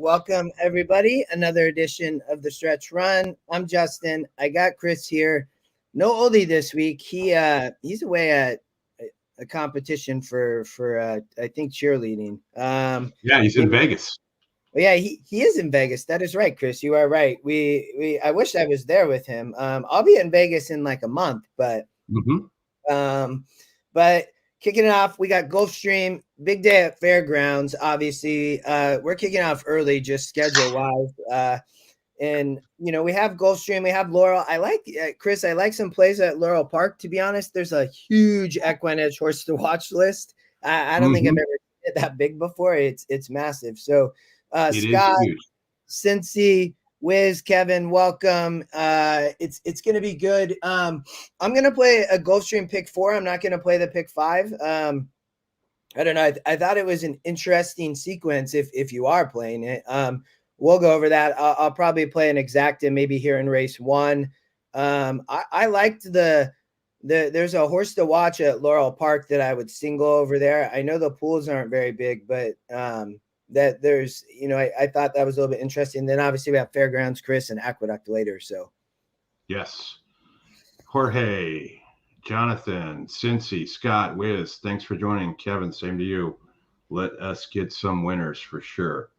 Welcome, everybody. Another edition of the Stretch Run. I'm Justin. I got Chris here. No oldie this week. He's away at a competition for I think cheerleading. Yeah, he's in Vegas. Yeah, he is in Vegas. That is right, Chris. You are right. I wish I was there with him. I'll be in Vegas in like a month, but but kicking it off, we got Gulfstream, big day at Fairgrounds. Obviously, we're kicking off early, just schedule wise. And we have Gulfstream, we have Laurel. I like Chris. I like some plays at Laurel Park. To be honest, there's a huge EquinEdge horse to watch list. I don't think I've ever seen it that big before. It's massive. So Scott, Cincy, Wiz, Kevin, welcome. It's gonna be good. I'm gonna play a Gulfstream pick 4. I'm not gonna play the pick 5. I don't know. I thought it was an interesting sequence if you are playing it. We'll go over that. I'll probably play an exacta maybe here in race 1. I liked there's a horse to watch at Laurel Park that I would single over there. I know the pools aren't very big, but that there's, I thought that was a little bit interesting. Then obviously we have Fairgrounds, Chris, and Aqueduct later. So, yes. Jorge, Jonathan, Cincy, Scott, Wiz, thanks for joining. Kevin, same to you. Let us get some winners for sure.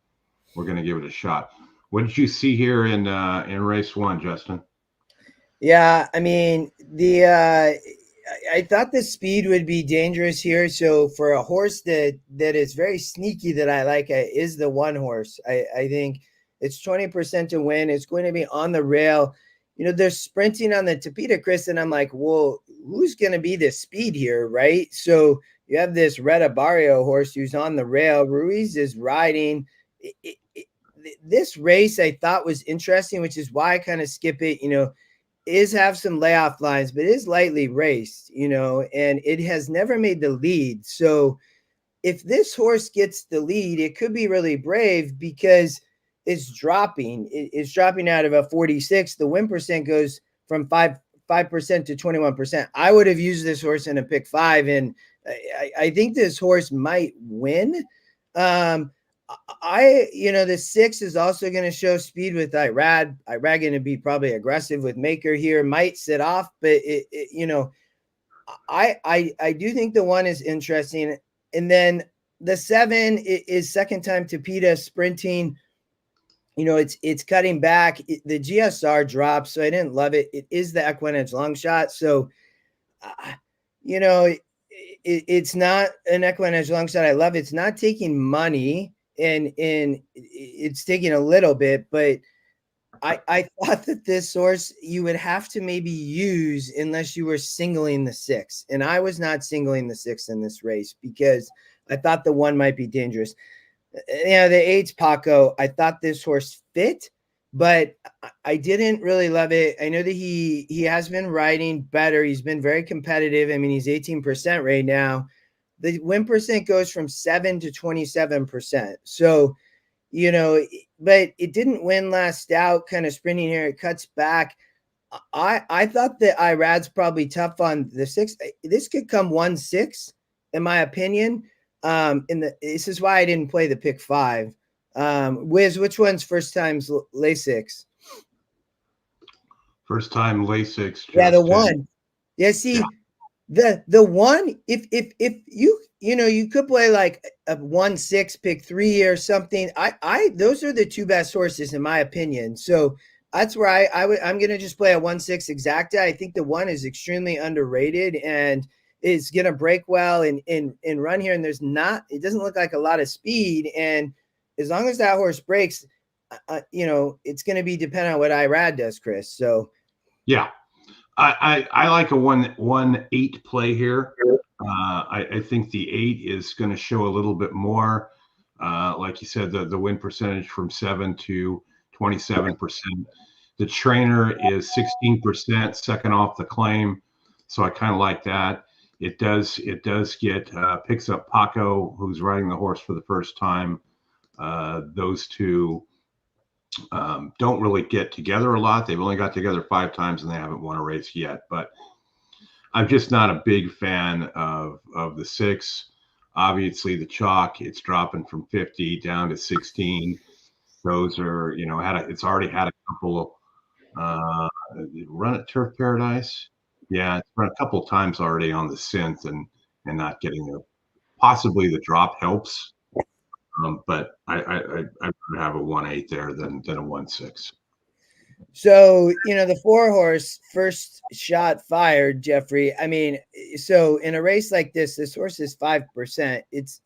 We're going to give it a shot. What did you see here in race 1, Justin? Yeah, I mean, I thought the speed would be dangerous here. So for a horse that is very sneaky that I like is the 1 horse. I think it's 20% to win. It's going to be on the rail. They're sprinting on the Tapeta, Chris, and I'm like, well, who's going to be the speed here, right? So you have this Retta Barrio horse who's on the rail. Ruiz is riding. This race I thought was interesting, which is why I kind of skip it, is have some layoff lines, but it is lightly raced, and it has never made the lead. So if this horse gets the lead, it could be really brave because it's dropping. It's dropping out of a 46. The win percent goes from 5% to 21%. I would have used this horse in a pick 5, and I think this horse might win. The 6 is also going to show speed with Irad. Irad going to be probably aggressive with Maker here, might sit off, but I do think the 1 is interesting. And then the 7 is second time Tapeta sprinting. It's cutting back. The GSR drops, so I didn't love it. It is the EquinEdge long shot. So, it's not an EquinEdge long shot I love. It's not taking money. And it's taking a little bit, but I thought that this horse you would have to maybe use unless you were singling the 6. And I was not singling the 6 in this race because I thought the 1 might be dangerous. The 8's Paco. I thought this horse fit, but I didn't really love it. I know that he has been riding better. He's been very competitive. I mean, he's 18% right now. The win percent goes from 7 to 27%. So, but it didn't win last out, kind of sprinting here. It cuts back. I thought that Irad's probably tough on the 6. This could come 1-6, in my opinion. This is why I didn't play the pick 5. Wiz, which one's first time's Lasix? First time Lasix. Yeah, the 1. Yeah, see. Yeah. The 1, if you could play like a 1-6 pick 3 or something. Those are the 2 best horses in my opinion. So that's where I'm gonna just play a 1-6 exacta. I think the 1 is extremely underrated and is gonna break well and run here. And it doesn't look like a lot of speed. And as long as that horse breaks, it's gonna be dependent on what Irad does, Chris. So yeah. I like a 1-8 play here. I think the 8 is going to show a little bit more. Like you said, the win percentage from 7 to 27%. The trainer is 16%, second off the claim. So I kind of like that. It does get picks up Paco, who's riding the horse for the first time. Those 2 don't really get together a lot. They've only got together 5 times and they haven't won a race yet. But I'm just not a big fan of the 6. Obviously, the chalk, it's dropping from 50 down to 16. Those are, it's already had a couple run at Turf Paradise. Yeah, it's run a couple times already on the synth and not getting there. Possibly the drop helps, but I'd rather have a 1-8 there than a 1-6. So, the 4-horse first shot fired, Jeffrey. I mean, so in a race like this horse is 5%. It's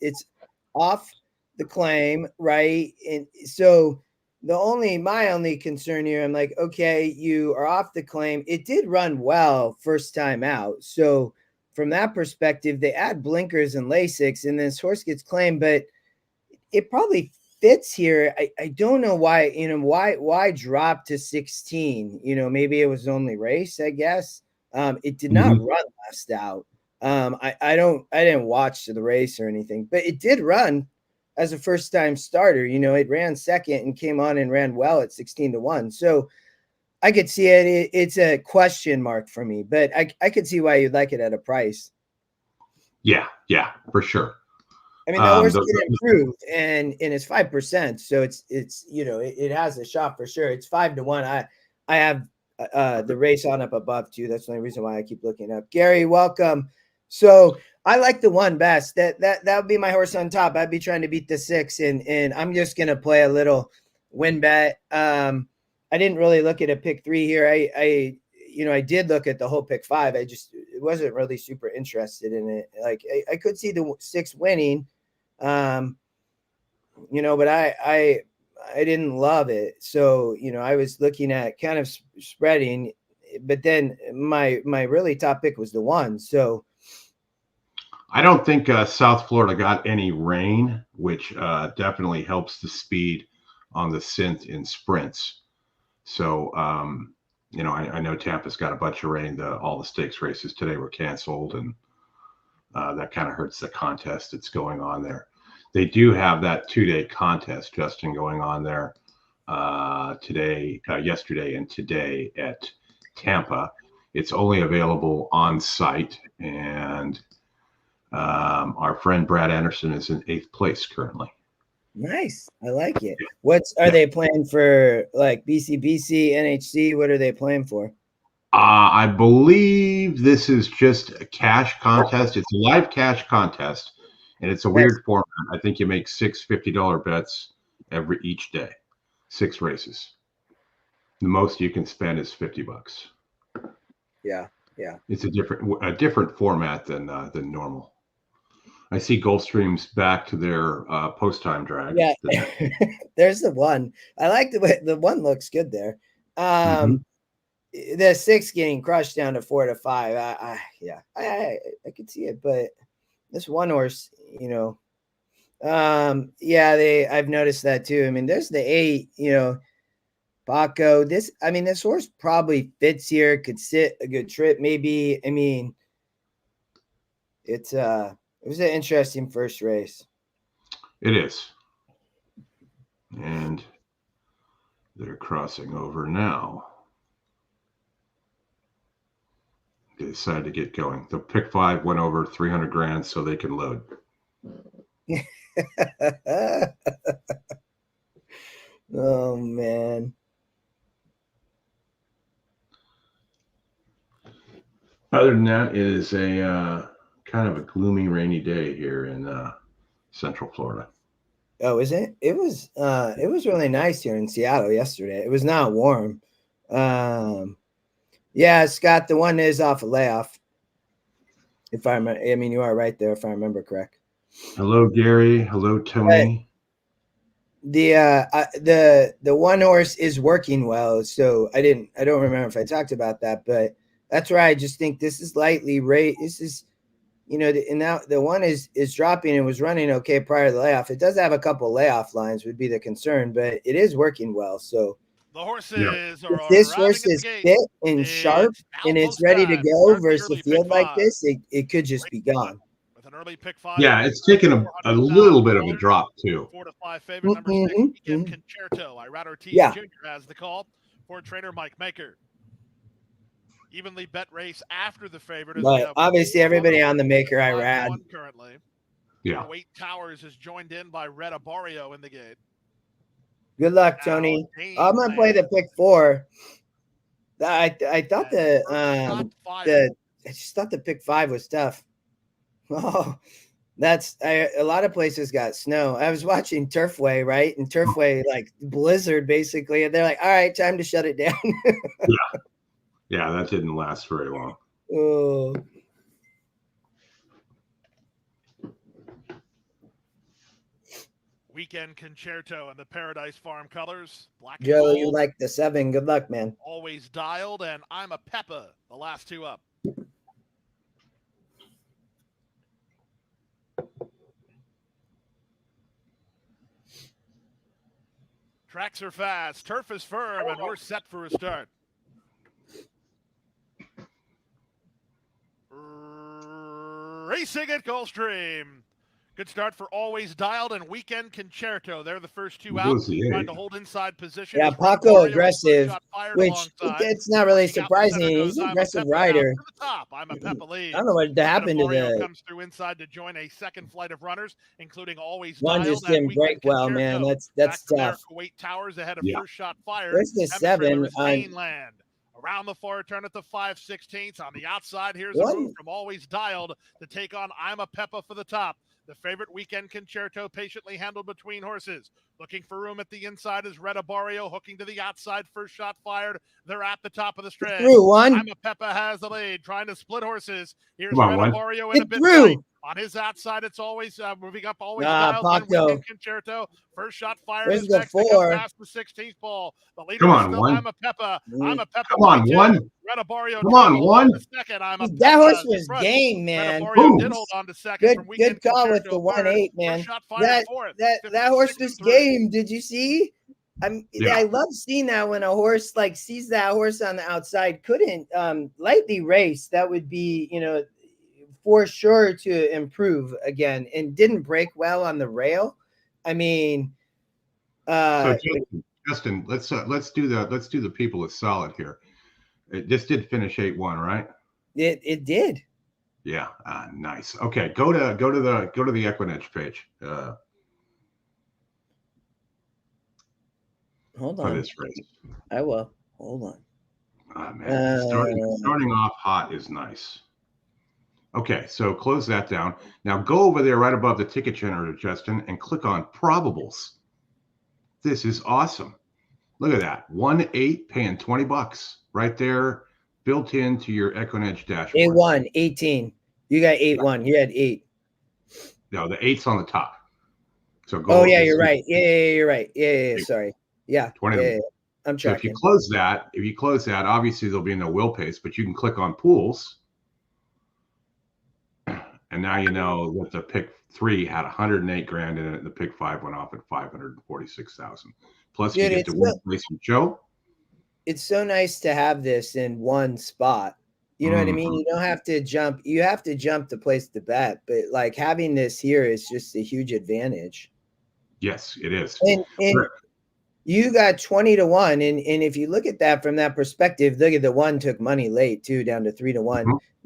off the claim, right? And so my only concern here, I'm like, okay, you are off the claim. It did run well first time out. So from that perspective, they add blinkers and Lasix and this horse gets claimed, but it probably fits here. I don't know why, why drop to 16? Maybe it was only race, I guess. It did not run last out. I didn't watch the race or anything, but it did run as a first time starter. It ran second and came on and ran well at 16-1. So I could see it. It's a question mark for me, but I could see why you'd like it at a price. Yeah, for sure. I mean, the horse can improve, and it's 5%, so it's it has a shot for sure. It's 5-1. I have the race on up above too. That's the only reason why I keep looking up. Gary, welcome. So I like the 1 best. That would be my horse on top. I'd be trying to beat the 6, and I'm just gonna play a little win bet. I didn't really look at a pick 3 here. I did look at the whole pick 5. I just wasn't really super interested in it. Like I could see the 6 winning, but I didn't love it. So, I was looking at kind of spreading, but then my really top pick was the 1. So I don't think South Florida got any rain, which definitely helps the speed on the synth in sprints. So, I know Tampa's got a bunch of rain. All the stakes races today were canceled, and that kind of hurts the contest that's going on there. They do have that 2-day contest, Justin, going on there yesterday and today at Tampa. It's only available on site, and our friend Brad Anderson is in 8th place currently. Nice. I like it. Are they playing for, like BCBC, NHC? What are they playing for? I believe this is just a cash contest. It's a live cash contest, and it's a weird format. I think you make 6 $50 bets each day, 6 races. The most you can spend is $50. Yeah. It's a different format than normal. I see Gulfstream's back to their post-time drag. Yeah, there's the 1. I like the way the 1 looks good there. The 6 getting crushed down to 4 to 5. I could see it, but this 1 horse, I've noticed that too. I mean, there's the 8, Paco. This horse probably fits here. Could sit a good trip, maybe. I mean, it was an interesting first race. It is. And they're crossing over now. They decided to get going. The pick 5 went over 300 grand so they can load. Oh, man. Other than that, it is a kind of a gloomy, rainy day here in Central Florida. Oh, is it? It was really nice here in Seattle yesterday. It was not warm. Yeah, Scott, the 1 is off a layoff. If I remember, I mean, you are right there if I remember correct. Hello, Gary. Hello, Tony. The 1 horse is working well, so I don't remember if I talked about that, but that's where I just think this is lightly rate. This is, and now the 1 is dropping and was running okay prior to the layoff. It does have a couple layoff lines would be the concern, but it is working well. So the horses are if this horse is fit and sharp and it's ready to go versus a field like this, it could just be gone. With an early pick 5. Yeah, it's taken a little bit of a drop too. 4 to 5 favorite number 6, Concerto. Irad Ortiz Jr. has the call for trainer Mike Maker. Evenly bet race after the favorite. But obviously everybody on the Maker Irad. Currently. Yeah. Wait Towers is joined in by Red Abario in the gate. Good luck, Tony. I'm gonna play the pick 4. I thought I just thought the pick 5 was tough. Oh, a lot of places got snow. I was watching Turfway, right? And Turfway, like blizzard basically, and they're like, all right, time to shut it down. Yeah, that didn't last very long. Oh. Weekend Concerto and the Paradise Farm colors. Black Joe, and you gold, like the 7. Good luck, man. always dialed, and I'm a Peppa, the last 2 up. Tracks are fast, turf is firm, and we're set for a start. Racing at Gulfstream. Good start for Always Dialed and Weekend Concerto. They're the first 2 out, trying to hold inside position. Yeah, Paco aggressive, which it's not really surprising. He's an aggressive rider. To the top. I'm a Peppa lead. I don't know what happened to the. Comes through inside to join a second flight of runners, including Always One Dialed. just didn't break well, man. That's tough. Kuwait Towers ahead of first shot fired. Where's the 7 on? Land. Around the far turn at the 5/16 on the outside. Here's a move from Always Dialed to take on I'm a Peppa for the top. The favorite Weekend Concerto patiently handled between horses. Looking for room at the inside is Red Barrio hooking to the outside. First shot fired. They're at the top of the stretch. Through one. I'm a Peppa has the lead, trying to split horses. Here's Red Barrio in a bit through. tight. On his outside, it's always moving up. Always dialed. Weekend Concerto. First shot fired. Where's the 4? Past the 16th ball. The leader Come on, is still one. I'm a Peppa. I'm a Peppa. Come on, one. Red Barrio. Come on, one. Second. I'm a Peppa. That horse was game, man. Did hold on to second. Good call with the 1-8, man. That horse was game. Did you see? I love seeing that when a horse like sees that horse on the outside, couldn't lightly race. That would be, for sure to improve again, and didn't break well on the rail. I mean, so Justin, let's do the people a solid here. This did finish 8-1, right? It did. Yeah, nice. Okay, go to the EquinEdge page. Hold on. For this race. I will. Hold on. Oh, man. Starting off hot is nice. Okay, so close that down. Now go over there right above the ticket generator, Justin, and click on probables. This is awesome. Look at that. 1-8 paying $20 right there, built into your EquinEdge dashboard. 8-1, 18. You got 8-1. You had 8. No, the 8's on the top. So go. Oh, yeah, you're right. Yeah, you're right. Yeah, sorry. Yeah. 20. Yeah. I'm tracking. So if you close that, obviously there'll be no wheel pace, but you can click on pools. And now you know that the pick 3 had 108 grand in it, and the pick 5 went off at 546,000. Plus, you get to win place with Joe. It's so nice to have this in one spot. You know what I mean? You don't have to jump. You have to jump to place the bet, but like having this here is just a huge advantage. Yes, it is. And you got 20-1, and if you look at that from that perspective, look at the 1 took money late too, down to 3-1.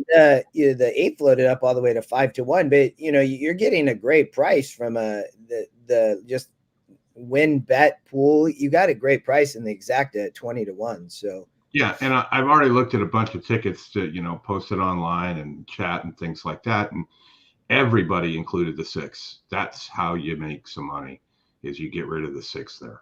The 8 floated up all the way to 5-1, but you're getting a great price from the just win bet pool. You got a great price in the exact at 20-1. So yeah, and I've already looked at a bunch of tickets to posted online and chat and things like that, and everybody included the 6. That's how you make some money, is you get rid of the 6 there.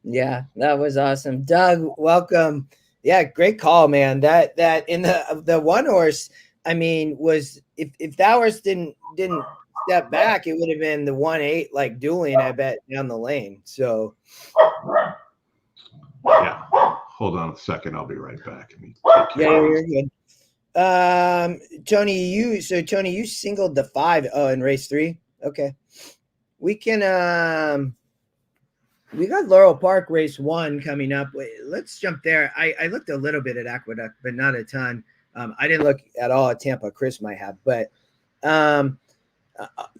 Yeah, that was awesome. Doug, welcome. Yeah, great call, man. That in the 1 horse, I mean, was if that horse didn't step back, it would have been the 1-8 like dueling, I bet, down the lane. So yeah, hold on a second, I'll be right back. Yeah, you're good. Tony, you singled the 5 in race 3. Okay, we can we got Laurel Park race 1 coming up. Let's jump there. I looked a little bit at Aqueduct, but not a ton. I didn't look at all at Tampa. Chris might have, but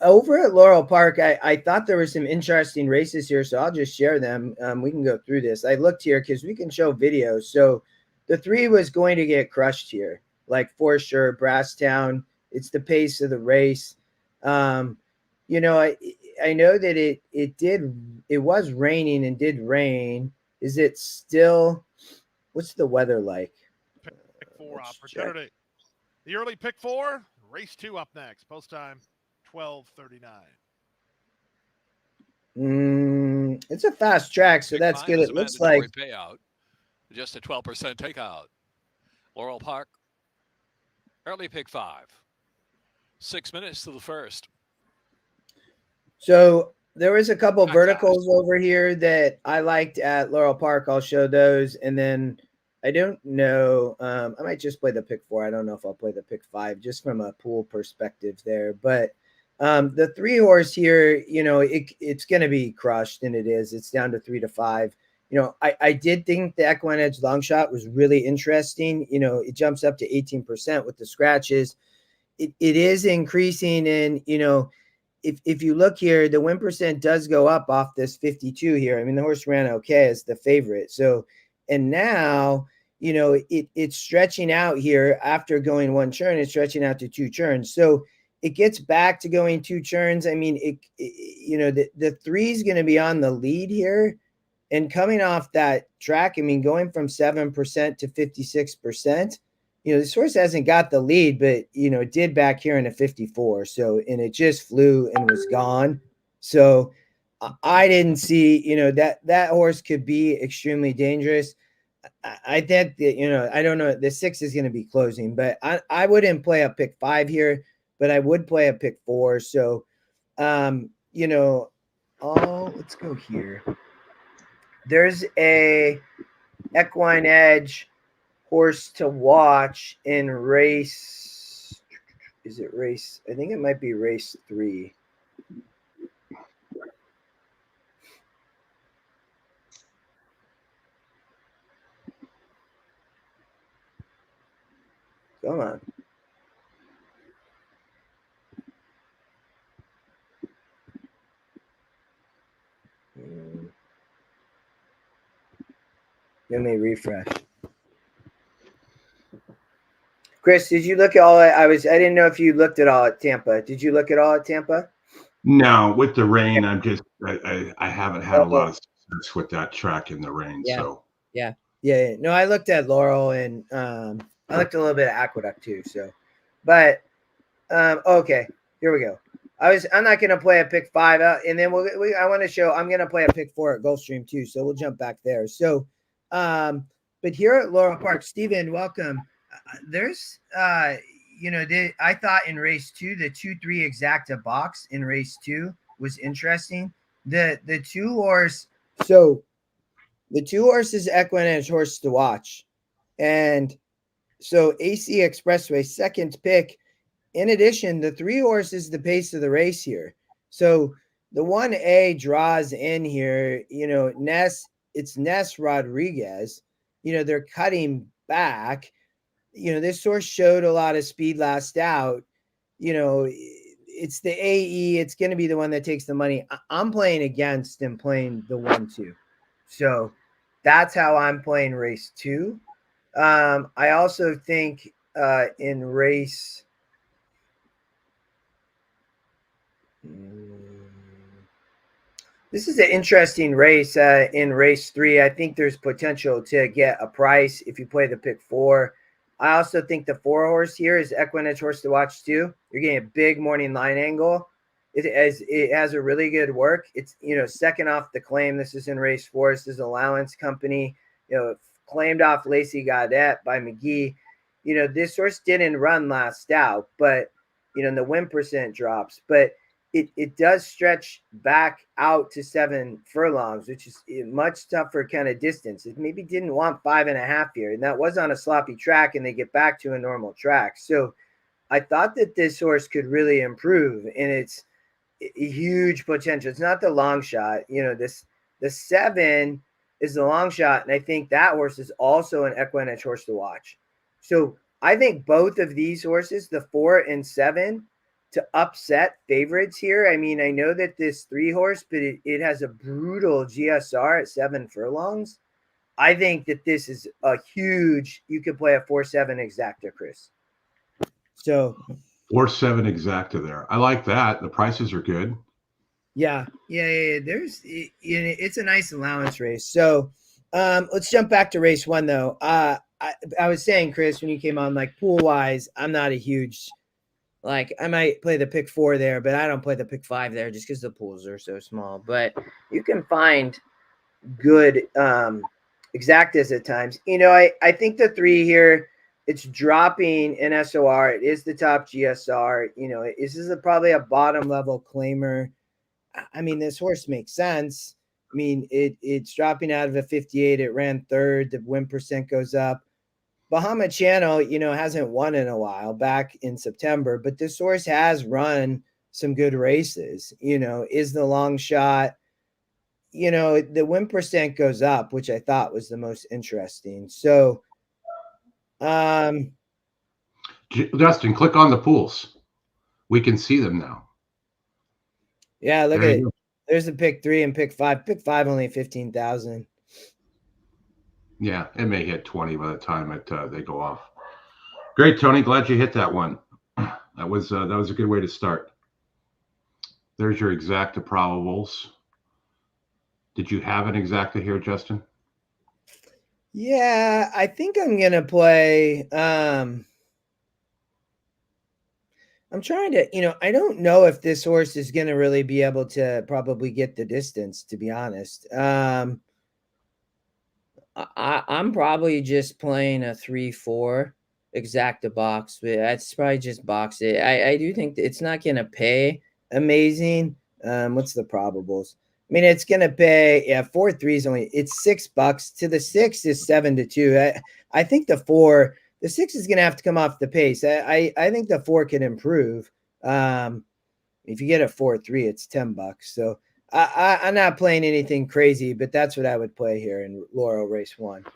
over at Laurel Park, I thought there were some interesting races here, so I'll just share them. We can go through this. I looked here because we can show videos. So the 3 was going to get crushed here, like for sure. Brasstown, it's the pace of the race. I know that it it was raining and did rain. Is it still? What's the weather like? Pick 4 opportunity. Check. The early pick 4, race 2 up next. Post time 12:39. It's a fast track, so pick that's good. It looks like payout, just a 12% takeout. Laurel Park, early pick 5. 6 minutes to the first. So there was a couple verticals over here that I liked at Laurel Park. I'll show those, and then I don't know. I might just play the pick 4. I don't know if I'll play the pick 5 just from a pool perspective there. But the 3 horse here, it's going to be crushed, and it is. It's down to 3 to 5. I did think the EquinEdge long shot was really interesting. It jumps up to 18% with the scratches. It is increasing, and if you look here, the win percent does go up off this 52 here. I mean, the horse ran okay as the favorite. So, and now, it's stretching out here after going 1 turn. It's stretching out to 2 turns. So it gets back to going 2 turns. I mean, the 3 is going to be on the lead here, and coming off that track. I mean, going from 7% to 56%. This horse hasn't got the lead, but, it did back here in a 54. So, and it just flew and was gone. So I didn't see, that horse could be extremely dangerous. I think that, I don't know, the 6 is going to be closing, but I wouldn't play a pick 5 here, but I would play a pick 4. So, let's go here. There's a EquinEdge horse to watch in race. Is it race? I think it might be race 3. Come on. Let me refresh. Chris, did you look at all? I didn't know if you looked at all at Tampa. Did you look at all at Tampa? No, with the rain, I haven't had a lot of success with that track in the rain. Yeah. So yeah. No, I looked at Laurel, and I looked a little bit at Aqueduct too. So, but okay, here we go. I'm not going to play a pick 5, and then I want to show. I'm going to play a pick 4 at Gulfstream too. So we'll jump back there. So, but here at Laurel Park, Steven, welcome. There's I thought in race 2, the 2-3 exacta box in race 2 was interesting. The 2 horse, so the 2 horse is EquinEdge horse to watch. And so AC Expressway, second pick. In addition, the 3 horse is the pace of the race here. So the 1A draws in here, it's Ness Rodriguez. They're cutting back. This horse showed a lot of speed last out. It's the AE. It's going to be the one that takes the money. I'm playing against and playing the 1-2. So that's how I'm playing race 2. I also think in race. This is an interesting race in race 3. I think there's potential to get a price if you play the pick 4. I also think the 4 horse here is EquinEdge horse to watch too. You're getting a big morning line angle. It has a really good work. It's, second off the claim. This is in race 4. This is Allowance Company, claimed off Lacey Godet by McGee. This horse didn't run last out, but, the win percent drops. But it does stretch back out to 7 furlongs, which is a much tougher kind of distance. It maybe didn't want 5.5 here, and that was on a sloppy track, and they get back to a normal track. So I thought that this horse could really improve, and it's a huge potential. It's not the long shot. The 7 is the long shot, and I think that horse is also an EquinEdge horse to watch. So I think both of these horses, the 4 and 7, to upset favorites here. I mean, I know that this 3 horse, but it has a brutal GSR at 7 furlongs. I think that this is a huge, you could play a 4-7 exacta, Chris. So 4-7 exacta there. I like that. The prices are good. Yeah. It's a nice allowance race. So let's jump back to race 1 though. I was saying, Chris, when you came on, like pool wise, I'm not a huge, like I might play the pick 4 there, but I don't play the pick 5 there just because the pools are so small. But you can find good exactas at times. I think the 3 here, it's dropping in SOR. It is the top GSR. This is probably a bottom level claimer. I mean, this horse makes sense. I mean, it's dropping out of a 58. It ran 3rd. The win percent goes up. Bahama Channel, hasn't won in a while, back in September, but this horse has run some good races. Is the long shot. The win percent goes up, which I thought was the most interesting. So, Justin, click on the pools. We can see them now. Yeah, look at it. There's the pick 3 and pick 5. Pick 5 only 15,000. Yeah, it may hit 20 by the time they go off. Great, Tony. Glad you hit that one. That was a good way to start. There's your exacta probables. Did you have an exacta here, Justin? Yeah, I think I'm gonna play. I'm trying to, I don't know if this horse is going to really be able to probably get the distance, to be honest. I'm probably just playing a 3-4 exacta box. That's probably just box it. I do think it's not going to pay amazing. What's the probables? I mean, it's going to pay, 4-3 is only, it's $6 to the 6 is 7-2. I think the 4, the 6 is going to have to come off the pace. I think the 4 can improve. If you get a 4-3, it's $10. So I'm not playing anything crazy, but that's what I would play here in Laurel race 1.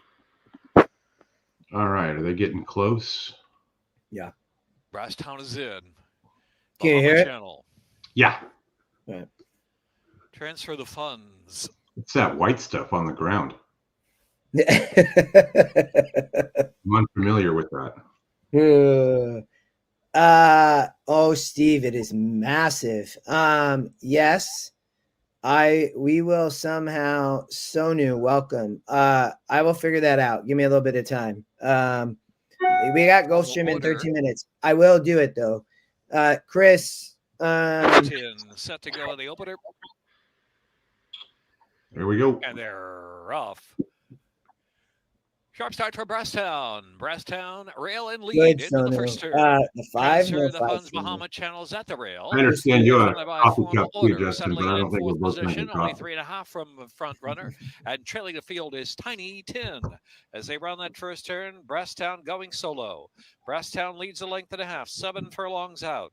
All right. Are they getting close? Yeah. Brasstown is in. Can you hear it? Channel. Yeah. All right. Transfer the funds. It's that white stuff on the ground. I'm unfamiliar with that. Steve, it is massive. Yes, we will somehow. Sonu, welcome. I will figure that out. Give me a little bit of time. We got Gulfstream in 13 minutes. I will do it though. Chris, set to go in the opener. There we go. And they're off. Sharp start for Brasstown. Brasstown rail and lead into the first turn. The 5. The funds Bahama Channels at the rail. I understand you have a coffee cup too, order, Justin, but I don't think we're both making only coffee. 3.5 from the front runner, and trailing the field is Tiny Tin. As they run that first turn, Brasstown going solo. Brasstown leads a length and a half, 7 furlongs out.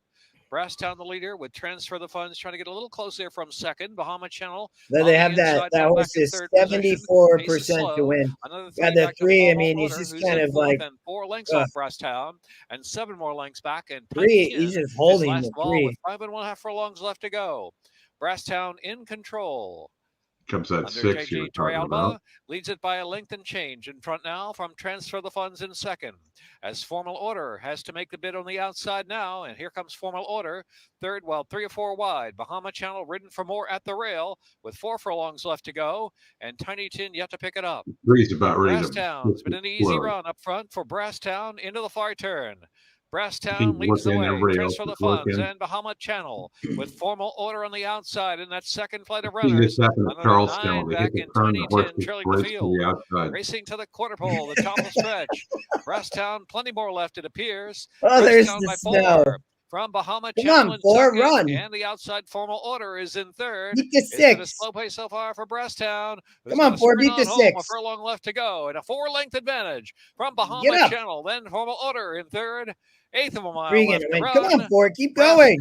Brasstown the leader with transfer the funds, trying to get a little closer from second. Bahama Channel. They have that horse is 74% to win. The 3, I mean, he's just kind of like 4 lengths off Brasstown, and 7 more lengths back. And 3, he's just holding the 3. With 5.5 furlongs left to go. Brasstown in control. Comes at 6 you were talking about. Leads it by a length and change in front now from transfer the funds in second. As Formal Order has to make the bid on the outside now, and here comes Formal Order. Third, 3 or 4 wide. Bahama Channel ridden for more at the rail with 4 furlongs left to go, and Tiny Tin yet to pick it up. Three's about ready. Brasstown's been an easy run up front for Brasstown into the far turn. Brasstown leads the way, transfer the funds, and Bahama Channel with Formal Order on the outside in that second flight of runners. Another 9 back in Tiny Tin, trailing the field. Racing to the quarter pole, the top of the stretch. Brasstown, plenty more left, it appears. There's the snow. From Bahama Come Channel on, 4, second, run. And the outside Formal Order is in third. Beat the 6. It's been a slow pace so far for Brasstown. Come on, 4, beat the 6. A furlong left to go, and a 4-length advantage from Bahama Channel. Then Formal Order in third. 1/8 of a mile left to run. Come on, 4, keep going.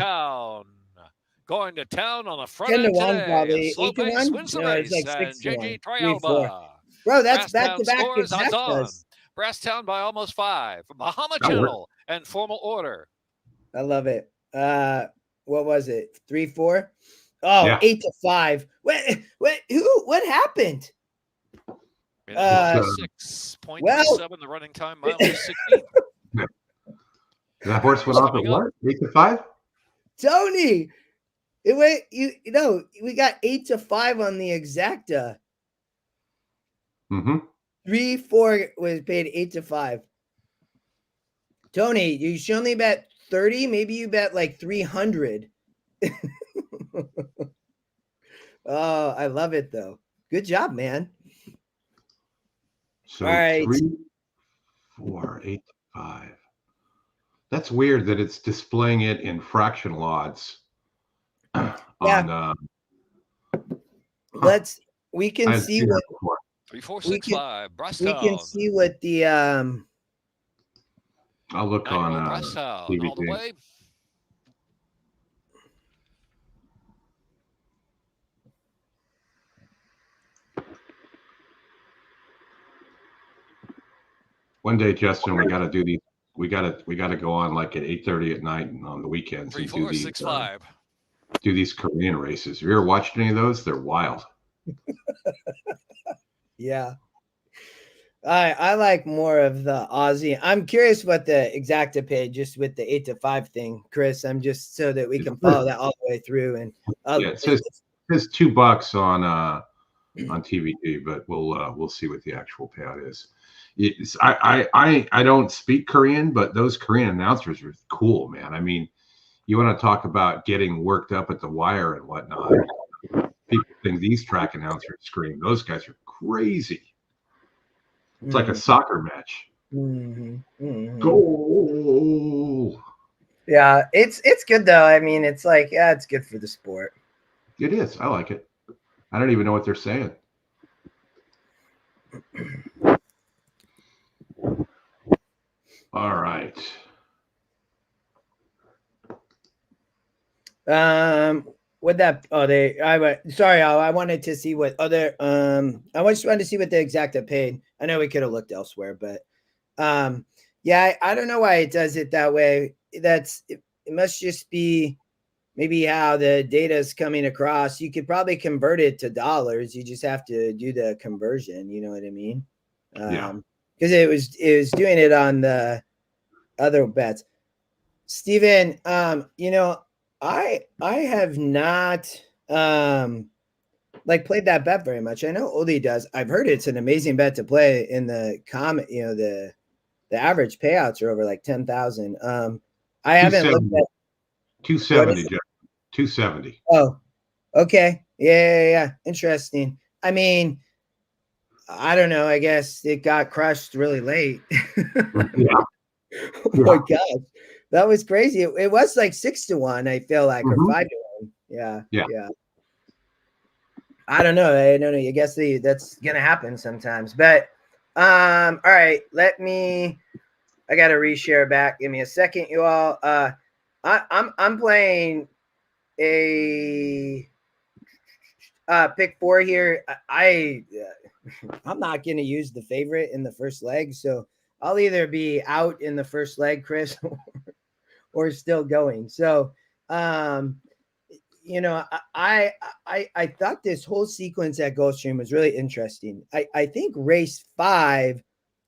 Going to town on the front 10 to 1 today. probably. Slow 8 to pace 1. wins the No, race. it's like 6 to 1. JJ 3, 4. Trialba. Bro, that's back to back scores odds on. exactas. Brasstown by almost 5. Bahama Channel and Formal Order. I love it. What was it? 3, 4? Oh, yeah. 8 to 5. What happened? 6.7 the running time, mile 16. That horse went off at what? 8 to 5? Tony, We got 8-5 on the exacta. Mm-hmm. 3-4 was paid 8-5. Tony, you should only bet 30. Maybe you bet like 300. Oh, I love it though. Good job, man. So all right. 3, 4, 8-5. That's weird that it's displaying it in fractional odds. Yeah. We can see what 3, 4, 6, 5. We can see what the I'll look on TVT. All the way. One day, Justin, we got to do these. We got to go on like at 8:30 at night and on the weekends 3, and 4, 6, 5. Do these Korean races. Have you ever watched any of those? They're wild. Yeah. I like more of the Aussie. I'm curious what the exacta paid just with the 8-5 thing, Chris. I'm just so that we can follow that all the way through. And it says $2 on TVT, but we'll see what the actual payout is. I don't speak Korean, but those Korean announcers are cool, man. I mean, you want to talk about getting worked up at the wire and whatnot. People think these track announcers scream. Those guys are crazy. It's like a soccer match. Goal. Yeah, it's good though. I mean, it's like, yeah, it's good for the sport. It is. I like it. I don't even know what they're saying. All right. With that, I wanted to see what other, I just wanted to see what the exacta paid. I know we could have looked elsewhere, but, yeah, I don't know why it does it that way. It must just be maybe how the data is coming across. You could probably convert it to dollars. You just have to do the conversion. You know what I mean? Yeah. Because it was doing it on the other bets. Steven, I have not played that bet very much. I know Oldie does. I've heard it's an amazing bet to play in the comment. The average payouts are over like 10,000. I haven't looked at 270. 270. Oh, okay. Yeah. Interesting. I mean, I don't know. I guess it got crushed really late. Yeah. Oh my gosh. That was crazy. It was like 6-1, I feel like, or 5-1. Yeah. I don't know. I don't know. I guess that's gonna happen sometimes. But all right, I gotta reshare back. Give me a second, you all. I'm playing a pick 4 here. I'm not gonna use the favorite in the first leg, so I'll either be out in the first leg, Chris, or still going. So, I thought this whole sequence at Gulfstream was really interesting. I think race 5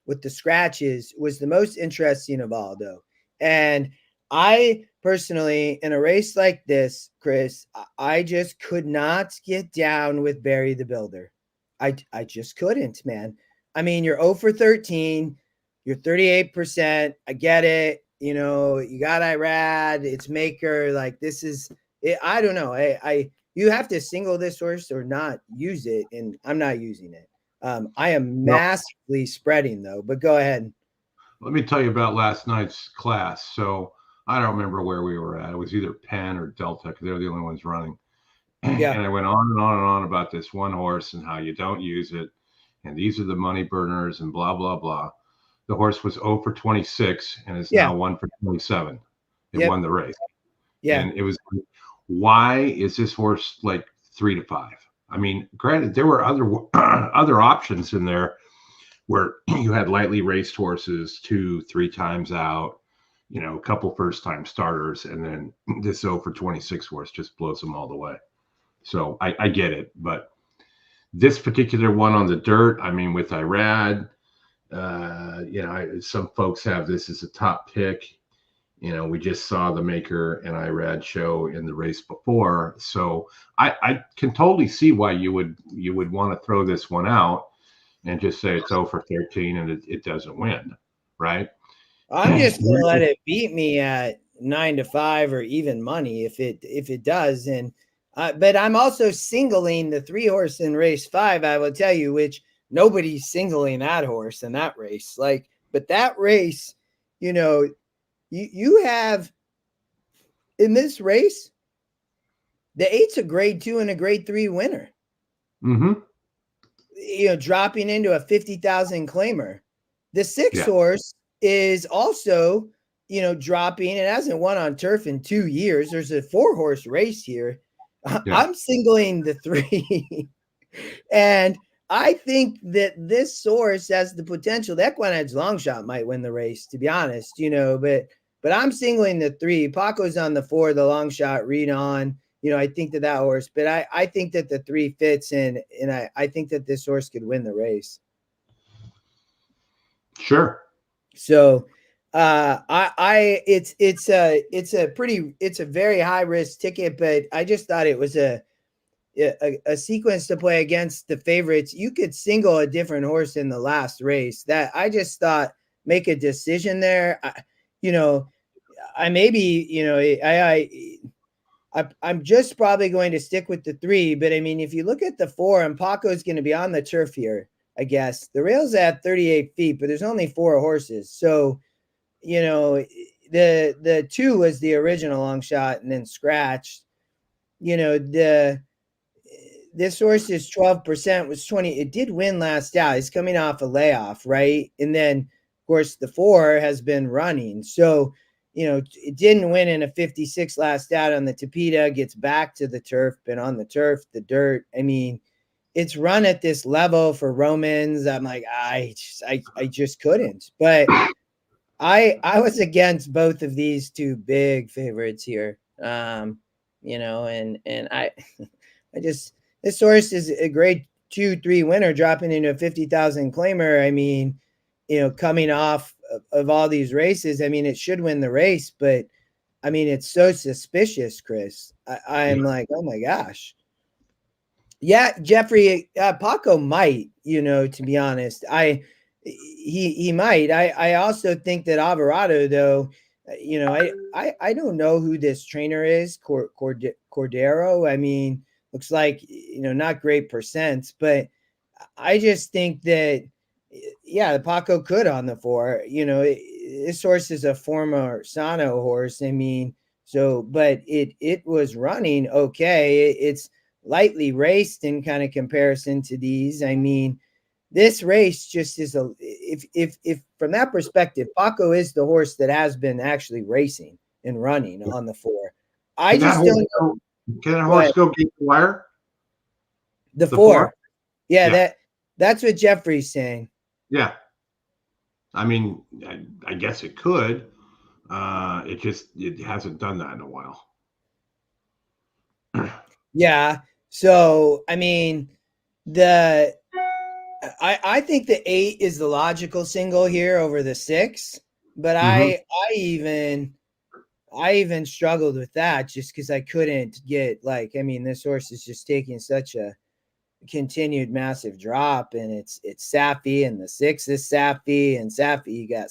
with the scratches was the most interesting of all, though. And I personally, in a race like this, Chris, I just could not get down with Barry the Builder. I just couldn't, man. I mean, you're 0 for 13. You're 38%. I get it. You got Irad. It's Maker. Like, this is it. I don't know. You have to single this horse or not use it, and I'm not using it. I am massively spreading though. But go ahead. Let me tell you about last night's class. So I don't remember where we were at. It was either Penn or Delta because they're the only ones running. Yeah. And I went on and on and on about this one horse and how you don't use it, and these are the money burners and blah blah blah. The horse was 0 for 26 and is now 1 for 27. It won the race. Yeah. And it was, why is this horse like 3-5? I mean, granted, there were other options in there where you had lightly raced horses 2-3 times out, a couple first-time starters, and then this 0 for 26 horse just blows them all the way. So I get it. But this particular one on the dirt, I mean, with Irad, some folks have this as a top pick, We just saw the Maker and Irad show in the race before, so I can totally see why you would want to throw this one out and just say it's 0 for 13 and it doesn't win, right? I'm just gonna let it beat me at 9-5 or even money if it does. And but I'm also singling the 3-horse in race 5. I will tell you, which nobody's singling that horse in that race. But that race, you have in this race, the 8's a grade 2 and a grade 3 winner. Dropping into a 50,000 claimer. The 6 horse is also, dropping. It hasn't won on turf in 2 years. There's a 4-horse race here. I'm singling the 3. And I think that this source has the potential. The EquinEdge long shot might win the race, to be honest, but I'm singling the 3. Paco's on the 4, the long shot, read on. I think that horse, but I think that the 3 fits in, and I think that this horse could win the race. Sure. So it's a very high risk ticket, but I just thought it was a sequence to play against the favorites. You could single a different horse in the last race. That I just thought, make a decision there. I'm just probably going to stick with the 3, but I mean, if you look at the 4, and Paco's going to be on the turf here, I guess the rail's at 38 feet, but there's only 4 horses. So, the 2 was the original long shot and then scratched. This horse is 12%, was 20. It did win last out. He's coming off a layoff, right? And then, of course, the 4 has been running. So, it didn't win in a 56 last out on the Tapeta, gets back to the turf, been on the turf, the dirt. I mean, it's run at this level for Romans. I'm like, I just couldn't. But I was against both of these 2 big favorites here. And I just, this horse is a grade 2-3 winner dropping into a 50,000 claimer. I mean, coming off of all these races, I mean, it should win the race, but I mean, it's so suspicious, Chris. I'm like, oh my gosh. Yeah, Jeffrey, Paco might, to be honest, he might. I also think that Alvarado, though, I don't know who this trainer is, Cordero. I mean, looks like, not great percents, but I just think that, the Paco could on the 4. This horse is a former Sano horse. I mean, but it was running okay. It's lightly raced in kind of comparison to these. I mean, this race just is if from that perspective, Paco is the horse that has been actually racing and running on the 4. I just don't know. Can that horse go get the wire? The 4. Yeah, that's what Jeffrey's saying. Yeah. I mean, I guess it could. It hasn't done that in a while. Yeah. So, I mean, I think the 8 is the logical single here over the 6, but I even struggled with that just because I couldn't get this horse is just taking such a continued massive drop, and it's Safi, and the 6 is Safi, and Safi got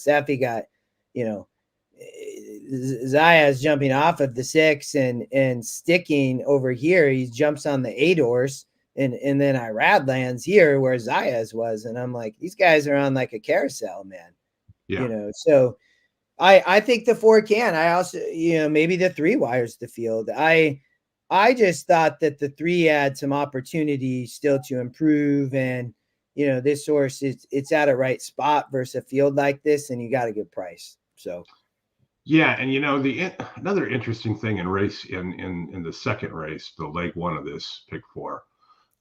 Zaya's jumping off of the 6 and sticking over here. He jumps on the 8 horse, and then Irad lands here where Zaya's was, and I'm like, these guys are on like a carousel, man. So I think the 4 can. I also, maybe the 3 wires the field. I just thought that the 3 had some opportunity still to improve, and this horse it's at a right spot versus a field like this, and you got a good price. So yeah, and another interesting thing in race in the second race, the leg 1 of this pick 4.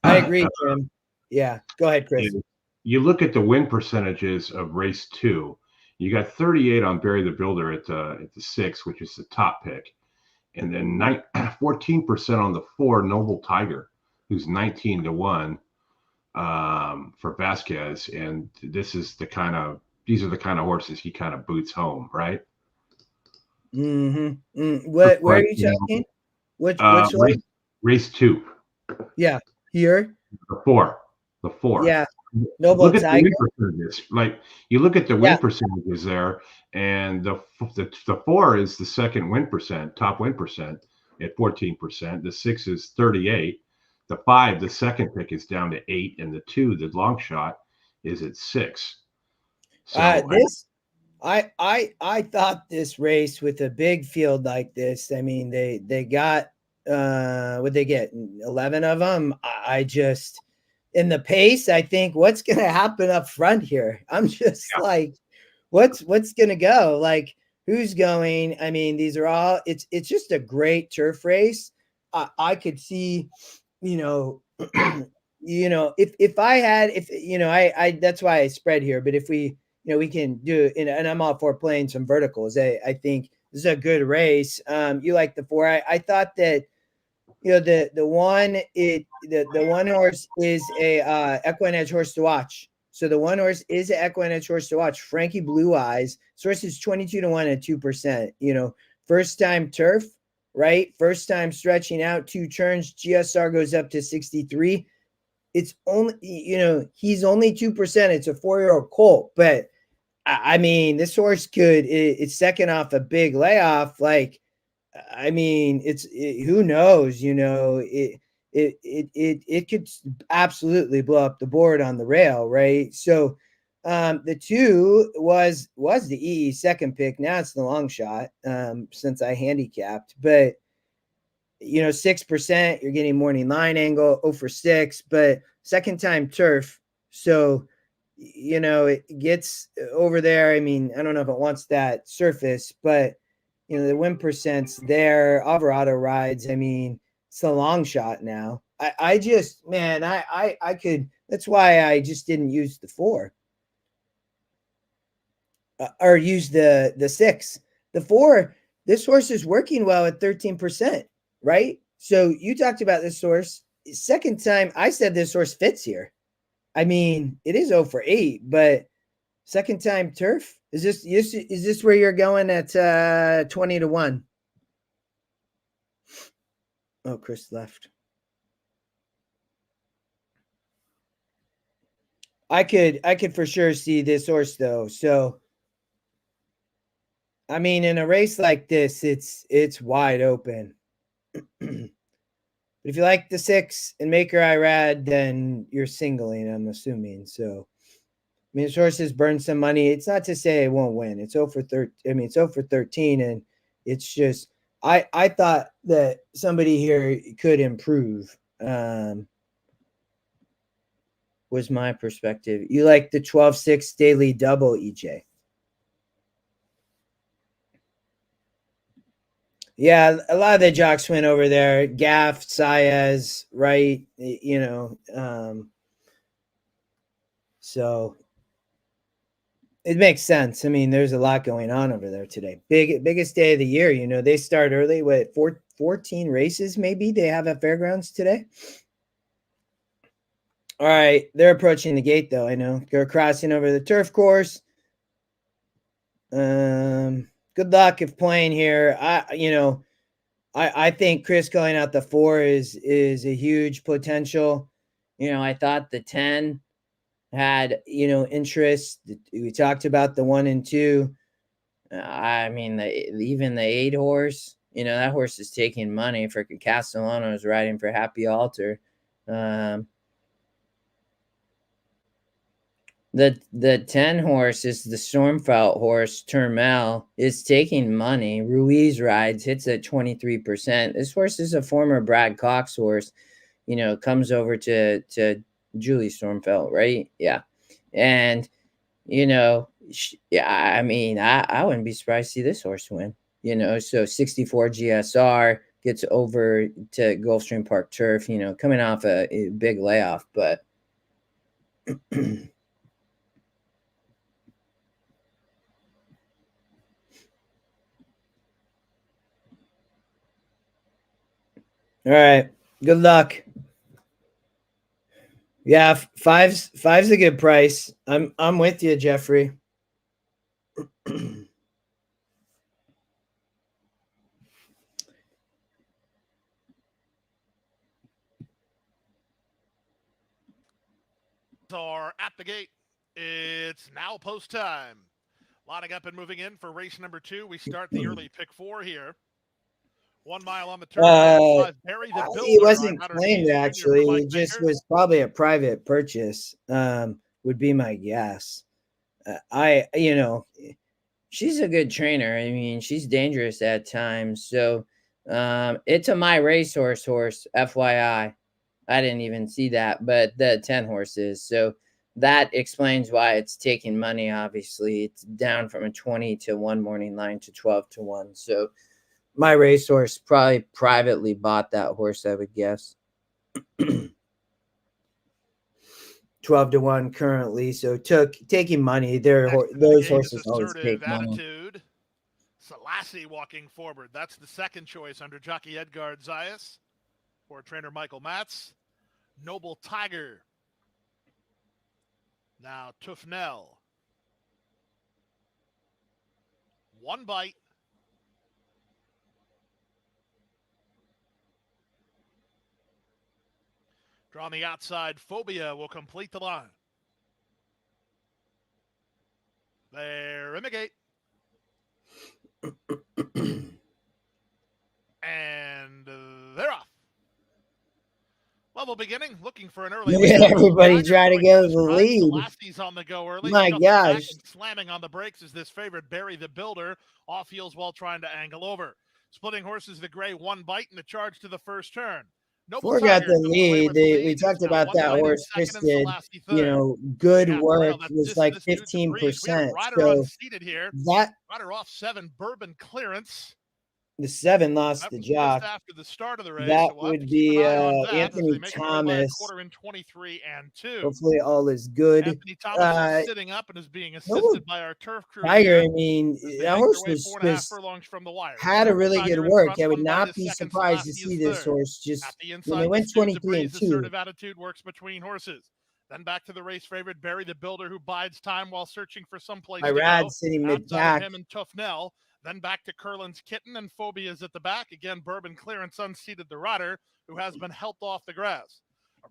I agree, Jim. Yeah, go ahead, Chris. You look at the win percentages of race 2. You got 38 on Barry the Builder at the 6, which is the top pick. And then 14% on the 4 Noble Tiger, who's 19-1 for Vasquez. And these are the kind of horses he kind of boots home, right? Where are you talking? Which race, race 2? Yeah, here. The 4. The 4. Yeah. Noble look at Tiger. the win percentages. Like you look at the win percentages there, and the 4 is the second win percent, top win percent at 14%. The 6 is 38. The 5, the second pick, is down to 8, and the 2, the long shot, is at 6. So I thought this race with a big field like this, I mean, they got what'd they get? 11 of them. I just, in the pace, I think what's gonna happen up front here? I'm just like, what's gonna go? Like, who's going? I mean, these are all, it's just a great turf race. I could see, you know, if I had, I that's why I spread here, but if we, we can do it, and I'm all for playing some verticals. I think this is a good race. You like the 4. I thought that, the one horse is a EquinEdge horse to watch. So the one horse is an EquinEdge horse to watch. Frankie Blue Eyes. Source is 22-1 at 2%. First time turf, right? First time stretching out 2 turns. GSR goes up to 63. It's only, he's only 2%. It's a 4-year-old colt, but I mean, this horse it's second off a big layoff. Like, I mean, who knows, it could absolutely blow up the board on the rail. Right. So, the 2 was the EE second pick. Now it's the long shot, since I handicapped, but 6%, you're getting morning line angle, 0 for 6, but second time turf. So, it gets over there. I mean, I don't know if it wants that surface, but the win percent's there. Alvarado rides. I mean, it's a long shot now. I just, man, I could, that's why I just didn't use the 4 or use the 6. The 4, this horse is working well at 13%, right? So you talked about this horse. Second time I said this horse fits here. I mean, it is 0 for 8, but second time turf. Is this where you're going at 20-1? Oh, Chris left. I could for sure see this horse though. So, I mean, in a race like this, it's wide open. If you like the 6 and Maker Irad, then you're singling, I'm assuming. So, I mean, this horse has burned some money. It's not to say it won't win. It's 0 for 13. I mean, it's 0 for 13, and it's just, I thought that somebody here could improve. Was my perspective. You like the 12-6 daily double, EJ? Yeah, a lot of the jocks went over there. Gaff, Saez, right? So it makes sense. I mean, there's a lot going on over there today. Biggest day of the year. They start early. 14 races maybe they have at Fairgrounds today. All right, they're approaching the gate though. I know they're crossing over the turf course. Good luck if playing here. I think Chris going out the 4 is a huge potential. I thought the 10 had, interest. We talked about the 1 and 2. I mean, even the 8 horse, that horse is taking money. For Castellano is riding for Happy Altar. The 10 horse is the Stormfelt horse. Turmel is taking money. Ruiz rides, hits at 23%. This horse is a former Brad Cox horse. Comes over to Julie Stormfelt, right? Yeah. And, I mean, I wouldn't be surprised to see this horse win. So 64 GSR gets over to Gulfstream Park Turf, coming off a big layoff, but all right. Good luck. Yeah, five's a good price. I'm with you, Jeffrey. are at the gate. It's now post time. Lining up and moving in for race number 2. We start the early pick 4 here. 1 mile on the turn. Barry the Builder. He wasn't claimed, actually. It just was probably a private purchase, would be my guess. She's a good trainer. I mean, she's dangerous at times. So it's a My Racehorse horse, FYI. I didn't even see that, but the 10 horses. So that explains why it's taking money. Obviously, it's down from a 20 to 1 morning line to 12 to 1. So My Racehorse probably privately bought that horse, I would guess. 12 to 1 currently. So taking money. Those horses always take money. Selassie walking forward. That's the second choice under jockey Edgard Zayas for trainer Michael Matz. Noble Tiger. Now Tufnell. 1 bite. Draw on the outside. Phobia will complete the line. They're in the gate. And they're off. Level beginning, looking for an early lead. Everybody trying to go to the lead. Selassie on the go early. My gosh. Slamming on the brakes is this favorite Barry the Builder. Off heels while trying to angle over. Splitting horses, the gray 1 bite and the charge to the first turn. Before we got the lead, we talked about that horse. Chris did, good work. It was like 15%. So that rider off 7 Bourbon Clearance. The 7 lost the jock. After the start of the race, that would be Anthony Thomas. In 23 and 2. Hopefully all is good. Anthony Thomas is sitting up and is being assisted by our turf crew. Tiger, I mean, that horse had a really good work. I would not be surprised to see this horse just they went 23 and 2. Assertive attitude works between horses. Then back to the race favorite Barry the Builder, who bides time while searching for some place to go. Sitting mid-pack. Him and Tufnell. Then back to Curlin's Kitten, and Phobia's at the back. Again, Bourbon Clearance unseated the rider, who has been helped off the grass.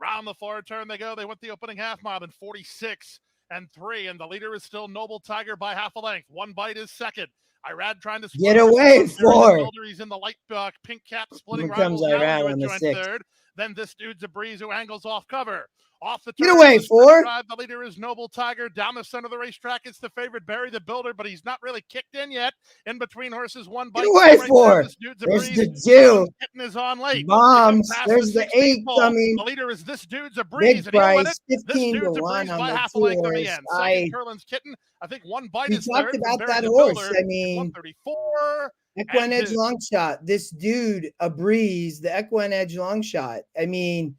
Around the far turn they go. They went the opening half mile in 46 and 3, and the leader is still Noble Tiger by half a length. 1 bite is second. Irad trying to get away for. He's in the light pink cap, splitting Here comes Irad on the 6th. Third. Then this dude's a breeze who angles off cover. Off the turn. Get away, for. The leader is Noble Tiger. Down the center of the racetrack, it's the favorite Barry the Builder, but he's not really kicked in yet. In between horses, 1 bite. Get away, for. There's the 2. Kitten is on late. Bombs. There's the 8 coming. The leader is this dude's a breeze. Big price, 15 to 1 on the 2 horse. Curlin's Kitten. I think 1 bite is third. We talked about that horse. Builder, I mean, 134. EquinEdge long shot. This dude, a breeze. The EquinEdge long shot. I mean,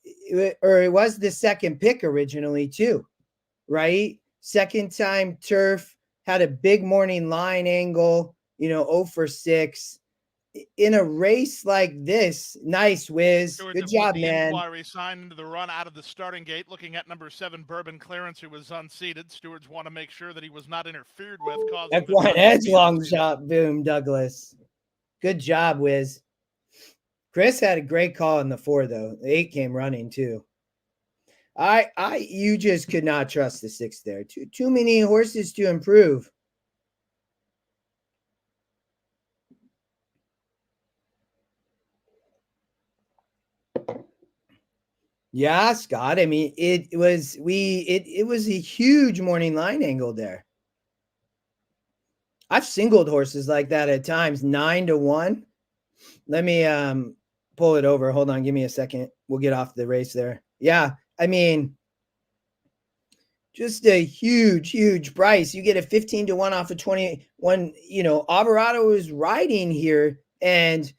it was the second pick originally too, right? Second time turf, had a big morning line angle, 0 for 6 in a race like this. Nice, Wiz. Good job, man. Inquiry signed into the run out of the starting gate, looking at number 7 Bourbon Clearance, who was unseated. Stewards want to make sure that he was not interfered with. EquinEdge long shot. Boom, Douglas. Good job, Wiz. Chris had a great call in the 4, though. The 8 came running too. You just could not trust the 6 there. Too many horses to improve. Yeah, Scott. I mean, it was a huge morning line angle there. I've singled horses like that at times, 9 to 1. Let me pull it over. Hold on, give me a second. We'll get off the race there. Yeah, I mean, just a huge price. You get a 15 to 1 off of 21. Alvarado is riding here, and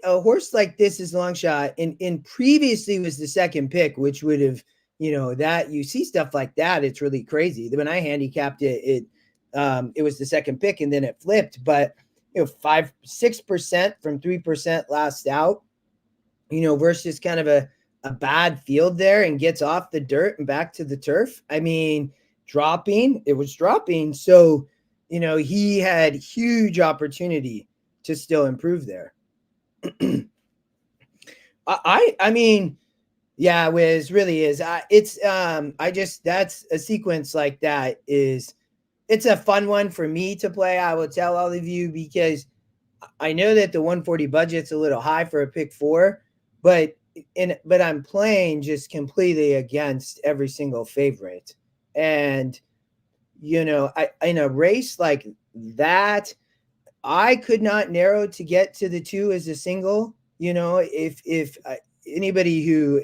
a horse like this is long shot, and previously was the second pick, which would have, that you see stuff like that. It's really crazy. When I handicapped it was the second pick, and then it flipped, but 5-6% from 3% last out, versus kind of a bad field there, and gets off the dirt and back to the turf. I mean, it was dropping. So, he had huge opportunity to still improve there. I mean, Yeah, Wiz, really is. That's a sequence like that it's a fun one for me to play. I will tell all of you, because I know that the 140 budget's a little high for a pick 4, but I'm playing just completely against every single favorite. And in a race like that, I could not narrow to get to the 2 as a single. If anybody who,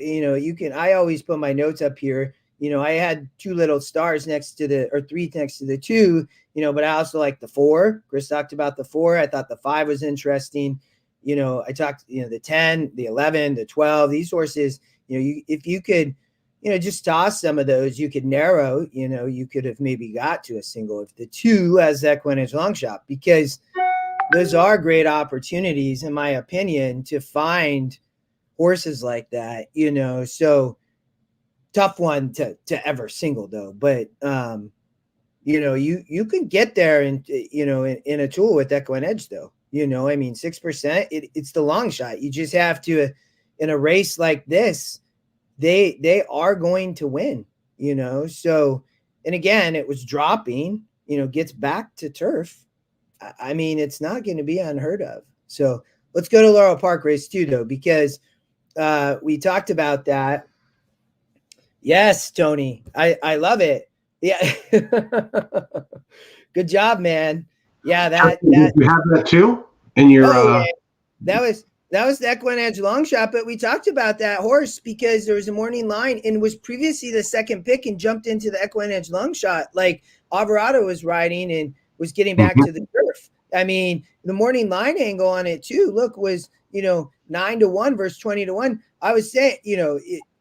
I always put my notes up here. I had 2 little stars next to or 3 next to the 2, but I also like the 4. Chris talked about the 4. I thought the 5 was interesting. I talked, the 10, the 11, the 12, these horses, if you could, just toss some of those, you could narrow, you could have maybe got to a single if the 2 has that EquinEdge long shot, because those are great opportunities, in my opinion, to find horses like that, so tough one to ever single though. But, you can get there in a tool with EquinEdge though, 6%, it's the long shot. You just have to, in a race like this, they are going to win, so, and again, it was dropping, gets back to turf. I mean, it's not going to be unheard of. So let's go to Laurel Park race 2 though, because we talked about that. Yes, Tony, I love it. Yeah. Good job, man. Yeah, you have that too in your yeah. That was the EquinEdge long shot, but we talked about that horse because there was a morning line and was previously the second pick and jumped into the EquinEdge long shot. Like Alvarado was riding and was getting back to the turf. I mean, the morning line angle on it too, look, was, 9-1 versus 20-1. I was saying,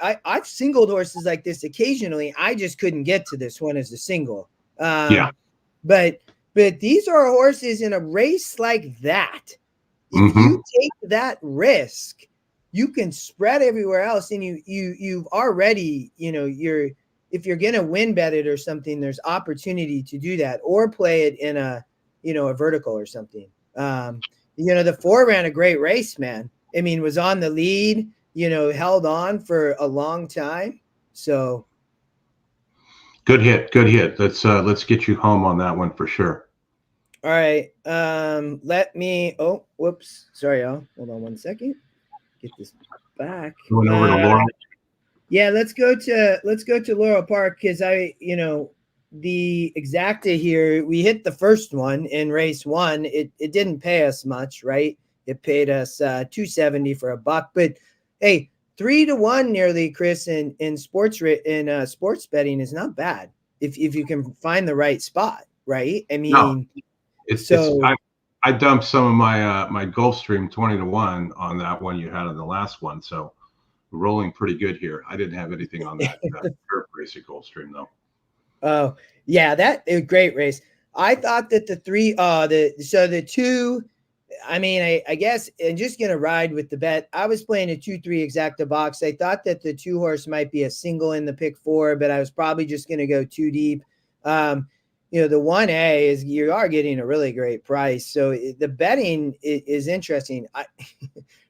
I've singled horses like this occasionally. I just couldn't get to this one as a single. But these are horses in a race like that. If you take that risk, you can spread everywhere else, and you've already, if you're gonna win bet it or something, there's opportunity to do that, or play it in a vertical or something. The 4 ran a great race, man. I mean, was on the lead, held on for a long time. So good hit. Let's get you home on that one for sure. All right. Whoops. Sorry, y'all. Hold on one second. Get this back. Going over to Laurel. Yeah, let's go to Laurel Park, because the exacta here, we hit the first one in race 1. It didn't pay us much, right? It paid us $270 for a buck. But hey, 3-1 nearly, Chris, in sports betting is not bad if you can find the right spot, right? I mean, I dumped some of my Gulfstream 20-1 on that one you had on the last one, so we're rolling pretty good here. I didn't have anything on that turf race at Gulfstream though. Oh yeah, that a great race. I thought that the 2. I mean, I guess I'm just gonna ride with the bet. I was playing a 2-3 exacta box. I thought that the 2 horse might be a single in the pick 4, but I was probably just gonna go too deep. The 1A is, you are getting a really great price. So the betting is interesting.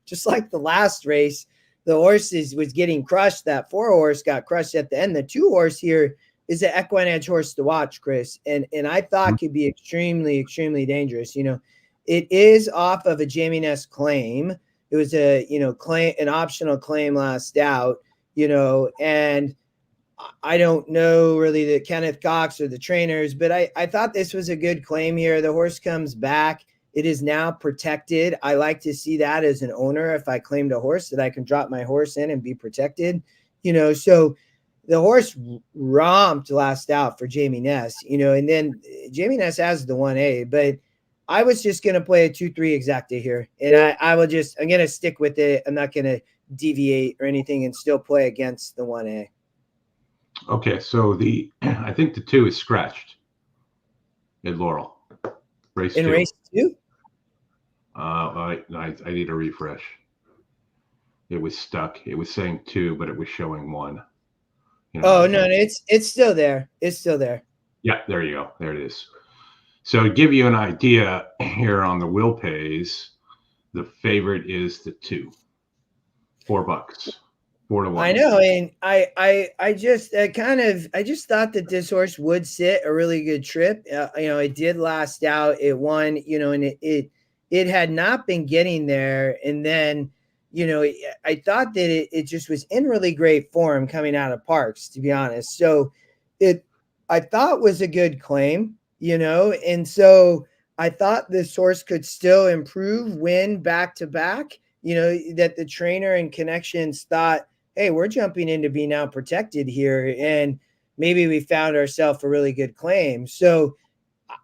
Just like the last race, the horses was getting crushed. That 4 horse got crushed at the end. The 2 horse here is an EquinEdge horse to watch, Chris. And I thought could be extremely, extremely dangerous. It is off of a Jamie Ness claim. It was an optional claim last out, and I don't know really the Kenneth Cox or the trainers, but I thought this was a good claim here. The horse comes back. It is now protected. I like to see that as an owner. If I claimed a horse, that I can drop my horse in and be protected, so the horse romped last out for Jamie Ness, and then Jamie Ness has the 1A, but I was just going to play a 2-3 exacta here. And I'm going to stick with it. I'm not going to deviate or anything and still play against the 1A. Okay, so I think the 2 is scratched at Laurel. Race 2. Race 2? I need a refresh. It was stuck. It was saying 2, but it was showing 1. No, it's still there. It's still there. Yeah, there you go. There it is. So to give you an idea here on the will pays, the favorite is the 2, $4. 4-1. I know, and I just I just thought that this horse would sit a really good trip. It did last out. It won, and it had not been getting there, and then I thought that it just was in really great form coming out of Parks, to be honest. So I thought was a good claim, and so I thought this horse could still improve, win back to back. That the trainer and connections thought, hey, we're jumping in to be now protected here, and maybe we found ourselves a really good claim. So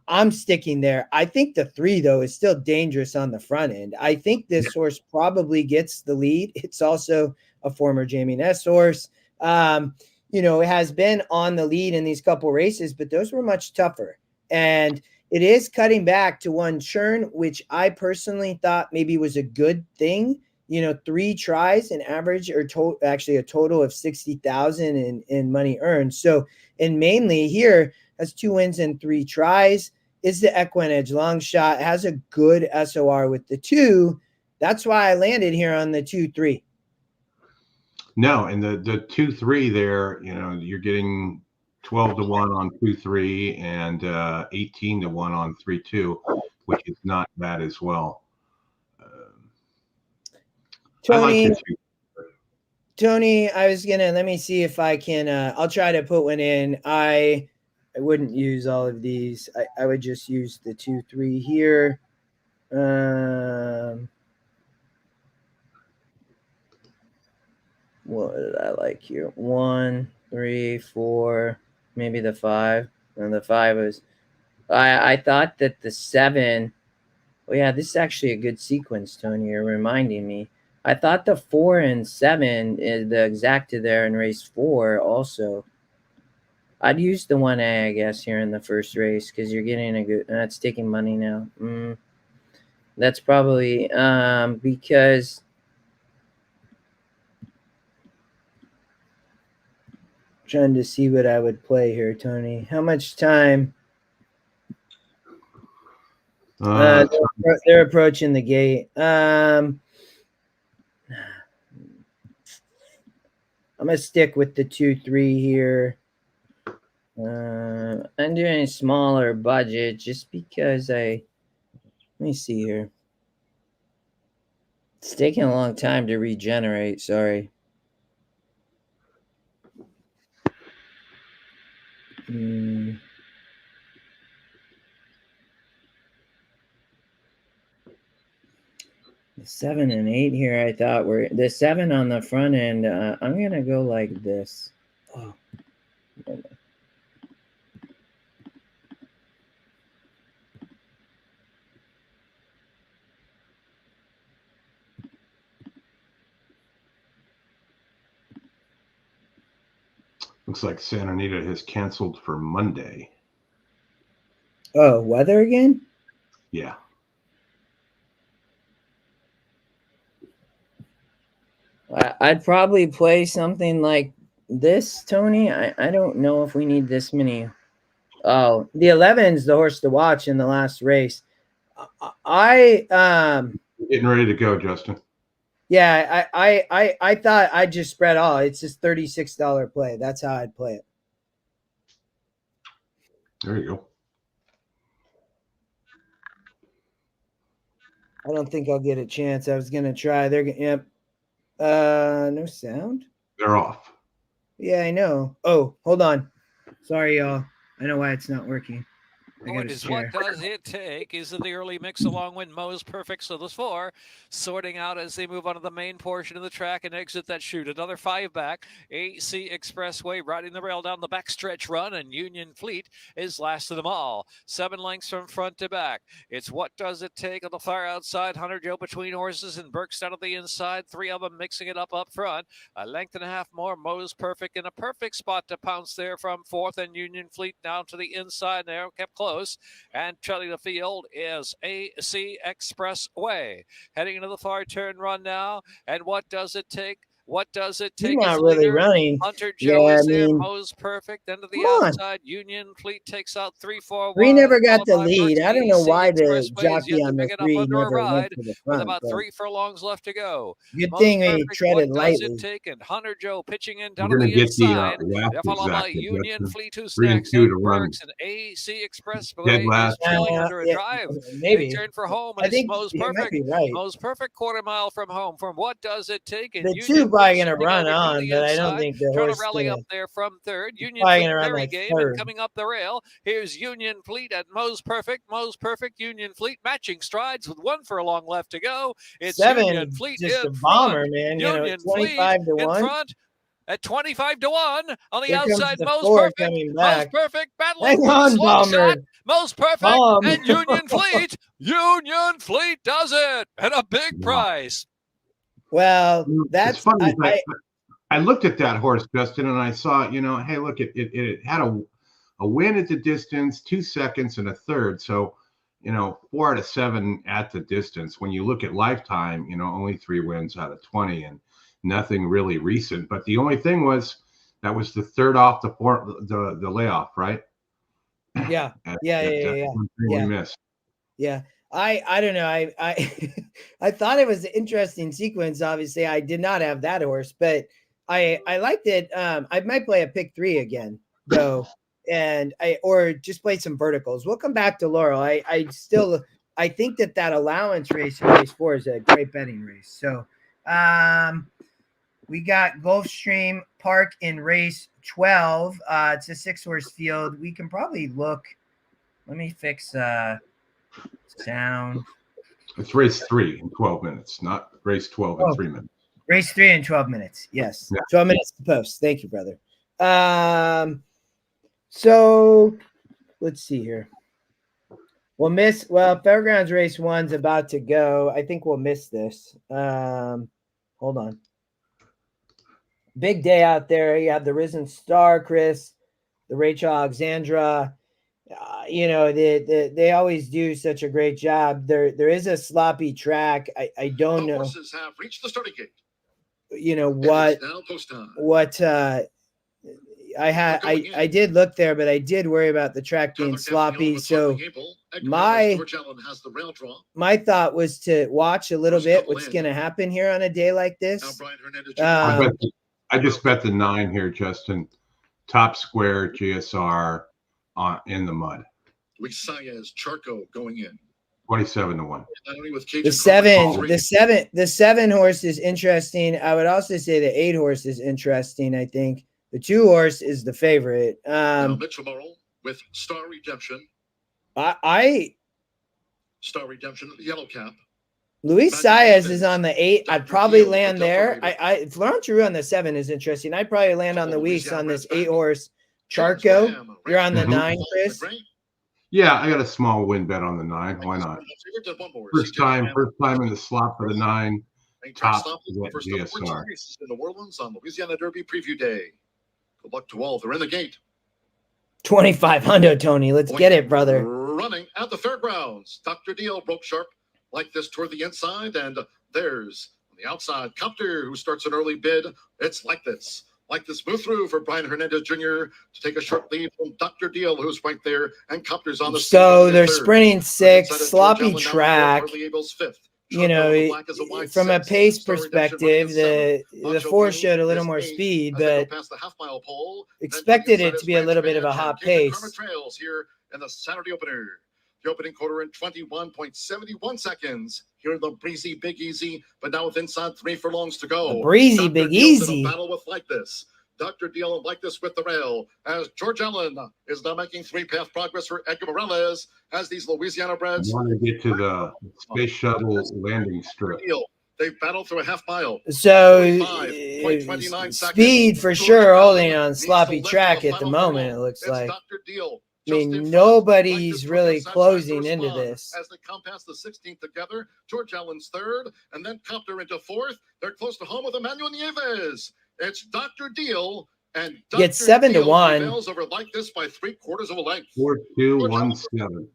I'm sticking there. I think the 3, though, is still dangerous on the front end. I think this horse probably gets the lead. It's also a former Jamie Ness horse. It has been on the lead in these couple races, but those were much tougher. And it is cutting back to 1 churn, which I personally thought maybe was a good thing. 3 tries, an average, or actually a total of 60,000 in money earned. So, and mainly here has 2 wins and 3 tries. Is the EquinEdge long shot, has a good SOR with the 2. That's why I landed here on the 2-3. No, and the 2-3 there, you're getting 12-1 on 2-3 and 18-1 on 3-2, which is not bad as well. Tony, I was gonna, let me see if I can. I'll try to put one in. I wouldn't use all of these. I would just use the 2-3 here. What did I like here? 1, 3, 4, maybe the 5. And the 5 was. I thought that the 7. Well, yeah, this is actually a good sequence, Tony. You're reminding me. I thought the 4 and 7 is the exacta there in race 4 also. I'd use the 1A, I guess, here in the first race because you're getting a good. That's taking money now. That's probably because. Trying to see what I would play here, Tony. How much time? They're approaching the gate. I'm gonna stick with the 2-3 here. I'm doing a smaller budget just because let me see here. It's taking a long time to regenerate. Sorry. The 7 and 8 here, I thought were the 7 on the front end. I'm gonna go like this. Oh. Looks like Santa Anita has canceled for Monday. Oh, weather again? Yeah. I'd probably play something like this, Tony. I don't know if we need this many. Oh, the 11's the horse to watch in the last race. Getting ready to go, Justin. Yeah, I thought I'd just spread all. It's just $36 play. That's how I'd play it. There you go. I don't think I'll get a chance. I was gonna try. Yep. No sound. They're off. Yeah, I know. Oh, hold on. Sorry, y'all. I know why it's not working. What does it take? Is the early mix along with Mo's Perfect. So those 4 sorting out as they move onto the main portion of the track and exit that chute. Another 5 back. AC Expressway riding the rail down the backstretch run, and Union Fleet is last of them all. 7 lengths from front to back. It's What Does It Take on the far outside. Hunter Joe between horses and Burke's down on the inside. 3 of them mixing it up front. A length and a half more. Mo's Perfect in a perfect spot to pounce there from 4th, and Union Fleet down to the inside there, kept close. And trailing the field is AC Expressway. Heading into the far turn run now. And What Does It Take What Does It He's Take? not really running. Hunter Joe Yeah, is there. Mo's perfect. Into the outside. Union Fleet takes out 3-4 3 wide. never got the lead. I don't know why the jockey on the 3 never went to the front. With about 3 furlongs left to go. Good thing we treaded lightly. What Does It Take? And Hunter Joe pitching in down We're to going the to get inside. the Followed by exactly, Union Fleet, who's 3 and next. 2 to run. Burks and AC Express Dead last. is trailing under a drive. Maybe. They turn for home. I think Mo's you might perfect. be right. Mo's perfect quarter mile from home. From What Does It Take? And The 2 probably going to run on, but I don't think the trying horse to rally gonna, up there from third. Union probably Fleet gonna run very like game third. and coming up the rail. Here's Union Fleet at Mo's perfect. Mo's perfect. Union Fleet matching strides with 1 furlong left to go. It's 7, Union Fleet just in a bomber, front. man. Union 25 to 1 in front. At 25 to 1 on the Here outside, comes the Mo's 4 perfect. coming Mo's back. perfect. Battling Hang on, slow bomber. shot. Mo's perfect. Bomb. And Union Fleet. Union Fleet does it. And a big prize. Well, that's funny. I looked at that horse, Justin, and I saw, hey, look, it had a win at the distance, 2 seconds and a third. So, 4 out of 7 at the distance. When you look at lifetime, only 3 wins out of 20 and nothing really recent. But the only thing was that was the third off the layoff, right? Yeah. We missed. Yeah. I don't know. I thought it was an interesting sequence. Obviously, I did not have that horse, but I liked it. I might play a pick 3 again, though, or just play some verticals. We'll come back to Laurel. I think that allowance race in race 4 is a great betting race. So we got Gulfstream Park in race 12. It's a 6-horse field. We can probably look. Let me fix sound. It's race 3 in 12 minutes, not race 12 in 3 minutes. Race 3 in 12 minutes. Yes. Yeah. 12 minutes to post. Thank you, brother. So let's see here. Fairgrounds race 1's about to go. I think we'll miss this. Hold on. Big day out there. You have the Risen Star, Chris, the Rachel Alexandra. They always do such a great job. There is a sloppy track. I don't know. Horses have reached the starting gate. I did look there, but I did worry about the track being sloppy. So my thought was to watch a little bit what's going to happen here on a day like this. I just bet the 9 here, Justin. Top square GSR in the mud. Charco going in 27 to 1. The 7 horse is interesting. I would also say the 8 horse is interesting. I think the 2 horse is the favorite. Mitchell Morrill with Star Redemption. Star Redemption, yellow cap. Luis Saez is on the 8. I'd probably land there. Florent Giroux on the 7 is interesting. I'd probably land on Luis on this 8 horse. Charco, you're on the 9, Chris. Yeah, I got a small win bet on the 9. Why not? First time in the slot for the 9. Top GSR. In New Orleans on Louisiana Derby Preview Day. Good luck to all. They're in the gate. 2,500, Tony. Let's get it, brother. Running at the fairgrounds. Dr. Deal broke sharp like this toward the inside, and there's on the outside Copter, who starts an early bid. It's like this move through for Brian Hernandez Jr. to take a short lead from Dr. Deal, who's right there, and Copter's on the so they're sprinting 6, sloppy track. From a pace perspective, the 4 showed a little more speed, but expected it to be a little bit of a hot pace. Here in the Saturday opener. The opening quarter in 21.71 seconds. Here in the breezy Big Easy, but now with inside 3 furlongs to go. The breezy Big Easy. Battle with Like This. Dr. Deal and Like This with the rail. As George Allen is now making 3-path progress for Edgar Morales as these Louisiana breds. I want to get to the space shuttle landing strip. They battle through a half mile. So speed for sure holding on sloppy track at the moment, it looks like. Dr. Deal. I mean, nobody's really closing into this. As they come past the 16th together, George Allen's 3rd, and then Copter into 4th. They're close to home with Emmanuel Nieves. It's Dr. Deal, and Dr. Gets 7 to 1. Over Like This by 3/4 of a length. 4-2-1-7.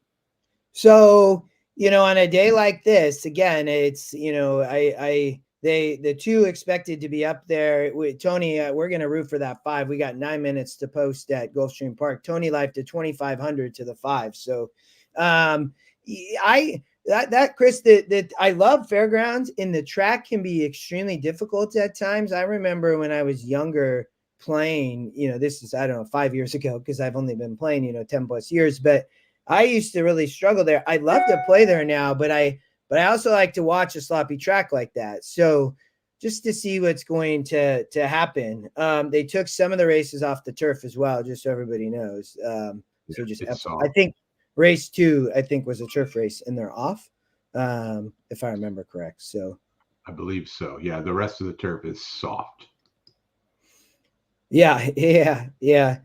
So, on a day like this, again, it's, I the 2 expected to be up there. Tony, we're going to root for that 5. We got 9 minutes to post at Gulfstream Park. Tony life to 2,500 to the 5. So Chris, that I love fairgrounds, and the track can be extremely difficult at times. I remember when I was younger playing, this is, I don't know, 5 years ago, because I've only been playing, 10 plus years, but I used to really struggle there. I love to play there now, but I also like to watch a sloppy track like that. So just to see what's going to happen. They took some of the races off the turf as well, just so everybody knows. So just, I think race 2, I think, was a turf race, and they're off, if I remember correct. So I believe so. Yeah, the rest of the turf is soft. Yeah. The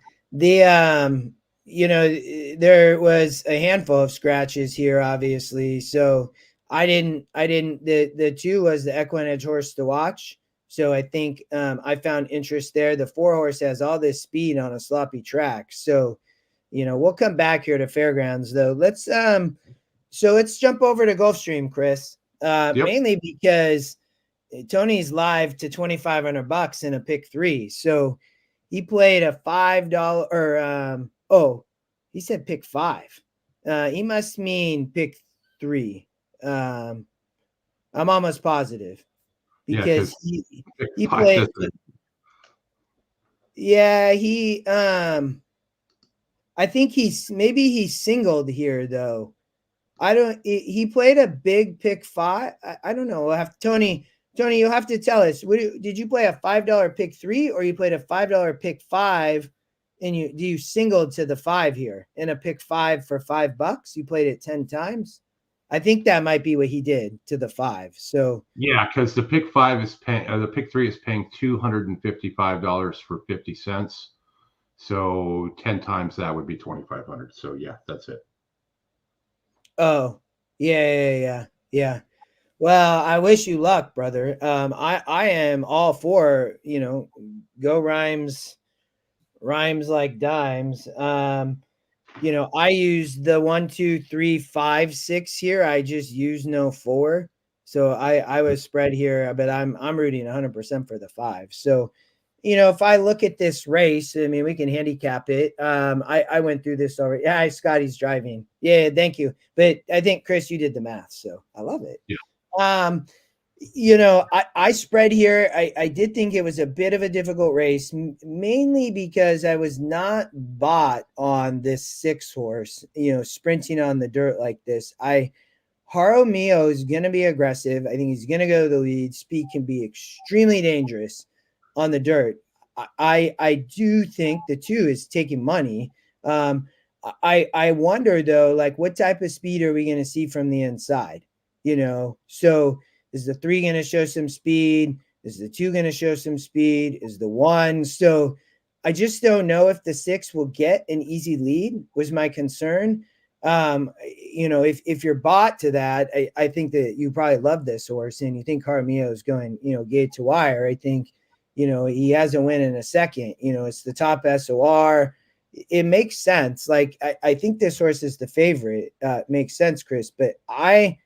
there was a handful of scratches here, obviously. So I didn't. The 2 was the EquinEdge horse to watch. So I think I found interest there. The 4 horse has all this speed on a sloppy track. So we'll come back here to fairgrounds though. Let's jump over to Gulfstream, Chris. Yep. Mainly because Tony's live to $2,500 in a pick 3. So he played a $5 or he said pick 5. He must mean pick 3. I'm almost positive because he played. Yeah, I think he singled here though. He played a big pick 5. I don't know. We'll have Tony, you'll have to tell us. Did you play a $5 pick 3, or you played a $5 pick 5, and you singled to the 5 here in a pick 5 for $5? You played it 10 times. I think that might be what he did to the 5. So yeah, because the pick 5 is paying, the pick 3 is paying $255 for 50 cents. So 10 times that would be 2,500. So yeah, that's it. Oh, yeah. Well, I wish you luck, brother. I am all for, go rhymes like dimes. I use the 1, 2, 3, 5, 6 here. I just use no 4. So I was spread here, but I'm rooting 100% for the 5. So, if I look at this race, I mean, we can handicap it. I went through this already. Yeah, Scotty's driving. Yeah, thank you. But I think, Chris, you did the math, so I love it. Yeah. I spread here. I did think it was a bit of a difficult race, mainly because I was not bought on this 6 horse, sprinting on the dirt like this. Haro Mio is going to be aggressive. I think he's going to go to the lead. Speed can be extremely dangerous on the dirt. I do think the 2 is taking money. I wonder though, like, what type of speed are we going to see from the inside? So is the 3 going to show some speed? Is the 2 going to show some speed? Is the 1? So I just don't know if the 6 will get an easy lead, was my concern. If you're bought to that, I think that you probably love this horse and you think Jaramillo is going, gate to wire. I think, he has a win in a second. It's the top SOR. It makes sense. Like, I think this horse is the favorite. Makes sense, Chris, but I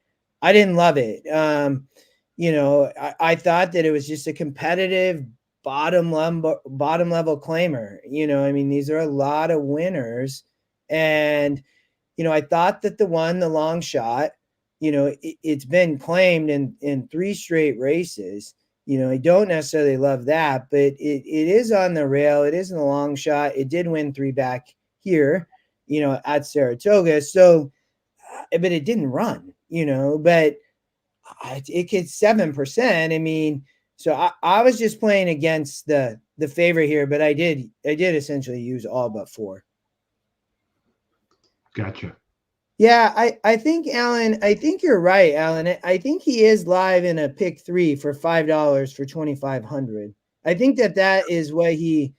didn't love it. I thought that it was just a competitive bottom level claimer. These are a lot of winners. And, I thought that the long shot, it's been claimed in 3 straight races. I don't necessarily love that, but it is on the rail. It is in the long shot. It did win 3 back here, at Saratoga. So, but it didn't run, but it gets 7%. So I was just playing against the favorite here, but I did essentially use all but 4. Gotcha. Yeah, I think, Alan, I think you're right, Alan. I think he is live in a pick 3 for $5 for 2,500. I think that is what he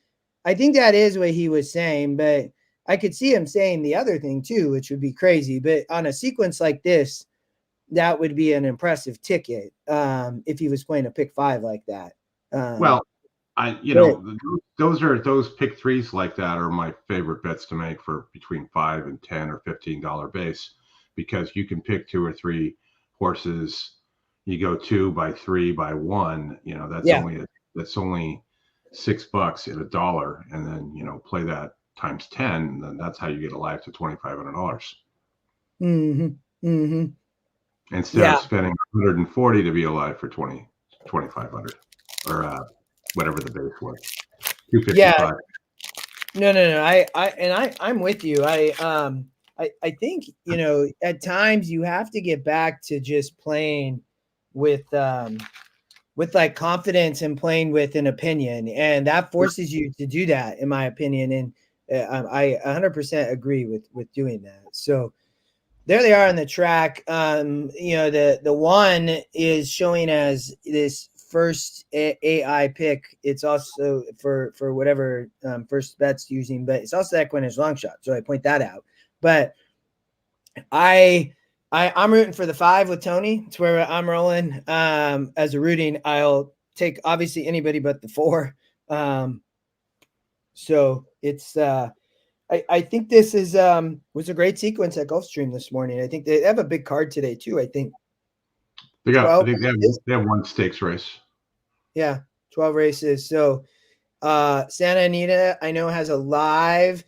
was saying, but I could see him saying the other thing too, which would be crazy. But on a sequence like this, that would be an impressive ticket if he was playing a pick 5 like that. Those pick 3s like that are my favorite bets to make for between $5 and $10 or $15 base, because you can pick 2 or 3 horses, you go 2 by 3 by 1, you know, that's only $6 at $1, and then, you know, play that times 10, and then that's how you get alive to $2,500. Instead of spending 140 to be alive for 2,500, or whatever the base was, 255. No. I'm with you. I think, you know, at times you have to get back to just playing with like confidence and playing with an opinion, and that forces you to do that, in my opinion. And I 100% agree with doing that. So there they are on the track. You know, the one is showing as this first AI pick. It's also for whatever first bet's using, but it's also that EquinEdge long shot. So I point that out. But I'm rooting for the 5 with Tony. It's where I'm rolling. As a rooting, I'll take obviously anybody but the 4. So it's I think this is was a great sequence at Gulfstream this morning. I think they have a big card today too. I think I think they have one stakes race. Yeah, 12 races. So Santa Anita, I know, has a live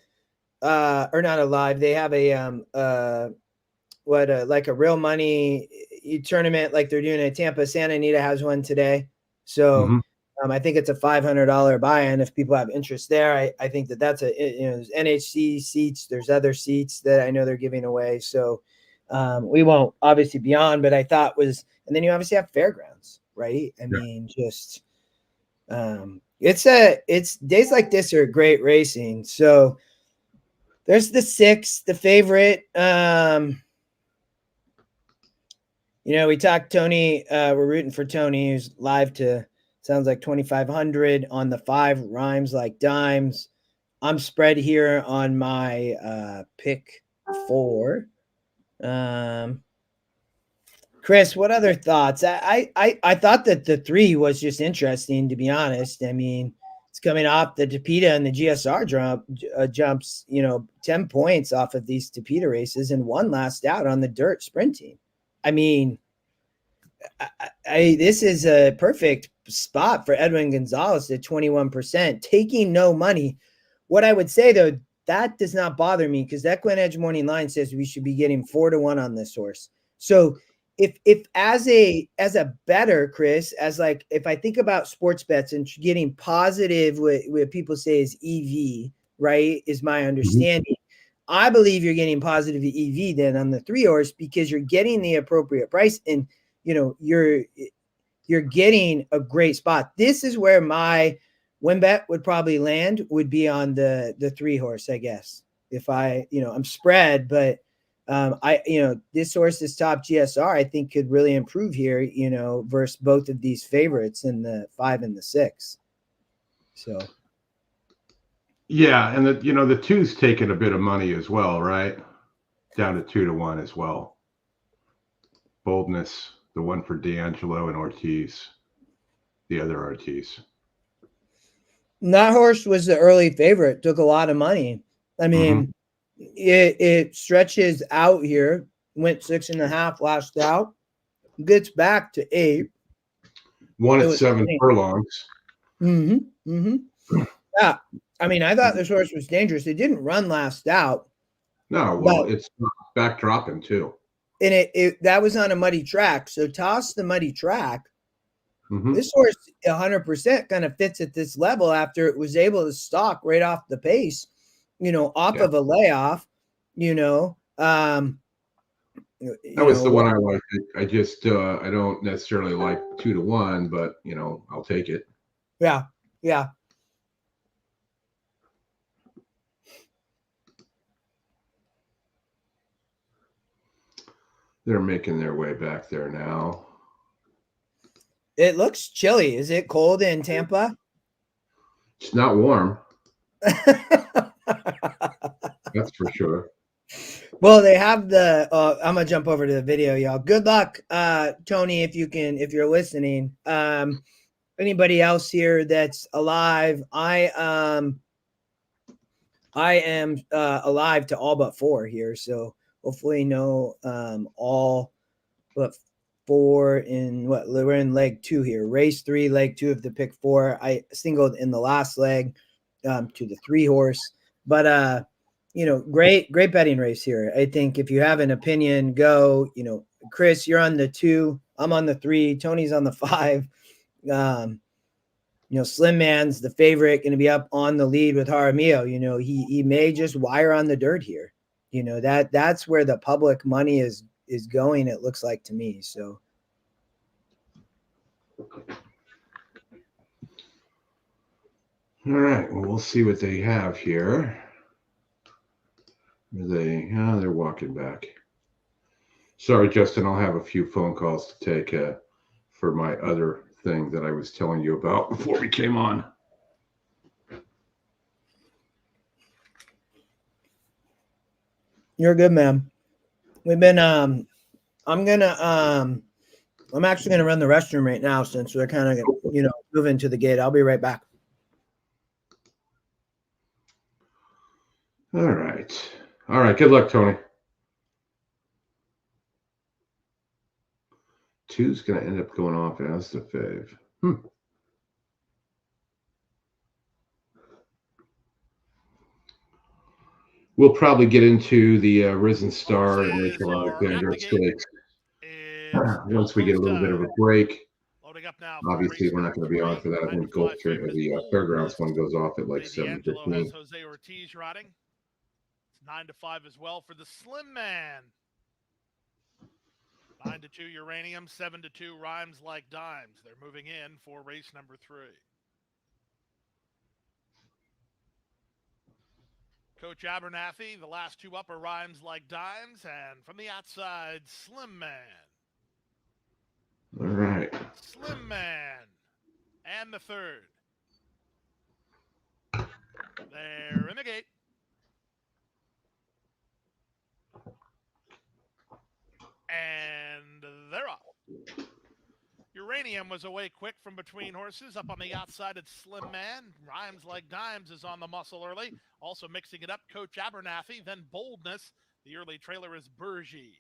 or not a live. They have a like a real money tournament like they're doing at Tampa. Santa Anita has one today. So I think it's a $500 buy-in if people have interest there. I think that's there's NHC seats. There's other seats that I know they're giving away. So we won't obviously be on, but I thought and then you obviously have Fairgrounds, right? I mean, just it's days like this are great racing. So there's the 6, the favorite. You know, we talked Tony. We're rooting for Tony, who's live to sounds like 2,500 on the 5. Rhymes like dimes. I'm spread here on my pick 4. Chris, what other thoughts? I thought that the 3 was just interesting, to be honest. I mean, it's coming off the Tapeta and the GSR jumps, you know, 10 points off of these Tapeta races and 1 last out on the dirt sprinting. I mean, this is a perfect spot for Edwin Gonzalez at 21%, taking no money. What I would say, though, that does not bother me because that EquinEdge morning line says we should be getting 4-1 on this horse. So if as a better, Chris, as like if I think about sports bets and getting positive, what people say is EV, right, is my understanding. I believe you're getting positive EV then on the 3 horse because you're getting the appropriate price and, you know, you're getting a great spot. This is where my win bet would probably land, would be on the 3 horse, I guess. If I, you know, I'm spread, but this horse's top GSR, I think could really improve here, you know, versus both of these favorites in the 5 and the 6. So. Yeah, and the 2's taking a bit of money as well, right? Down to 2-1 as well. Boldness, the one for D'Angelo and Ortiz, the other Ortiz. That horse was the early favorite, took a lot of money. I mean, it stretches out here, went 6.5 last out, gets back to 8. Won at 7 furlongs. Yeah. I mean, I thought this horse was dangerous. It didn't run last out. No, well, it's back dropping too. And that was on a muddy track. So toss the muddy track. This horse 100% kind of fits at this level after it was able to stalk right off the pace, you know, off of a layoff, you know. That was the one I liked. I just I don't necessarily like 2-1, but you know, I'll take it. Yeah. Yeah. They're making their way back there now. It looks chilly. Is it cold in Tampa? It's not warm. That's for sure. Well, they have the I'm gonna jump over to the video, y'all. Good luck, Tony, if you're listening. Anybody else here that's alive? I am alive to all but 4 here, so hopefully no all but 4 in what we're in leg 2 here. Race 3, leg 2 of the pick 4. I singled in the last leg to the 3 horse, but great betting race here. I think if you have an opinion, go. Chris, you're on the 2. I'm on the 3. Tony's on the 5. Slim Man's the favorite, going to be up on the lead with Jaramillo. He may just wire on the dirt here. That's where the public money is going, it looks like to me. So all right, well, we'll see what they have here. They're walking back. Sorry, Justin, I'll have a few phone calls to take for my other thing that I was telling you about before we came on. You're good, man. We've been I'm actually gonna run the restroom right now since we're kind of moving to the gate. I'll be right back. All right, good luck, Tony. 2's gonna end up going off as the fave. We'll probably get into the Risen Star and Rachel Alexandra stakes once we get a little bit of a break. Loading up now. Obviously, we're not going to be on for that. I think the Fairgrounds one goes off at like 7:15. Jose Ortiz riding. It's 9-5 as well for the Slim Man. 9-2 Uranium, 7-2 Rhymes Like Dimes. They're moving in for race number 3. Coach Abernathy, the last 2 up are Rhymes Like Dimes, and from the outside, Slim Man. All right. Slim Man. And the 3rd. They're in the gate. And they're off. Uranium was away quick from between horses. Up on the outside, it's Slim Man. Rhymes Like Dimes is on the muscle early. Also mixing it up, Coach Abernathy. Then Boldness. The early trailer is Bergie.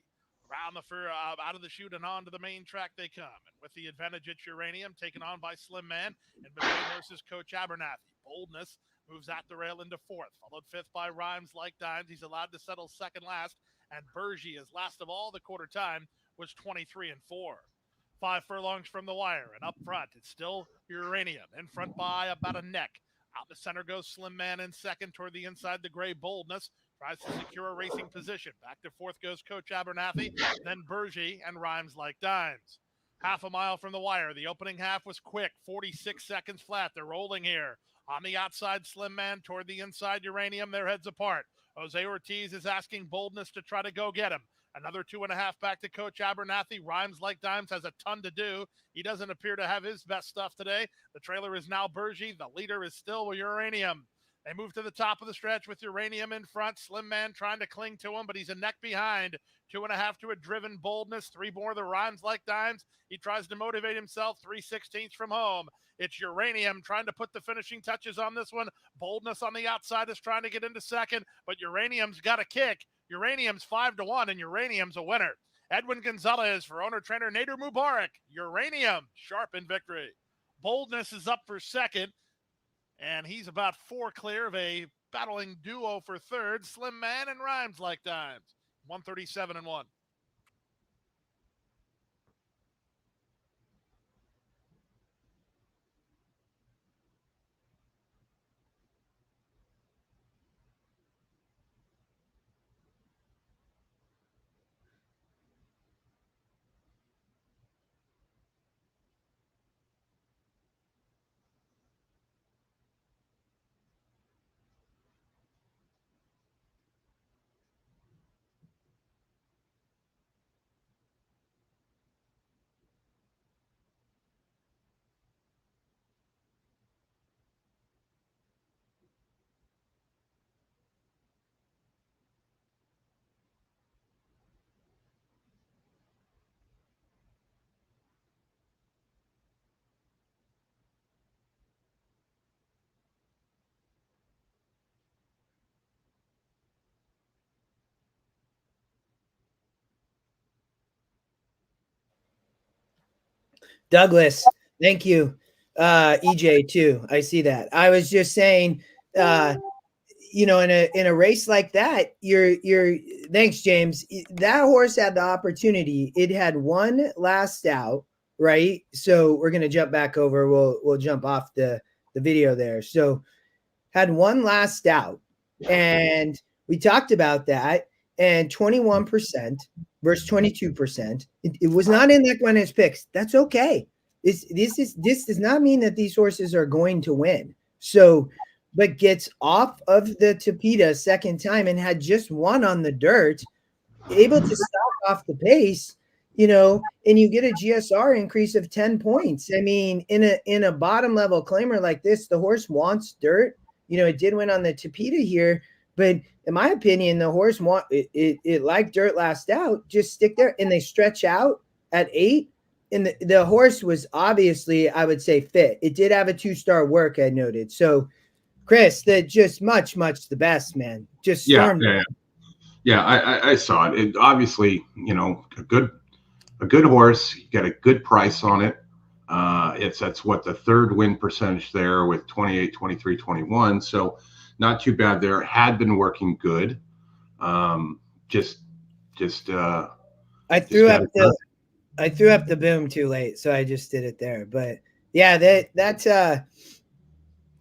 Round the fur, out of the chute and on to the main track they come. And with the advantage, it's Uranium, taken on by Slim Man. And between horses, Coach Abernathy. Boldness moves at the rail into 4th. Followed 5th by Rhymes Like Dimes. He's allowed to settle 2nd last. And Bergie, as last of all the quarter time, was 23-4. 5 furlongs from the wire, and up front, it's still Uranium, in front by about a neck. Out the center goes Slim Man in 2nd, toward the inside, the gray Boldness, tries to secure a racing position. Back to 4th goes Coach Abernathy, then Bergie, and Rhymes Like Dimes. Half a mile from the wire, the opening half was quick, 46 seconds flat, they're rolling here. On the outside, Slim Man, toward the inside, Uranium, their heads apart. Jose Ortiz is asking Boldness to try to go get him. Another 2.5 back to Coach Abernathy. Rhymes Like Dimes has a ton to do. He doesn't appear to have his best stuff today. The trailer is now Bergie. The leader is still Uranium. They move to the top of the stretch with Uranium in front. Slim Man trying to cling to him, but he's a neck behind. 2.5 to a driven Boldness. 3 more the Rhymes Like Dimes. He tries to motivate himself. 3/16 from home. It's Uranium trying to put the finishing touches on this one. Boldness on the outside is trying to get into 2nd, but Uranium's got a kick. Uranium's 5-1, and Uranium's a winner. Edwin Gonzalez for owner-trainer Nader Mubarak. Uranium, sharp in victory. Boldness is up for 2nd, and he's about 4 clear of a battling duo for 3rd. Slim Man and Rhymes Like Dimes. 137-1. Douglas, thank you. EJ too. I see that. I was just saying, you know, in a race like that, you're thanks, James. That horse had the opportunity. It had one last out, right? So we're gonna jump back over. We'll jump off the video there. So had one last out, and we talked about that. And 21% versus 22%. It was not in EquinEdge picks. That's okay. This does not mean that these horses are going to win. So, but gets off of the Tapeta second time and had just one on the dirt, able to stop off the pace, you know, and you get a GSR increase of 10 points. I mean, in a bottom level claimer like this, the horse wants dirt. You know, it did win on the Tapeta here, but in my opinion, the horse it like dirt last out. Just stick there, and they stretch out at 8. And the horse was obviously, I would say, fit. It did have a 2-star work, I noted. So, Chris, that just much the best, man. Just stormed. I saw it. It obviously, you know, a good horse. You got a good price on it. That's what the third win percentage there with 28, 23, 21. So not too bad there. Had been working good. I threw up the boom too late, so I just did it there. But yeah, that's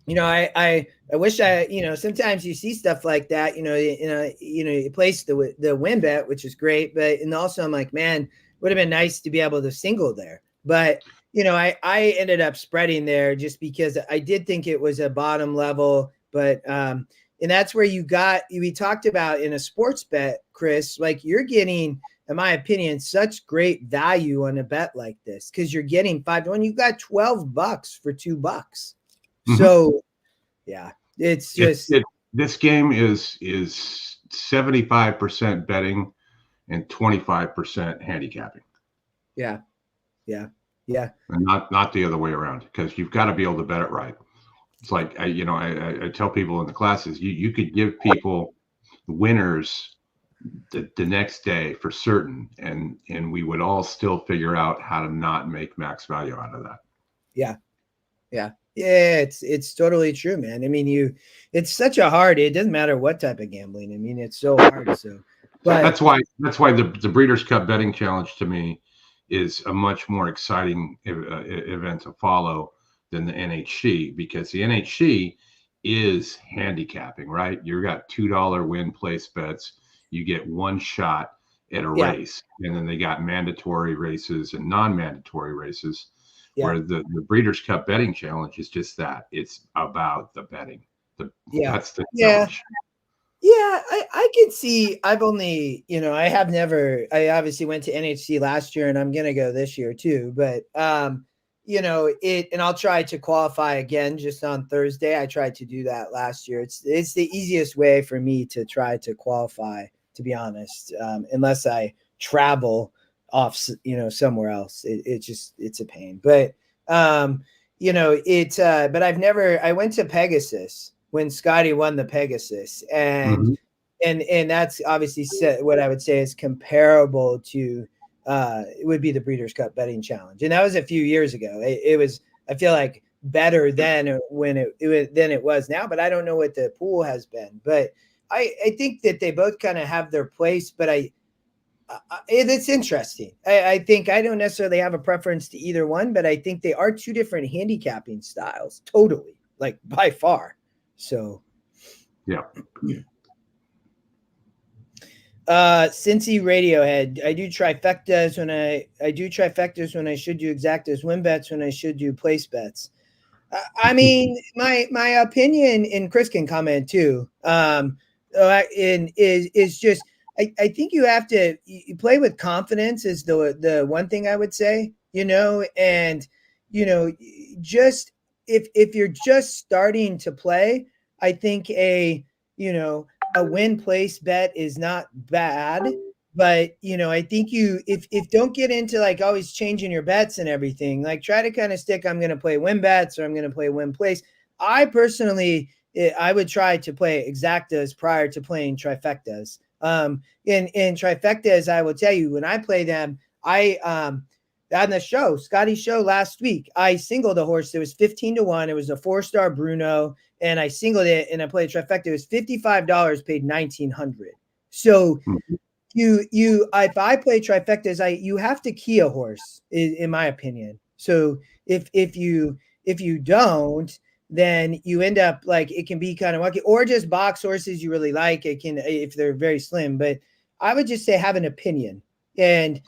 you know, I wish you know, sometimes you see stuff like that, you know, you place the win bet, which is great, but and also I'm like, man, would have been nice to be able to single there. But you know, I ended up spreading there just because I did think it was a bottom level, but and that's where we talked about in a sports bet, Chris, like you're getting, in my opinion, such great value on a bet like this because you're getting 5-1. You got $12 for $2. Mm-hmm. So yeah, it's just this game is 75% betting and 25% handicapping. Yeah. And not the other way around, because you've got to be able to bet it right. It's like I tell people in the classes, you could give people winners the next day for certain, and we would all still figure out how to not make max value out of that. Yeah, it's totally true, man. I mean, it's such a hard. It doesn't matter what type of gambling. I mean, it's so hard. So, but that's why the Breeders' Cup betting challenge to me is a much more exciting event to follow than the NHC, because the NHC is handicapping, right? You've got $2 win place bets. You get one shot at a race, and then they got mandatory races and non-mandatory races. Where the Breeders' Cup betting challenge is just that. It's about the betting. That's the challenge. Yeah, I can see. I've only, you know, I obviously went to NHC last year, and I'm going to go this year too. But, you know, and I'll try to qualify again just on Thursday. I tried to do that last year. It's the easiest way for me to try to qualify, to be honest, unless I travel off, you know, somewhere else. It's a pain. But, you know, but I went to Pegasus when Scotty won the Pegasus, and and that's obviously what I would say is comparable to it would be the Breeders' Cup betting challenge, and that was a few years ago. It was, I feel like, better then when than it was now, but I don't know what the pool has been. But I think that they both kind of have their place, but it's interesting. I think I don't necessarily have a preference to either one, but I think they are two different handicapping styles, totally, like by far. So, yeah. Cincy Radiohead. I do trifectas when I should do exactas, win bets when I should do place bets. I mean, my opinion, and Chris can comment too. Is just I think you have to you play with confidence is the one thing I would say, you know, and you know, just if you're just starting to play, I think a win place bet is not bad, but you know, I think if don't get into like always changing your bets and everything, like try to kind of stick, I'm going to play win bets or I'm going to play win place. I personally, I would try to play exactas prior to playing trifectas. In trifectas, I will tell you, when I play them, on the show, Scotty's show last week, I singled a horse that was 15-1. It was a 4-star Bruno, and I singled it and I played a trifecta. It was $55, paid $1,900. So if I play trifectas, you have to key a horse, in my opinion. So if you don't, then you end up like it can be kind of wacky, or just box horses you really like. It can, if they're very slim, but I would just say have an opinion. And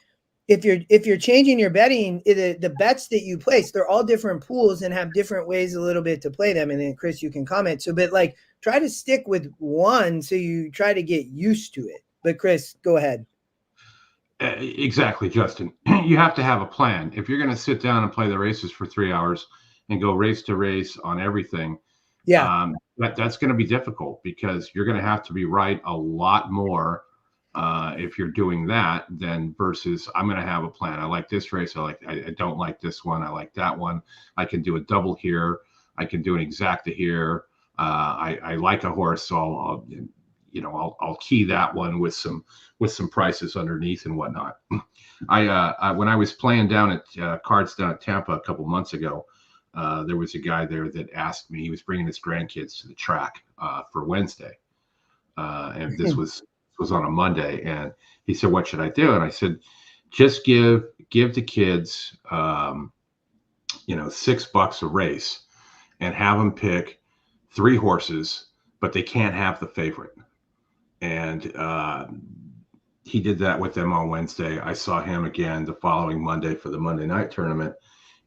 if you're changing your betting, the bets that you place, they're all different pools and have different ways a little bit to play them. And then Chris, you can comment. So, but like try to stick with one so you try to get used to it. But Chris, go ahead. Exactly, Justin. You have to have a plan. If you're going to sit down and play the races for 3 hours and go race to race on everything, that's going to be difficult because you're going to have to be right a lot more if you're doing that than versus I'm going to have a plan. I like this race. I don't like this one. I like that one. I can do a double here. I can do an exacta here. I like a horse, so I'll key that one with some prices underneath and whatnot. I when I was playing down at cards down at Tampa a couple months ago, there was a guy there that asked me. He was bringing his grandkids to the track for Wednesday, and this was on a Monday. And he said, "What should I do?" And I said, "Just give the kids, $6 a race, and have them pick 3 horses, but they can't have the favorite." And he did that with them on Wednesday. I saw him again the following Monday for the Monday night tournament.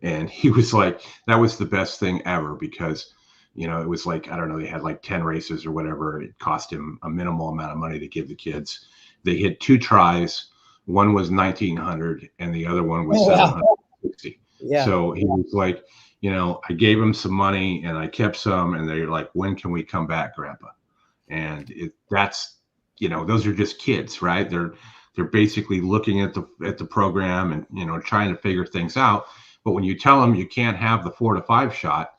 And he was like, that was the best thing ever because, it was like, I don't know, they had like 10 races or whatever. It cost him a minimal amount of money to give the kids. They hit 2 tries. One was 1,900 and the other one was 760. Yeah. So he was like, I gave him some money and I kept some. And they're like, when can we come back, Grandpa? And that's, those are just kids, right? They're basically looking at the program and, trying to figure things out. But when you tell them you can't have the 4 to 5 shot,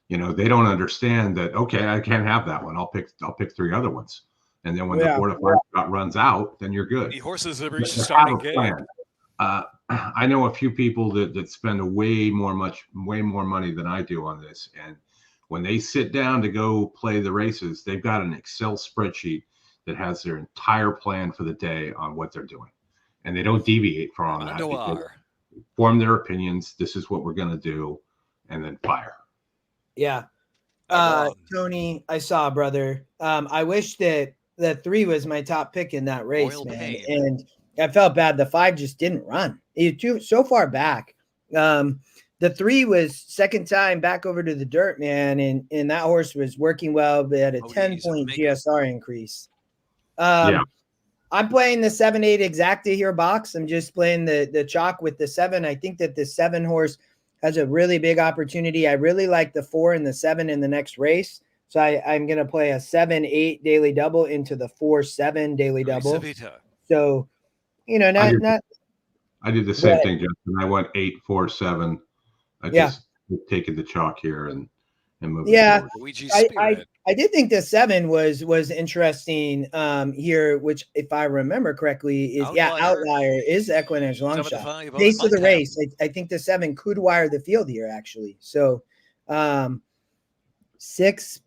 they don't understand that, okay, I can't have that one. I'll pick 3 other ones. And then when the 4 to 5 shot runs out, then you're good. The horses have reached the starting gate. I know a few people that spend way more money than I do on this. And when they sit down to go play the races, they've got an Excel spreadsheet that has their entire plan for the day on what they're doing. And they don't deviate from that. They form their opinions. This is what we're going to do. And then fire. Yeah. Tony, I saw, brother. I wish that the 3 was my top pick in that race, Royal man. Pain. And I felt bad. The 5 just didn't run. So far back. The 3 was second time back over to the dirt, man. And that horse was working well, but had a 10-point GSR increase. I'm playing the 7-8 exacta here box. I'm just playing the chalk with the 7. I think that the 7 horse has a really big opportunity. I really like the 4 and the 7 in the next race. So I'm going to play a 7-8 daily double into the 4-7 daily double. So, I did the same thing, Justin. I went 8-4-7. I just taken the chalk here and moved. Yeah, I did think the 7 was interesting here, which if I remember correctly is Outlier is EquinEdge long shot. Base of the race. I think the 7 could wire the field here actually. So 6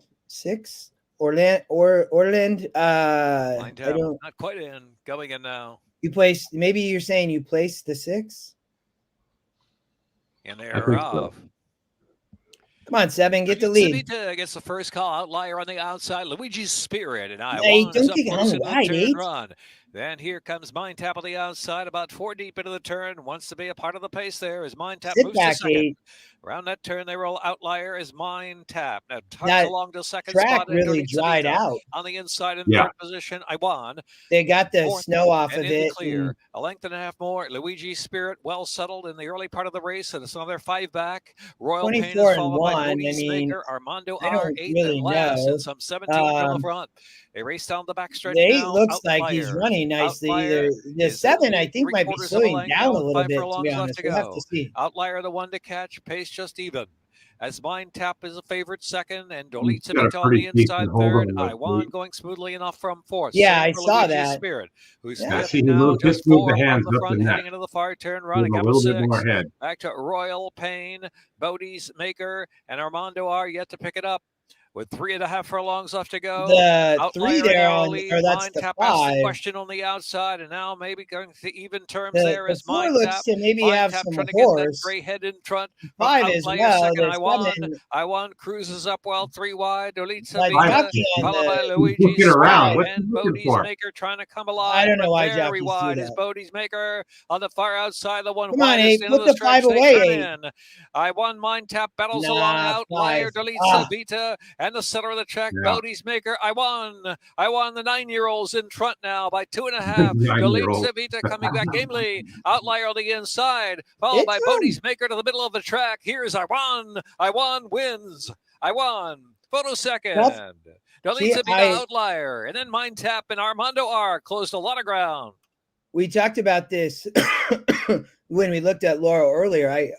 Orland. I don't not quite in going in now. You placed, maybe you're saying you placed the 6 in there of. Come on, 7, get the lead. Gets the first call. Outlier on the outside. Luigi's Spirit and I. Hey, don't take it on the wide, 8. Run. Then here comes Mind Tap on the outside, about 4 deep into the turn. Wants to be a part of the pace there as Mind Tap moves to second. 8. Around that turn, they roll Outlier as Mind Tap. Now tucks along to second track spot. Really dried out. On the inside in third position, I won. They got the snow off of it. Clear. A length and a half more. Luigi Spirit well settled in the early part of the race, and it's another 5 back. Royal Pain is followed by Maker, Armando R8 really and last, and some 17 from the front. They race down the backstretch. The 8 now. looks Outlier. like he's running nicely. The 7, I think, might be slowing down a little bit, to be honest. We'll have to see. Outlier, the one to catch, pace just even. as Mind Tap is a favorite second, and Dolitza got a Vita on pretty the inside decent hold third. on the I left won feet. going smoothly enough from fourth. Yeah, Same I for saw Luigi's that. Spirit, who's Yeah. fifth now, just move the 4 hands from the up front, the heading neck. into the far turn, Move running a up little a bit more 6. head. Back to Royal Pain, Bodie's Maker, and Armando are yet to pick it up. With 3.5 furlongs left to go. The 3 Outlier in there our on, lead. or that's Mind the Tap asked the 5. question on the outside, and now maybe going to even terms The there is 4 Mind looks Tap. to maybe Mind have Tap some trying to get that horse. gray head in front. 5 From as Outlier well. second. The I won. Cruises up well, 3 wide. Dolitza Like Vita, Jockey on followed by the Luigi's around. Spirit, What's and he looking Bodie's for? Maker trying to come I alive. don't know But why very jockeys do wide is that. Bodie's Maker on the far outside. The one Come on, widest 8. into Put the the stretch. 5 They away, turn 8. in. I won. Mind Tap battles along. Nah, Outlier 5. Dolitza Vita, and the center of the track, Yeah. Bodie's Maker. I won. The 9-year-olds in front now by 2.5. 9-year-old. Dolitza Vita coming back gamely. Outlier on the inside, followed It's by him. Bodie's Maker to the middle of the track. Here's I won wins. I won. Photo second. Dolitza Vita Outlier, and then Mind Tap and Armando R closed a lot of ground. We talked about this when we looked at Laurel earlier. I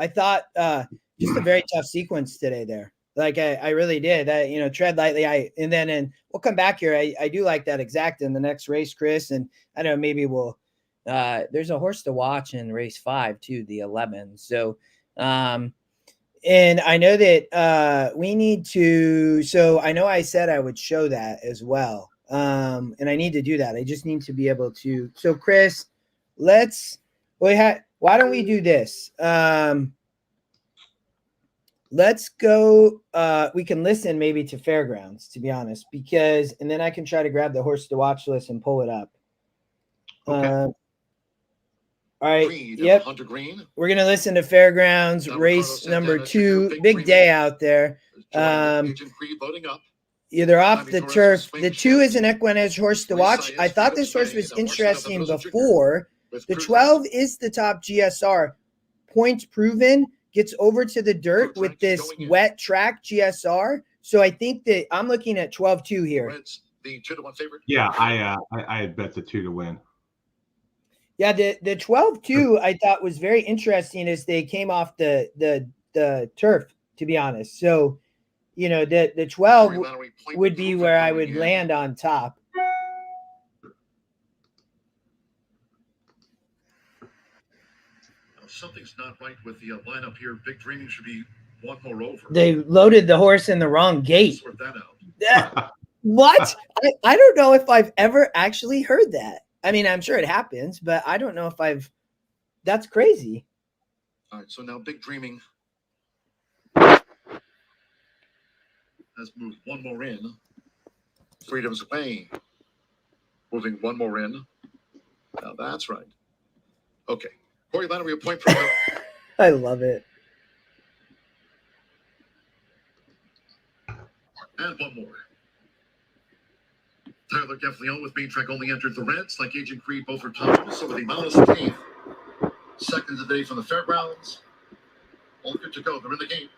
thought just a very tough sequence today there. Like I really did. Tread lightly. And we'll come back here. I do like that exact in the next race, Chris. And I don't know, maybe we'll there's a horse to watch in race 5 too, the 11. So and I know that we need to, so I know I said I would show that as well. And I need to do that. I just need to be able to. So Chris, why don't we do this? Let's go. We can listen maybe to Fairgrounds, to be honest, and then I can try to grab the horse to watch list and pull it up. Okay. All right. Green, yep. Hunter Green. We're going to listen to Fairgrounds, race number 2. Big day out there. Agent Creed loading up. Yeah, they're off the turf. The 2 is an EquinEdge horse to watch. I thought this horse was interesting before. The 12 is the top GSR. Points proven, gets over to the dirt with this wet track GSR. So I think that I'm looking at 12-2 here. The 2-1 favorite. Yeah, I had bet the 2 to win. Yeah, the 12-2 I thought was very interesting as they came off the turf, to be honest. So, the 12 would be where I would land on top. Something's not right with the lineup here. Big Dreaming should be one more over. They loaded the horse in the wrong gate. Sort that out. What? I don't know if I've ever actually heard that. I mean, I'm sure it happens, but I don't know if that's crazy. All right, so now Big Dreaming has moved one more in. Freedom's Way moving one more in. Now that's right. Okay. Corey Lannery, a point for I love it. And one more. Tyler Gefleon with Main Track only entered the Reds, like Agent Creed, both are top. So with the Mount 16th, second today from the Fairgrounds. All good to go. They're in the game.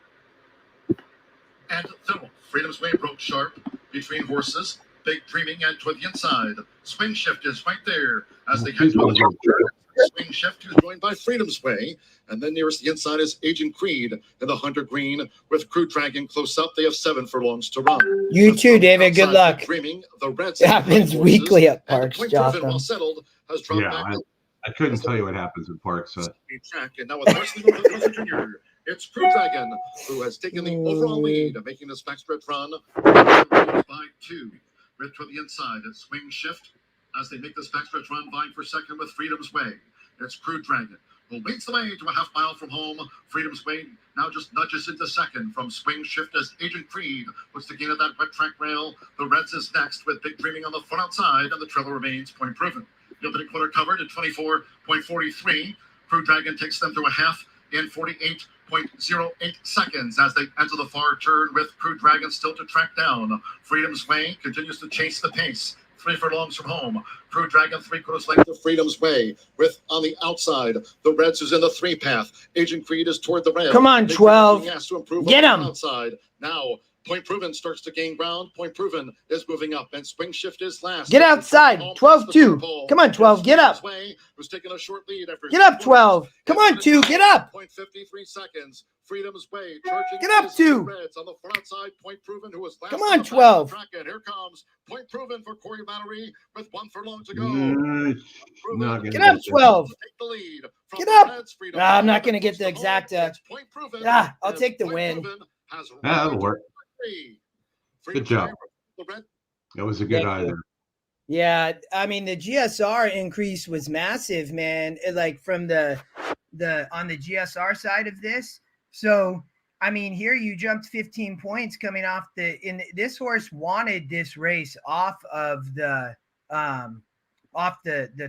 And Thermal. Freedom's Way broke sharp between horses. Big Dreaming and toward the inside. Swing Shift is right there as they head to the Swing Shift, who's joined by Freedom's Way. And then nearest the inside is Agent Creed in the Hunter Green with Crew Dragon close up. They have 7 furlongs to run. You too, David. Good luck. Dreaming, the Reds it happens weekly at Parks, Jotham. Well settled, has dropped back. I couldn't tell you what happens at Parks. And now with Marcy Jr., it's Crew Dragon, who has taken the overall lead, making this backstretch run by 2. Red to the inside. It's Swing Shift as they make this backstretch run, vying for second with Freedom's Way. It's Crew Dragon, who leads the way to a half mile from home. Freedom's Way now just nudges into second from Swing Shift as Agent Creed puts the gain of that wet track rail. The Reds is next with Big Dreaming on the front outside, and the trailer remains point proven. The opening quarter covered at 24.43. Crew Dragon takes them through a half in 48.08 seconds as they enter the far turn with Crew Dragon still to track down. Freedom's Way continues to chase the pace. 3 furlongs from home. Crew Dragon 3/4 length of Freedom's Way with on the outside the Reds who's in the 3 path. Agent Creed is toward the rail. Come on, 12. Get him. Outside now. Point Proven starts to gain ground. Point Proven is moving up, and Spring Shift is last. Get outside. 12-2. Come on, 12. Get up. Who's taking a short lead after Get up, 12. Come on, 2. Get up. 0.53 seconds. Freedom's Way. Charging. Get up, 2. Reds on the far outside. Point Proven, who was last. Come on, 12. And here comes Point Proven for Corey Battery with 1 furlong to go. Get up, 12. Take the lead. Get up. I'm not going to get the exact. I'll take the win. That'll work. Good job. That was a good eye there. Yeah, I mean the GSR increase was massive, man. Like from the on the GSR side of this. So I mean, here you jumped 15 points coming off this horse wanted this race off of the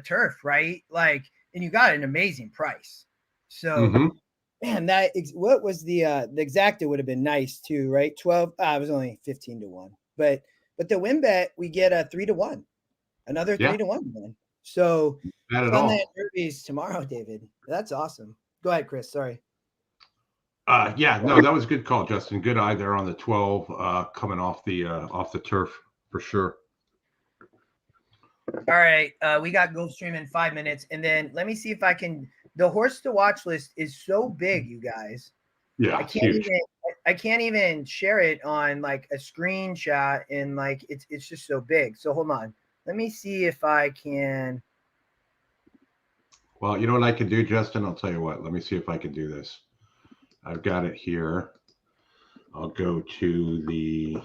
turf, right? Like, and you got an amazing price. So man, what was the exacta would have been nice too, right? 12. It was only 15 to 1, but the win bet we get a 3 to 1, another 3 to 1 win. So on that derbies tomorrow, David. That's awesome. Go ahead, Chris. Sorry. Yeah, no, that was a good call, Justin. Good eye there on the 12 coming off the turf for sure. All right, we got Gulfstream in 5 minutes, and then let me see if I can. The horse to watch list is so big, you guys. Yeah, I can't even share it on like a screenshot, and like it's just so big. So hold on, let me see if I can. Well, you know what I can do, Justin? I'll tell you what. Let me see if I can do this. I've got it here. I'll go to the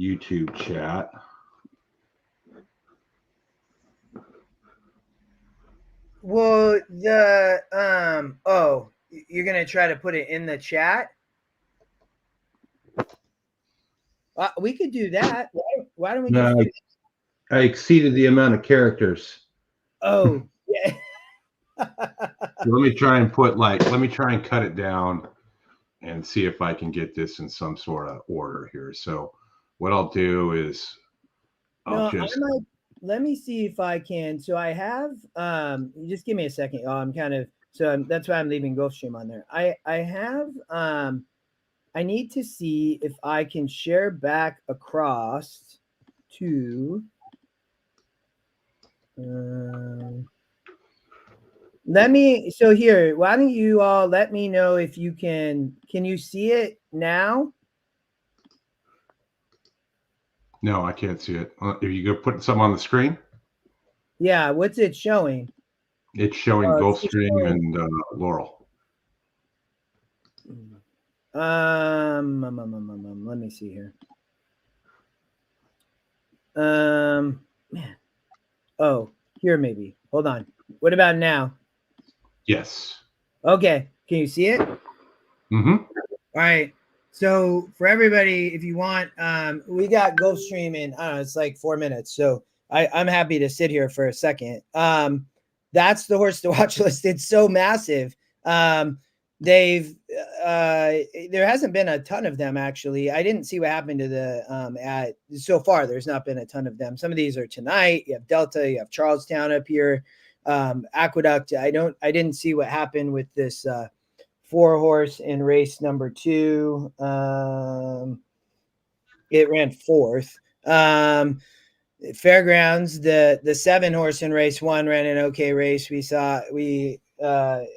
YouTube chat. Well, you're gonna try to put it in the chat. We could do that. Why don't we? No, I exceeded the amount of characters. Oh, yeah. Let me try and cut it down and see if I can get this in some sort of order here. So what I'll do is let me see if I can. So I have just give me a second. That's why I'm leaving Gulfstream on there. I have I need to see if I can share back across to here, why don't you all let me know if you can you see it now? No, I can't see it. If you go put some on the screen. Yeah, what's it showing? It's showing Gulfstream and Laurel. Let me see here. Man. Oh, here maybe. Hold on. What about now? Yes. Okay. Can you see it? Mm-hmm. All right. So for everybody, if you want, we got Gulfstream in, I don't know, it's like 4 minutes. So I'm happy to sit here for a second. That's the horse to watch list. It's so massive. There hasn't been a ton of them, actually. I didn't see what happened to so far. There's not been a ton of them. Some of these are tonight. You have Delta, you have Charlestown up here, Aqueduct. I didn't see what happened with this 4-horse in race number 2. It ran 4th. Fairgrounds, the 7-horse in race 1 ran an okay race. I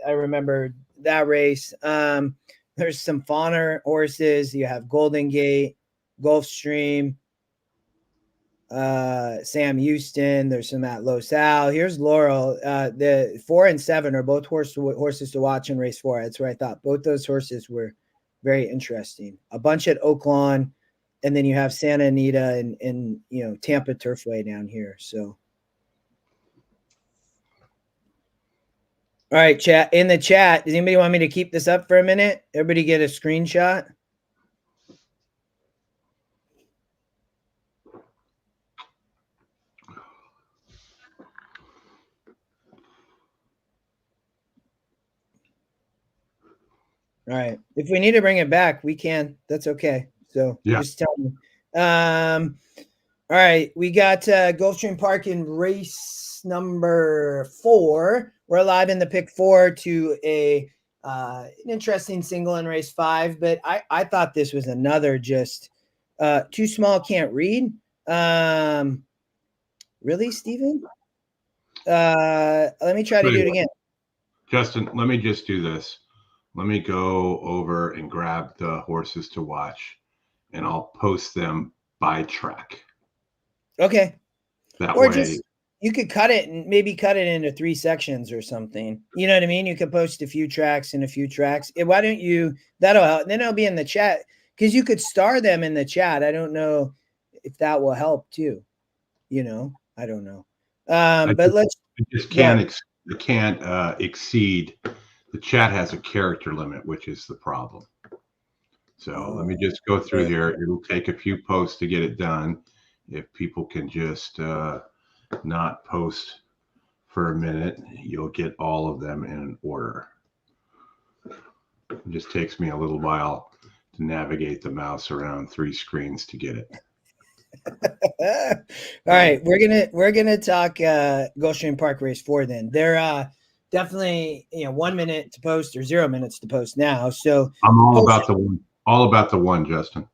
remember that race. There's some Fawner horses. You have Golden Gate, Gulfstream, Sam Houston. There's some at Los Al. Here's Laurel. The 4 and 7 are both horses to watch in race 4. That's where I thought both those horses were very interesting. A bunch at Oaklawn, and then you have Santa Anita and Tampa Turfway down here. So. All right, chat. In the chat, does anybody want me to keep this up for a minute? Everybody get a screenshot. All right. If we need to bring it back, we can. That's okay. So just tell me. All right. We got Gulfstream Park in race number 4. We're live in the pick 4 to a An interesting single in race 5, but I thought this was another just too small, can't read. Really, Stephen? Let me try to do it again. Justin, let me just do this. Let me go over and grab the horses to watch, and I'll post them by track. Okay. That or way, just you could cut it and maybe cut it into 3 sections or something. You know what I mean? You could post a few tracks and a few tracks. Why don't you? That'll help. Then it'll be in the chat because you could star them in the chat. I don't know if that will help too. You know, I don't know. But let's. I just can't exceed. The chat has a character limit, which is the problem. So let me just go through here. It'll take a few posts to get it done. If people can just not post for a minute, you'll get all of them in order. It just takes me a little while to navigate the mouse around 3 screens to get it. All right, we're gonna talk Gulfstream Park Race 4 then. They're definitely 1 minute to post or 0 minutes to post now. So I'm all about the one, Justin.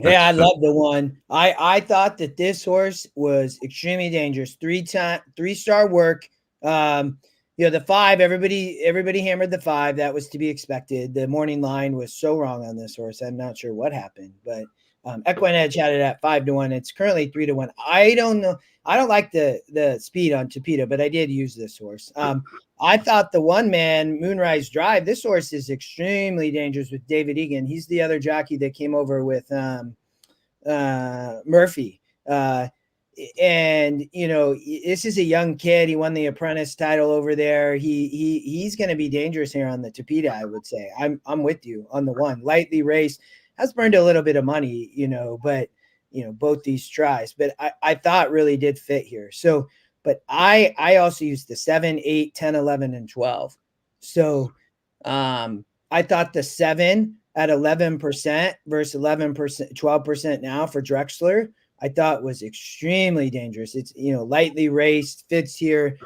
I love the one. I thought that this horse was extremely dangerous. 3-star work. The 5, everybody hammered the 5. That was to be expected. The morning line was so wrong on this horse. I'm not sure what happened, but EquinEdge had it at 5-1. It's currently 3-1. I don't know. I don't like the speed on Topito, but I did use this horse. I thought the 1-man Moonrise Drive, this horse is extremely dangerous with David Egan. He's the other jockey that came over with Murphy. And this is a young kid. He won the apprentice title over there. He's going to be dangerous here on the Topita, I would say. I'm with you on the 1. Lightly raced, has burned a little bit of money, but both these tries, but I thought really did fit here. So, but I also used the 7, 8, 10, 11, and 12. So I thought the 7 at 11% versus 11%, 12% now for Drexler, I thought was extremely dangerous. It's, lightly raced, fits here,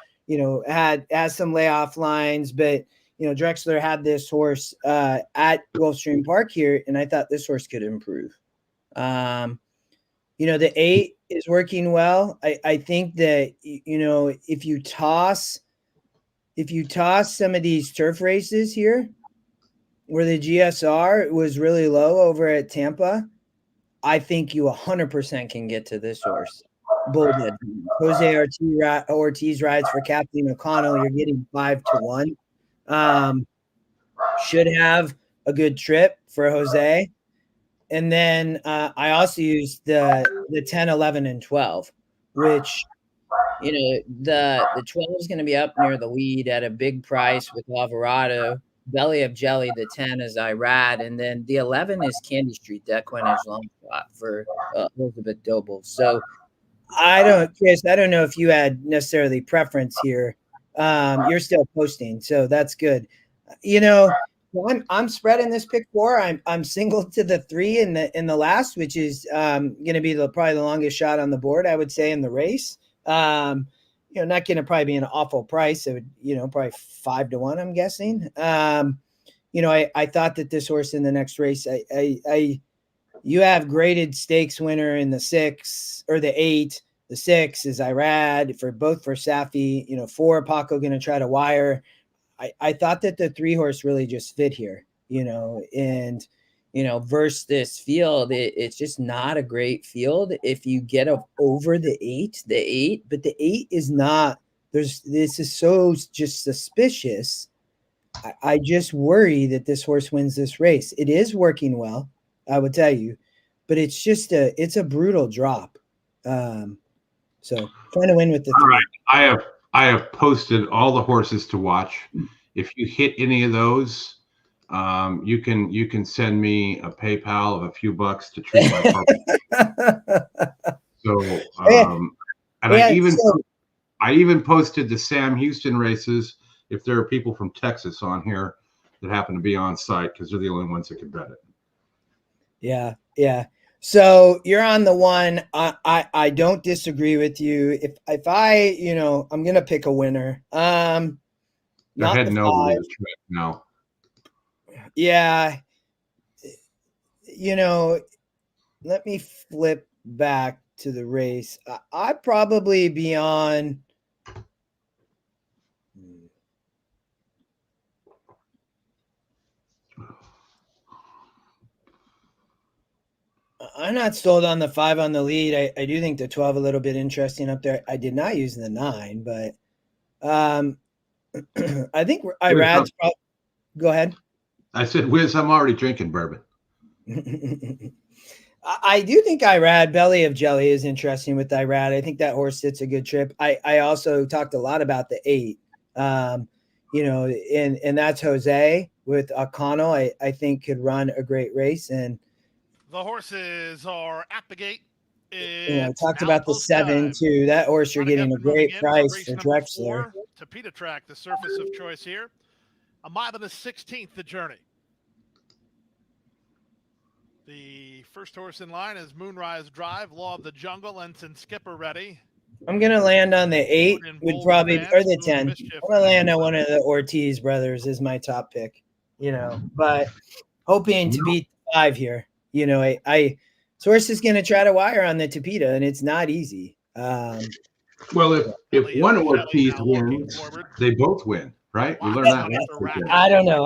has some layoff lines, but Drexler had this horse at Gulfstream Park here, and I thought this horse could improve. The 8 is working well. I think that, if you toss some of these turf races here where the GSR was really low over at Tampa, I think you 100% can get to this horse. Bullhead. Jose Ortiz rides for Kathleen O'Connell. You're getting 5-1. Should have a good trip for Jose. And then I also used the 10, 11, and 12, which, the 12 is going to be up near the lead at a big price with Alvarado. Belly of Jelly, the 10 is Irad. And then the 11 is Candy Street, the EquinEdge long shot for Elizabeth Doble. So Chris, I don't know if you had necessarily preference here. You're still posting, so that's good. I'm spreading this pick 4. I'm single to the 3 in the last, which is going to be probably the longest shot on the board, I would say, in the race. Not going to probably be an awful price. It would, probably 5-1, I'm guessing. I thought that this horse in the next race, you have graded stakes winner in the 6 or the 8. The 6 is Irad for Safi. 4, Paco going to try to wire. I thought that the 3 horse really just fit here, and, versus this field, it's just not a great field. If you get over the 8, but the 8 is not, this is so just suspicious. I just worry that this horse wins this race. It is working well, I would tell you, but it's just it's a brutal drop. So trying to win with the 3. Right. I have posted all the horses to watch. If you hit any of those, you can send me a PayPal of a few bucks to treat my property. So, I even posted the Sam Houston races. If there are people from Texas on here that happen to be on site, because they're the only ones that can bet it. Yeah. So you're on the 1. I don't disagree with you. If I, I'm going to pick a winner. They're not heading the over 5. to the track now. Yeah. You know, let me flip back to the race. I'd probably be on. I'm not sold on the 5 on the lead. I do think the 12 a little bit interesting up there. I did not use the 9, but I think Irad's probably. Go ahead. I said, Wiz, I'm already drinking bourbon. I do think Irad, Belly of Jelly, is interesting with Irad. I think that horse sits a good trip. I also talked a lot about the 8. You know, and that's Jose with O'Connell. I think could run a great race. And the horses are at the gate. I talked about the 7 too. That horse you're getting a great price for Drexler. Tapeta track, the surface of choice here. 1 mile and 1/16 the journey. The first horse in line is Moonrise Drive, Law of the Jungle, Ensign Skipper ready. I'm going to land on the 8, would probably, or the 10. I'm going to land on one of the Ortiz brothers is my top pick, you know, but hoping to beat 5 here. You know, Source is going to try to wire on the Tapeta, and it's not easy. Well, if one Ortiz wins, they both win, right? We learned that last weekend. I don't know.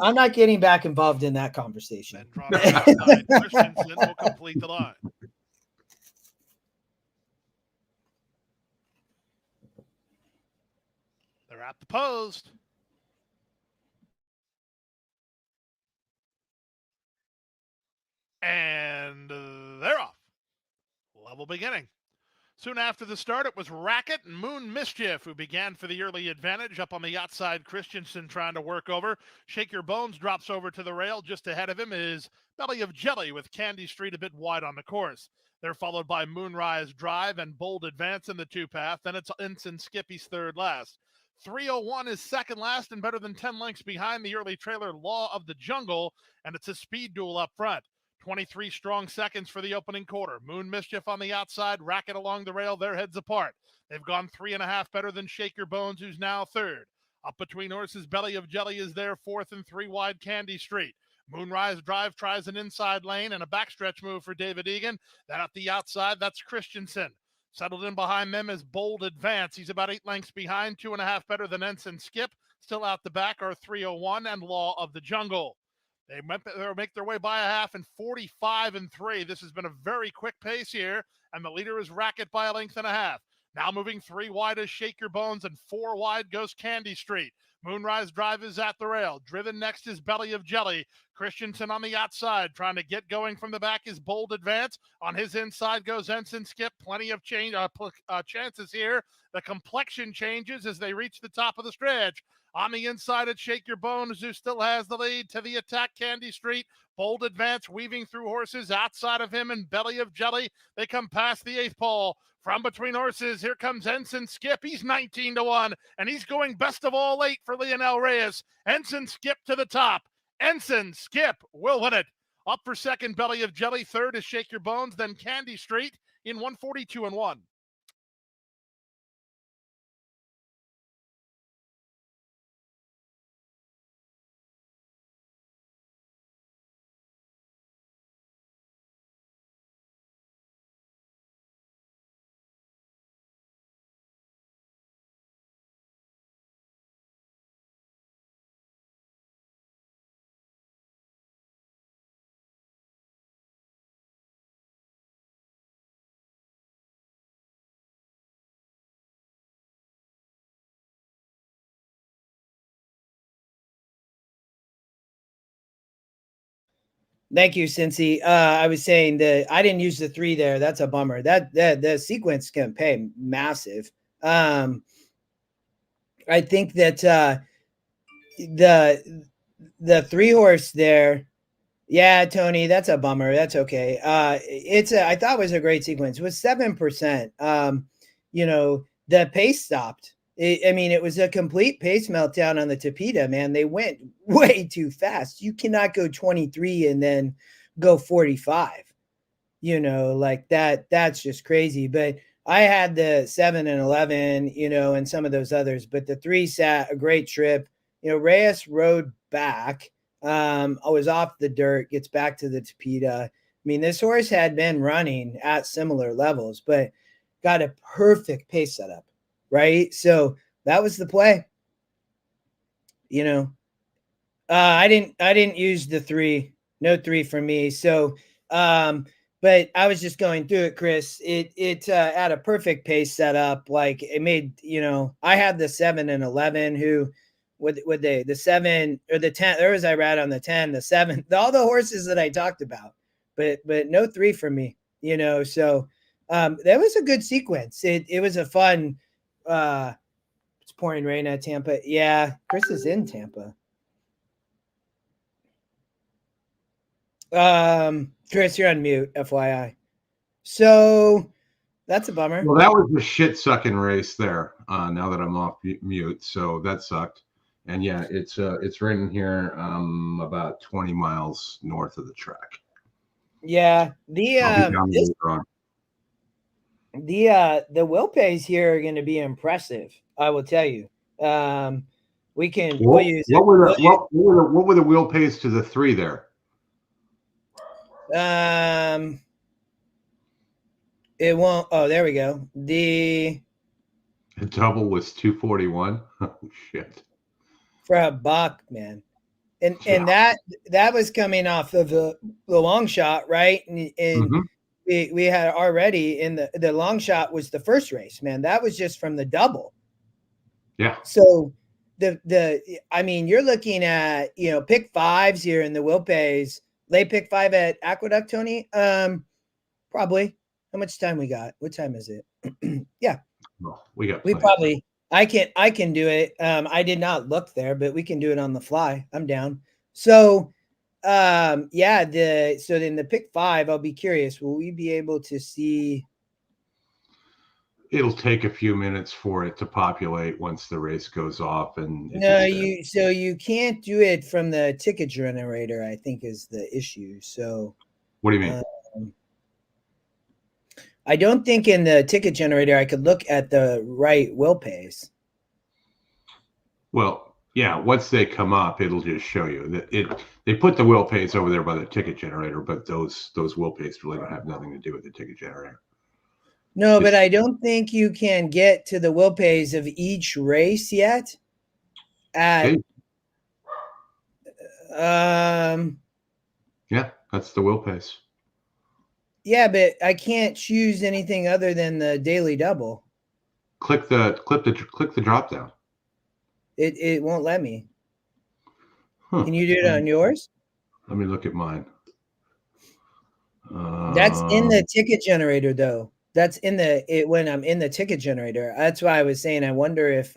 I'm not getting back involved in that conversation. Christensen will complete the line. They're at the post. And they're off. Level beginning. Soon after the start, it was Racket and Moon Mischief who began for the early advantage. Up on the outside, Christensen trying to work over. Shake Your Bones drops over to the rail. Just ahead of him is Belly of Jelly with Candy Street a bit wide on the course. They're followed by Moonrise Drive and Bold Advance in the 2-path. Then it's Ensign Skippy's third last. 301 is second last and better than 10 lengths behind the early trailer Law of the Jungle, and it's a speed duel up front. 23 strong seconds for the opening quarter. Moon Mischief on the outside, Racket along the rail, their heads apart. They've gone 3.5 better than Shake Your Bones, who's now third. Up between horses, Belly of Jelly is there, fourth, and 3 wide Candy Street. Moonrise Drive tries an inside lane and a backstretch move for David Egan. Then at the outside, that's Christensen. Settled in behind them is Bold Advance. He's about 8 lengths behind, 2.5 better than Ensign Skip. Still out the back are 301 and Law of the Jungle. They make their way by a half in 45 and 3. This has been a very quick pace here, and the leader is Racket by 1.5 lengths. Now moving 3 wide is Shake Your Bones, and 4 wide goes Candy Street. Moonrise Drive is at the rail. Driven next is Belly of Jelly. Christensen on the outside, trying to get going from the back is Bold Advance. On his inside goes Ensign Skip. Plenty of chances here. The complexion changes as they reach the top of the stretch. On the inside, it's Shake Your Bones, who still has the lead. To the attack, Candy Street. Bold Advance weaving through horses outside of him, and Belly of Jelly. They come past the 8th pole. From between horses, here comes Ensign Skip. He's 19-1, and he's going best of all 8 for Leonel Reyes. Ensign Skip to the top. Ensign Skip will win it. Up for second, Belly of Jelly. Third is Shake Your Bones, then Candy Street in 142 and 1. Thank you, Cincy. I was saying that I didn't use the 3 there. That's a bummer. That the sequence can pay massive. I think that the 3 horse there. Yeah, Tony, that's a bummer. That's okay. I thought it was a great sequence. It was 7%. You know, the pace stopped. It was a complete pace meltdown on the Tapeta, man. They went way too fast. You cannot go 23 and then go 45. You know, like that. That's just crazy. But I had the 7 and 11, you know, and some of those others, but the 3 sat a great trip. You know, Reyes rode back. I was off the dirt, gets back to the Tapeta. I mean, this horse had been running at similar levels, but got a perfect pace setup, right? So that was the play. You know, I didn't use the 3, no 3 for me. So, but I was just going through it, Chris. It had a perfect pace setup. Like it made, you know, I had the 7 and 11 who would they the 7 or the 10, there was I read on the 10, the 7, all the horses that I talked about, but no 3 for me, you know. So that was a good sequence. It was a fun it's pouring rain at Tampa. Yeah, Chris is in Tampa. Chris, you're on mute, FYI. So that's a bummer. Well, that was the shit sucking race there. Now that I'm off mute, so that sucked. And yeah, it's raining here about 20 miles north of the track. Yeah, the will pays here are going to be impressive. I will tell you. We can. What were the will pays to the 3 there? It won't. Oh, there we go. The double was 241. Oh shit! For a buck, man. And that was coming off of the long shot, right? And we had already in the long shot was the first race, man. That was just from the double. Yeah. So I mean, you're looking at, you know, pick 5s here in the will pays. Lay pick 5 at Aqueduct, Tony. Probably. How much time we got? What time is it? Yeah. Well, we probably. I can do it. I did not look there, but we can do it on the fly. I'm down. So, yeah. So in the pick 5, I'll be curious. Will we be able to see? It'll take a few minutes for it to populate once the race goes off, and so you can't do it from the ticket generator, I think is the issue. So what do you mean? I don't think in the ticket generator I could look at the right will pays. Well, yeah, once they come up, it'll just show you that they put the will pays over there by the ticket generator, but those will pays really don't have nothing to do with the ticket generator. No, but I don't think you can get to the will pays of each race yet. Yeah, that's the will pays. Yeah, but I can't choose anything other than the daily double. Click the drop down. It won't let me. Can you do it on yours? Let me look at mine. That's in the ticket generator, though. That's in when I'm in the ticket generator. That's why I was saying I wonder if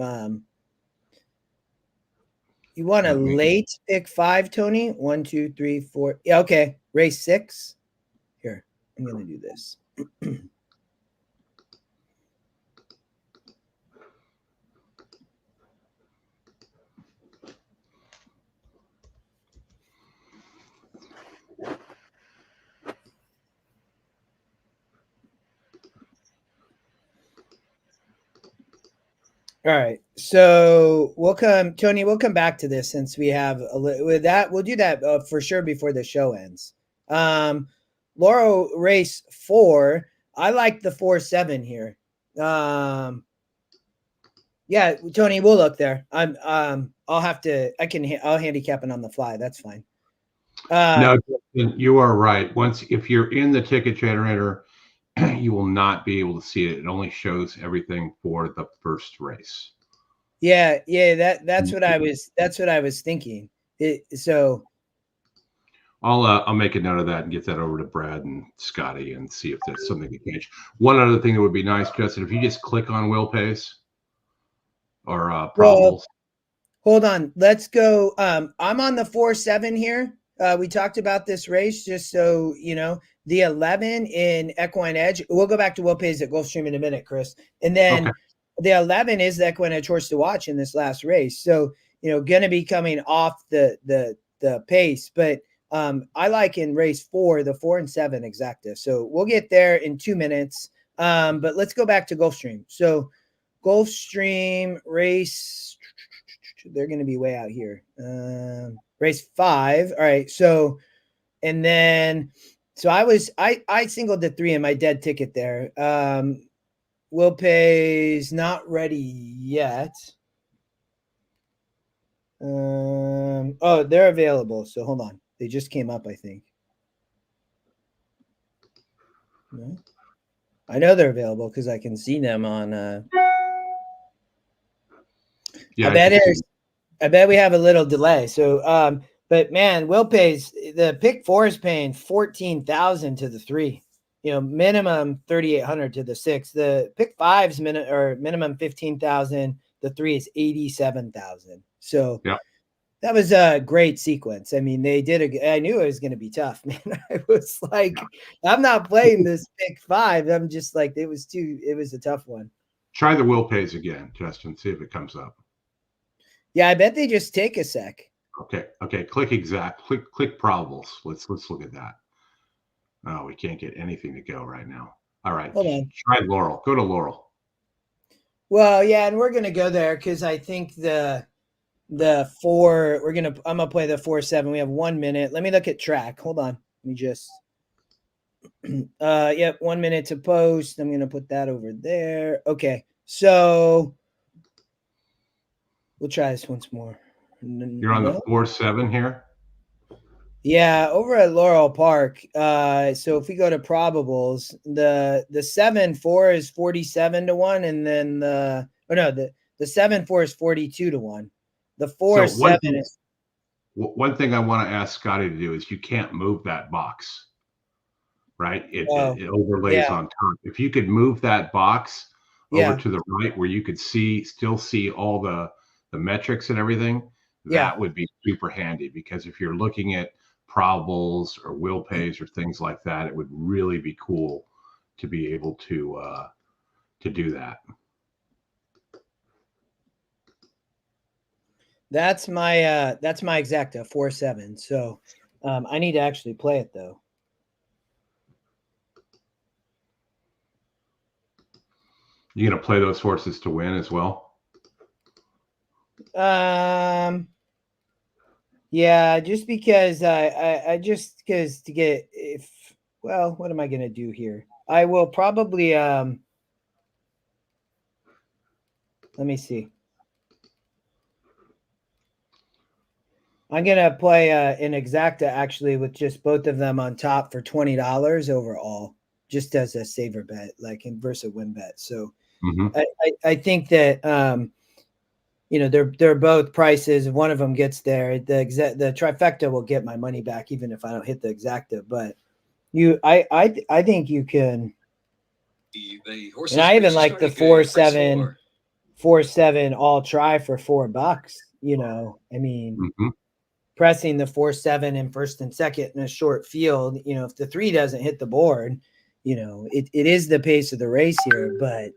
you want a late pick 5, Tony. 1, 2, 3, 4. Yeah, okay. Race 6. Here, I'm gonna do this. All right, so we'll come back to this since we have with that. We'll do that for sure before the show ends. Laurel race 4. I like the 4-7 here. Yeah, Tony, we'll look there. I'll handicap it on the fly. That's fine. No, you are right. If you're in the ticket generator, you will not be able to see it. It only shows everything for the first race. Yeah, that's what I was thinking. So I'll make a note of that and get that over to Brad and Scotty and see if there's something to change. One other thing that would be nice, Justin, if you just click on will pays or probables. Hold on, let's go. I'm on the 4-7 here. We talked about this race just so you know. The 11 in EquinEdge. We'll go back to will pays at Gulfstream in a minute, Chris. And then the 11 is the EquinEdge horse to watch in this last race. So, you know, going to be coming off the pace. But I like in race 4, the 4 and 7 exacta. So we'll get there in 2 minutes. But let's go back to Gulfstream. So Gulfstream race, they're going to be way out here. Race 5. All right. So, and then, so I singled the 3 in my dead ticket there. Will Pay's not ready yet. Oh, they're available. So hold on. They just came up, I think. No? I know they're available because I can see them on. Yeah, I bet we have a little delay. So, but man, Will Pay's the pick 4 is paying 14,000 to the 3. You know, minimum 3,800 to the 6. The pick 5's minimum 15,000. The 3 is 87,000. So yeah. That was a great sequence. I mean, they did I knew it was going to be tough, man. I was like, I'm not playing this pick 5. I'm just like, it was a tough one. Try the Will Pays again, Justin. See if it comes up. Yeah, I bet they just take a sec. Okay. Click exact. Click probables. Let's look at that. Oh, we can't get anything to go right now. All right. Hold on. Try Laurel. Go to Laurel. Well, yeah, and we're gonna go there because I think the 4, I'm gonna play the 4-7. We have 1 minute. Let me look at track. Hold on. Let me just yep, 1 minute to post. I'm gonna put that over there. Okay, so we'll try this once more. You're on the 4-7 here. Yeah, over at Laurel Park. So if we go to probables, the 7-4 is 47 to 1, and then the 7-4 is 42 to 1. The 4-7 is. One thing I want to ask Scotty to do is you can't move that box, right? It overlays on top. If you could move that box over to the right where you could still see all the metrics and everything, that would be super handy, because if you're looking at probables or will pays or things like that, it would really be cool to be able to do that. That's my exacta 4-7. So I need to actually play it though. You gonna play those horses to win as well? Yeah, just because to get what am I gonna do here? I will probably let me see. I'm gonna play an exacta actually with just both of them on top for $20 overall, just as a saver bet, like in versus win bet. So I think that they're both prices. If one of them gets there, the trifecta will get my money back, even if I don't hit the exacta. But I think you can. And I even like the 4-7 all try for $4. I mean, pressing the 4-7 in first and second in a short field. If the 3 doesn't hit the board, it is the pace of the race here. But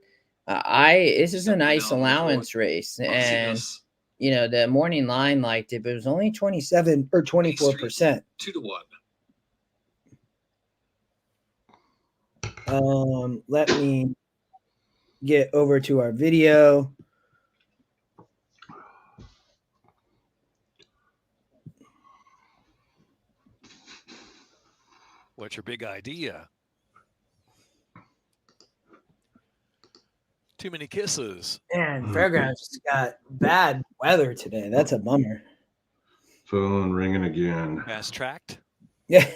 this is a nice allowance race, and the morning line liked it, but it was only 27 or 24%. 2 to 1. Let me get over to our video. What's your big idea? Too many kisses. Man, Fairgrounds got bad weather today. That's a bummer. Phone ringing again. Fast tracked. Yeah.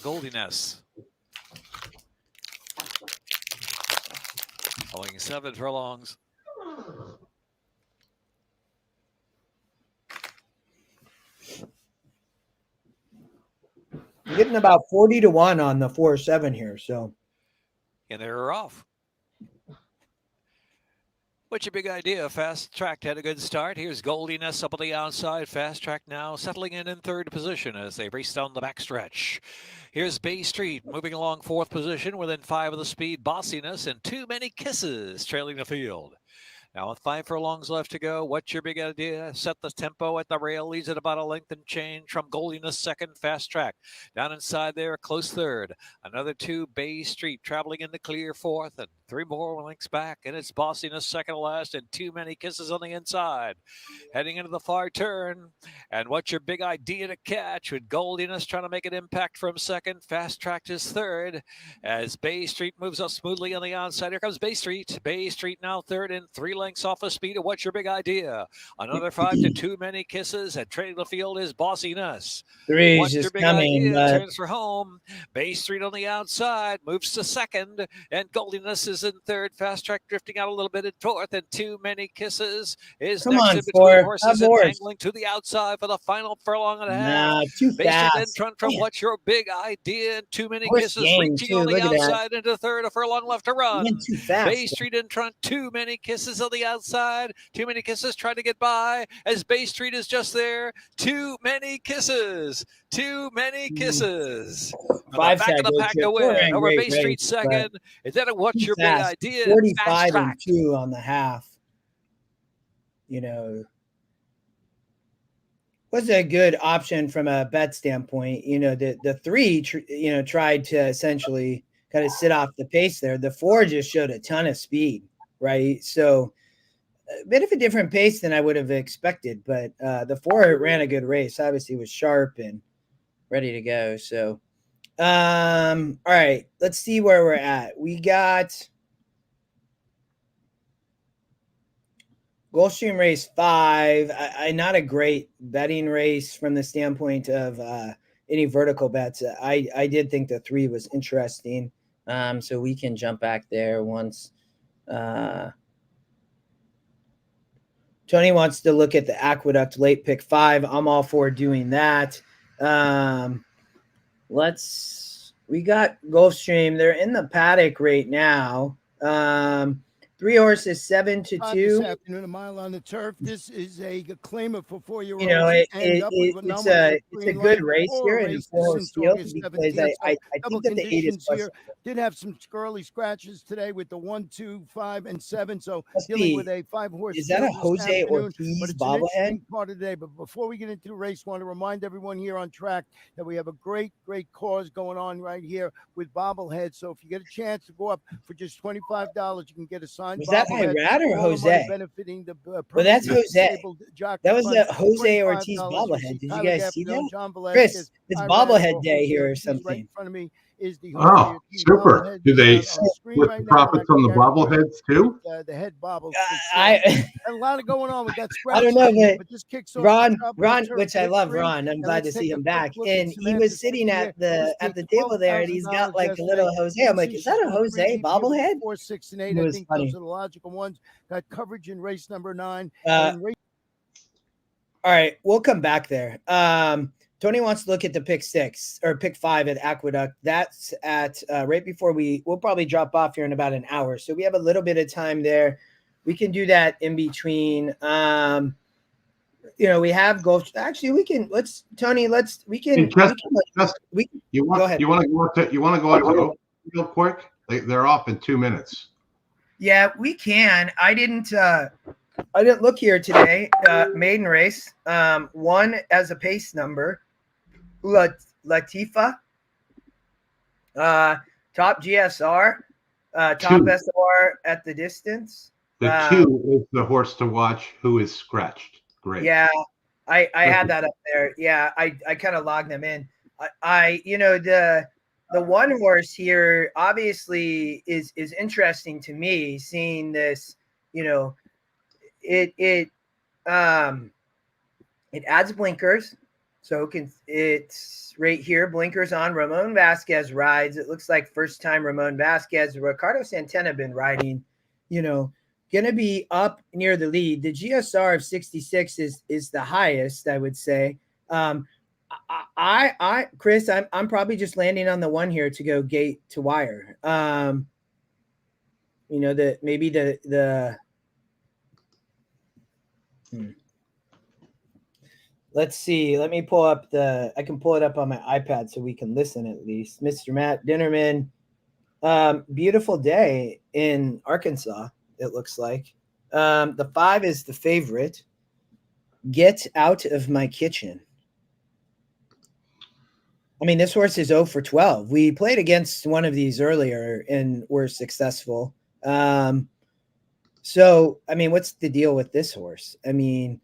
Goldiness. Following 7 furlongs. I'm getting about 40 to 1 on the 4-7 here. So, and they're off. What's your big idea? Fast Track had a good start. Here's Goldiness up on the outside. Fast Track now settling in third position as they race down the backstretch. Here's Bay Street moving along 4th position within 5 of the speed. Bossiness and Too Many Kisses trailing the field. Now with 5 furlongs left to go, what's your big idea? Set the tempo at the rail, leads at about a length and change from Goldiness second, Fast Track. Down inside there, close third. Another 2, Bay Street, traveling in the clear fourth, and 3 more lengths back, and it's Bossiness second to last, and Too Many Kisses on the inside. Heading into the far turn, and what's your big idea to catch? With Goldiness trying to make an impact from second, Fast Track is third, as Bay Street moves up smoothly on the outside. Here comes Bay Street. Bay Street now third and 3 lengths off of speed. What's your big idea? Another 5 to Too Many Kisses, and trading the field is Bossiness. Three's What's your just big coming. idea? Turns for home. Bay Street on the outside, moves to second, and Goldiness is in third. Fast Track drifting out a little bit in fourth, and Too Many Kisses is Come next on, in between Four. horses Up and horse. angling to the outside for the final furlong and a half. Nah, too Bay Street fast. in front from Man. What's Your Big Idea, and Too Many Horse Kisses game, reaching too. on the Look at that. outside into third. A furlong left to run. Went too fast. Bay Street in front, Too Many Kisses on the outside. Too Many Kisses trying to get by as Bay Street is just there. Too Many Kisses. Too Many Kisses. Five back of the second pack trip. to win. Great Over Bay race, Street but second. Is that a What's too Your fast. Big Idea? 45 Fast and Track. 2 on the half. You know, was a good option from a bet standpoint. You know, the 3, tried to essentially kind of sit off the pace there. The 4 just showed a ton of speed, right? So a bit of a different pace than I would have expected, but the 4 ran a good race. Obviously was sharp and ready to go. So, all right, let's see where we're at. We got Gulfstream race 5. I not a great betting race from the standpoint of any vertical bets. I did think the 3 was interesting. So we can jump back there once. Tony wants to look at the Aqueduct late pick 5. I'm all for doing that. We got Gulfstream. They're in the paddock right now. 3 horses, 7 to 2. This afternoon, a mile on the turf. This is a claimer for 4-year-olds. You know, it's a good race here in the 4-horse field because I think that the 8 is here. Did have some early scratches today with the 1, 2, 5, and 7. So dealing with a 5-horse. Is that a Jose Ortiz bobblehead? Part of the day. But before we get into the race, I want to remind everyone here on track that we have a great cause going on right here with bobbleheads. So if you get a chance to go up for just $25, you can get a signed. Was that Irad or Jose? Benefiting the well, that's Jose. That was a Jose Ortiz bobblehead. Did you guys see that? Chris, it's bobblehead day here or something. Right in front of me is the super. Do they split the profits on the bobbleheads too? The head bobbles. A lot of going on with that. I don't know, but just kicks off Ron, which I love Ron. I'm glad to see him back. And he was sitting at the table there, and he's got like a little Jose. I'm like, is that a Jose bobblehead? 4, 6, and 8. I think those are the logical ones. Got coverage in race number 9. All right, we'll come back there. Tony wants to look at the pick 6 or pick 5 at Aqueduct. That's at right before we'll probably drop off here in about an hour. So we have a little bit of time there. We can do that in between. We have Gulf. Actually, we can. Tony. You want to go out real quick? They're off in 2 minutes. Yeah, we can. I didn't look here today. Maiden race. 1 as a pace number. Latifa. Top GSR. Top 2. SR at the distance. The 2 is the horse to watch who is scratched. Great. Yeah, I had that up there. Yeah, I kind of logged them in. The 1 horse here obviously is interesting to me, seeing this. It adds blinkers, so it's right here. Blinkers on. Ramon Vasquez rides. It looks like first time Ramon Vasquez. Ricardo Santana been riding. Going to be up near the lead. The GSR of 66 is the highest, I would say. Chris, I'm probably just landing on the 1 here to go gate to wire. Let's see. Let me pull up I can pull it up on my iPad so we can listen at least. Mr. Matt Dinnerman. Beautiful day in Arkansas, it looks like. The 5 is the favorite. Get Out of My Kitchen. I mean, this horse is 0 for 12. We played against one of these earlier and were successful. So, I mean, what's the deal with this horse? I mean,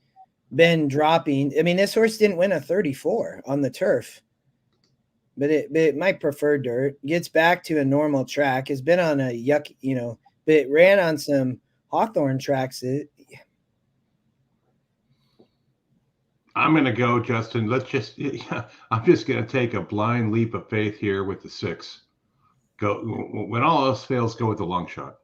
been dropping. I mean, this horse didn't win a 34 on the turf, but it might prefer dirt. Gets back to a normal track. Has been on a yuck, but it ran on some Hawthorne tracks. I'm going to go, Justin. I'm just going to take a blind leap of faith here with the 6. Go when all else fails, go with the long shot.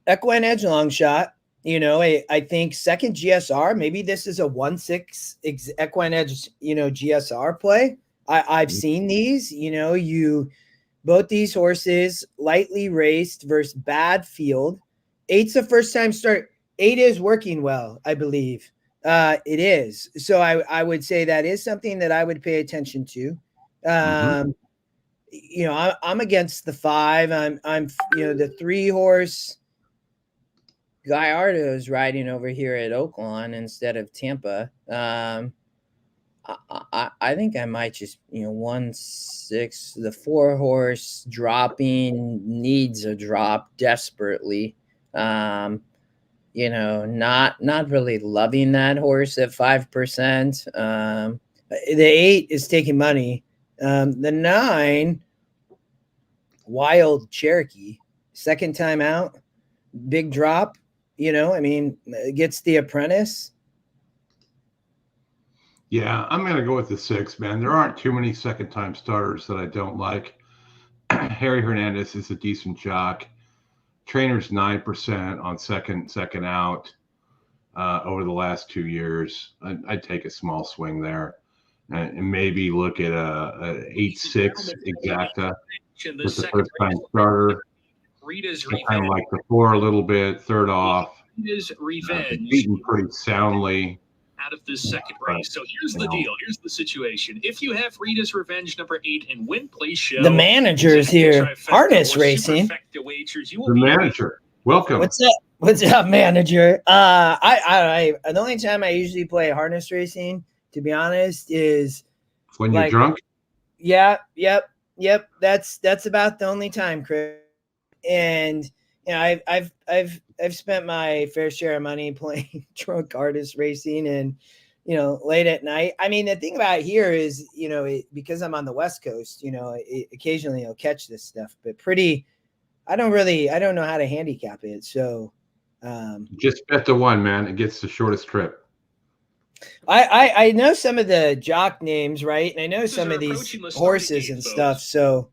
EquinEdge long shot. I think second GSR. Maybe this is a 1-6 EquinEdge, GSR play. I've seen these. Both these horses lightly raced versus bad field. 8's the first time start. 8 is working well, I believe. It is. So I would say that is something that I would pay attention to. I'm against the 5. I'm the 3 horse. Gallardo is riding over here at Oaklawn instead of Tampa. I think I might just 1-6. The 4 horse dropping needs a drop desperately. Not really loving that horse at 5%. The 8 is taking money. The 9, Wild Cherokee, second time out, big drop. Gets the Apprentice. Yeah, I'm going to go with the 6, man. There aren't too many second-time starters that I don't like. Harry Hernandez is a decent jock. Trainer's 9% on second out over the last 2 years. I'd take a small swing there and maybe look at a 8-6 exacta with the first-time starter. Kind of like the 4 a little bit, third off. Rita's Revenge. Beaten pretty soundly. Out of this second race. So here's the deal. Here's the situation. If you have Rita's Revenge number 8 and win, please show. The manager is here. Harness Racing. The manager. Welcome. What's up, manager? The only time I usually play Harness Racing, to be honest, is when you're drunk. Yeah. Yep. That's about the only time, Chris. And I've spent my fair share of money playing drunk artist racing and late at night. I mean, the thing about here is because I'm on the West Coast, occasionally I'll catch this stuff, but I don't know how to handicap it. So just bet the 1, man. It gets the shortest trip. I know some of the jock names, right? And I know some of these horses and stuff. So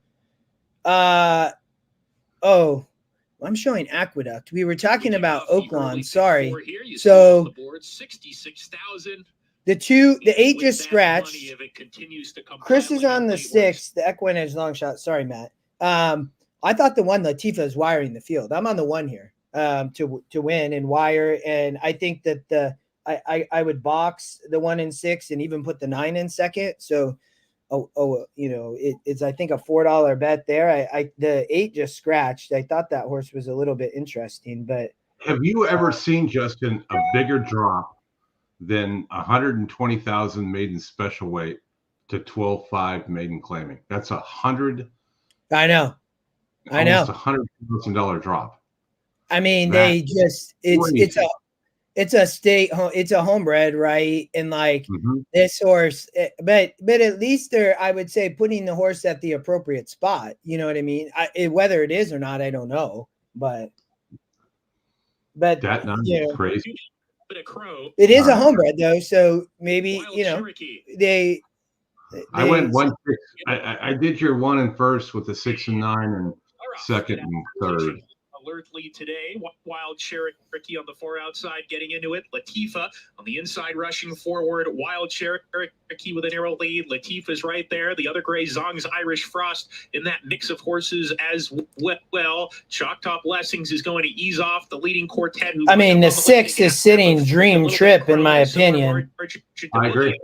I'm showing Aqueduct. We were talking about Oaklawn. Sorry. So the 8 just scratched. Chris is on the 6, the EquinEdge long shot. Sorry, Matt. I thought the 1 Latifa is wiring the field. I'm on the 1 here to win and wire. And I think that I would box the 1 and 6 and even put the 9 in second. So it's I think a $4 bet there. The 8 just scratched. I thought that horse was a little bit interesting, but have you ever seen, Justin, a bigger drop than 120,000 maiden special weight to 12.5 maiden claiming? That's 100. I know. Almost $100,000 drop. I mean, it's a homebred, right? And this horse, but at least I would say putting the horse at the appropriate spot. You know what I mean? Whether it is or not, I don't know, but that number is crazy. It is a homebred though, so maybe they. I went 1-6. I did your 1 and first with the 6 and 9 and second and third. Alert lead today. Wild Cherokee on the 4 outside getting into it. Latifa on the inside rushing forward. Wild Cherokee with a narrow lead. Latifa's right there. The other gray Zong's Irish Frost in that mix of horses as well. Choctaw Blessings is going to ease off the leading quartet. I mean, the 6 is sitting Dream Trip, in my opinion. I agree.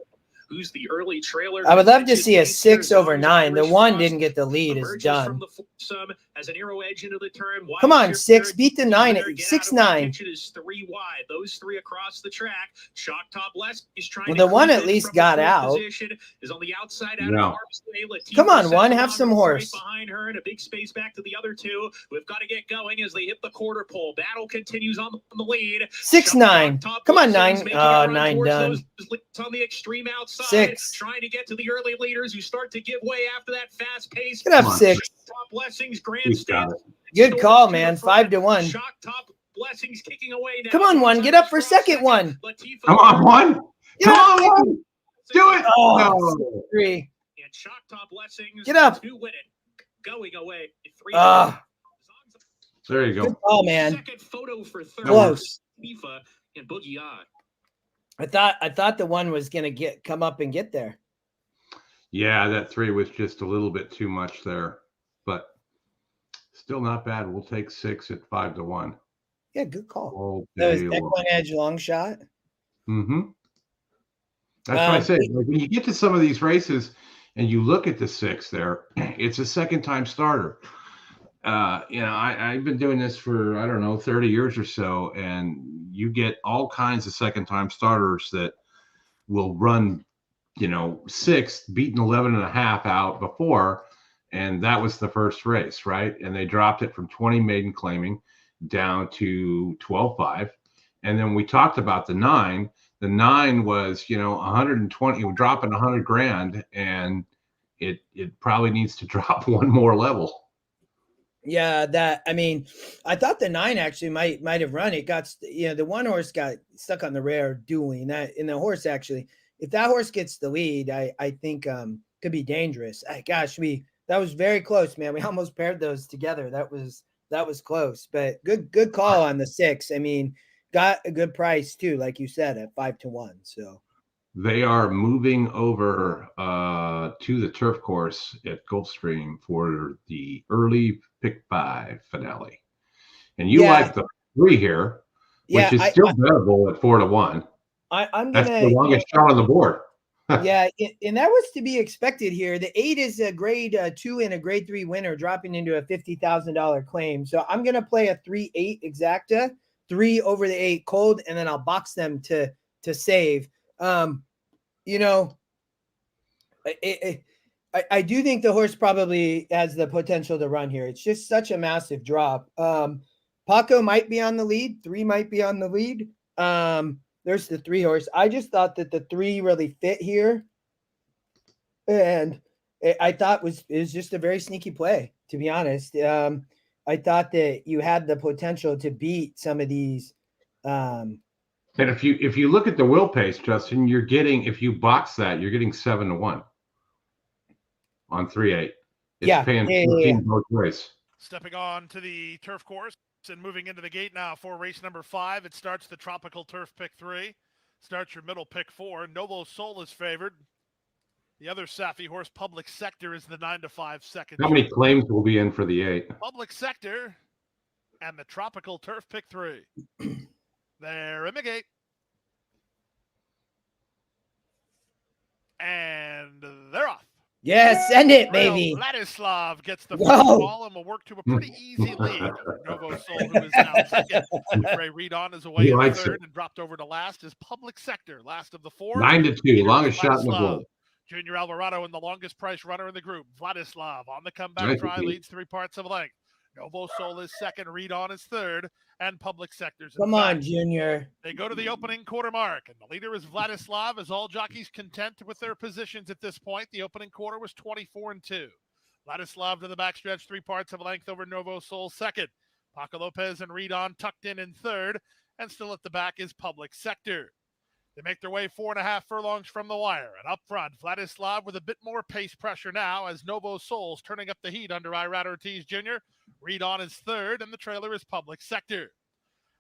who's the early trailer. I would love to see a 6 over 9. The 1 didn't get the lead. Is done. As an arrow edge into the turn. Come on, 6. Beat the 9. 6-9. Is 3 wide. Those 3 across the track. Shock Top Less is trying. Well, the 1 at least got out. Is on the outside out No. of the Come on, 1. Have some horse. Right behind her and a big space back to the other 2. We've got to get going as they hit the quarter pole. Battle continues on the lead. 6-9. Come on, 9. 9 done. On the extreme outside. 6. Trying to get to the early leaders who start to give way after that fast pace. Get up 6. Top Blessings grandstand. Good call, man. 5-1. Shock Top Blessings kicking away now. Come on, 1. Get up for second 1. Come on, 1. Come on, 1. Do it. Oh, No. 3. And Shock Top Blessings Get up. to win it. Going away. 3. There you go. Good call, man. Second photo for third. Close. FIFA and Boogie Eye. I thought the 1 was gonna come up and get there. Yeah, that 3 was just a little bit too much there, but still not bad. We'll take 6 at 5-1. Yeah, good call. All That was day long. EquinEdge long shot. Mm-hmm. That's what I say. Like, when you get to some of these races and you look at the 6 there, it's a second-time starter. I've been doing this for, I don't know, 30 years or so, and you get all kinds of second-time starters that will run, 6, beating 11.5 out before, and that was the first race, right? And they dropped it from 20 maiden claiming down to 12.5. And then we talked about the 9. The 9 was, 120, dropping 100 grand, and it probably needs to drop 1 more level. Yeah, I thought the 9 actually might have run. It got, the 1 horse got stuck on the rare dueling that, and the horse actually, if that horse gets the lead, I think could be dangerous. That was very close, man. We almost paired those together. That was close, but good call on the 6. Got a good price too, like you said, at 5-1. So they are moving over to the turf course at Gulfstream for the early pick 5 finale. And you like the 3 here, which is still bettable at 4-1. That's the longest shot on the board. Yeah, and that was to be expected here. The 8 is a grade 2 and a grade 3 winner, dropping into a $50,000 claim. So I'm gonna play a 3-8 exacta, 3 over the 8 cold, and then I'll box them to save. I do think the horse probably has the potential to run here. It's just such a massive drop. Paco might be on the lead. 3 might be on the lead. There's the 3 horse. I just thought that the 3 really fit here. And I thought it was just a very sneaky play, to be honest. I thought that you had the potential to beat some of these. And if you look at the wheel pace, Justin, you're getting, if you box that, you're getting 7-1 on 3-8. It's paying 14 both ways. Stepping on to the turf course and moving into the gate now for race number 5. It starts the tropical turf pick 3. Starts your middle pick 4. Novo Sol is favored. The other Safi horse, Public Sector, is the 9-5 second. How many claims will be in for the 8? Public Sector and the tropical turf pick 3. They're in the gate. And they're off. Yeah, send it, baby. Vladislav gets the first ball and will work to a pretty easy lead. Novo Sol, who is now second. Ray Reed on is away in third and dropped over to last is Public Sector, last of the 4. 9-2, longest shot in the world. Junior Alvarado and the longest price runner in the group. Vladislav on the comeback try leads 3 parts of length. Novo Sol is second, Reed on is third, and Public Sector's in Come on, Junior. They go to the opening quarter mark, and the leader is Vladislav, as all jockeys content with their positions at this point. The opening quarter was 24-2. Vladislav to the backstretch, 3 parts of length over Novo Sol second. Paco Lopez and Reed on tucked in third, and still at the back is Public Sector. They make their way 4.5 furlongs from the wire, and up front, Vladislav with a bit more pace pressure now as Novo Sol's turning up the heat under Irad Ortiz Jr. Reed on is third, and the trailer is Public Sector.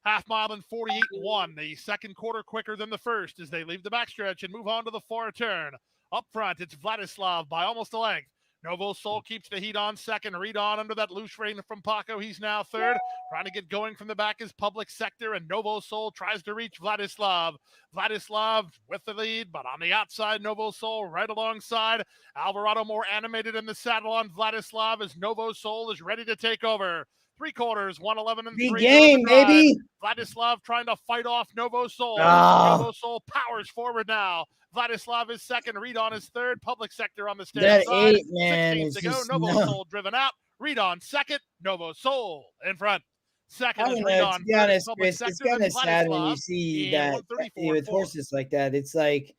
Half mile in 48-1, the second quarter quicker than the first as they leave the backstretch and move on to the far turn. Up front, it's Vladislav by almost a length. Novo Soul keeps the heat on second. Read on under that loose rein from Paco. He's now third. Trying to get going from the back is Public Sector, and Novo Soul tries to reach Vladislav. Vladislav with the lead, but on the outside, Novo Soul right alongside. Alvarado more animated in the saddle on Vladislav as Novo Soul is ready to take over. 3/4, 1:11 and 3. Big game, baby. Vladislav trying to fight off Novo Soul. Oh. Novo Soul powers forward now. Vladislav is second. Read on is third. Public Sector on the stand That side. 8, man, 16 is to go. just Novo no. Soul driven out. Read on second. Novo Soul in front. Second I is don't Read know. on. To be honest, Public Chris, it's Sector, kind then of sad when you Vladislav see in that 134 with fourth. horses like that. It's like,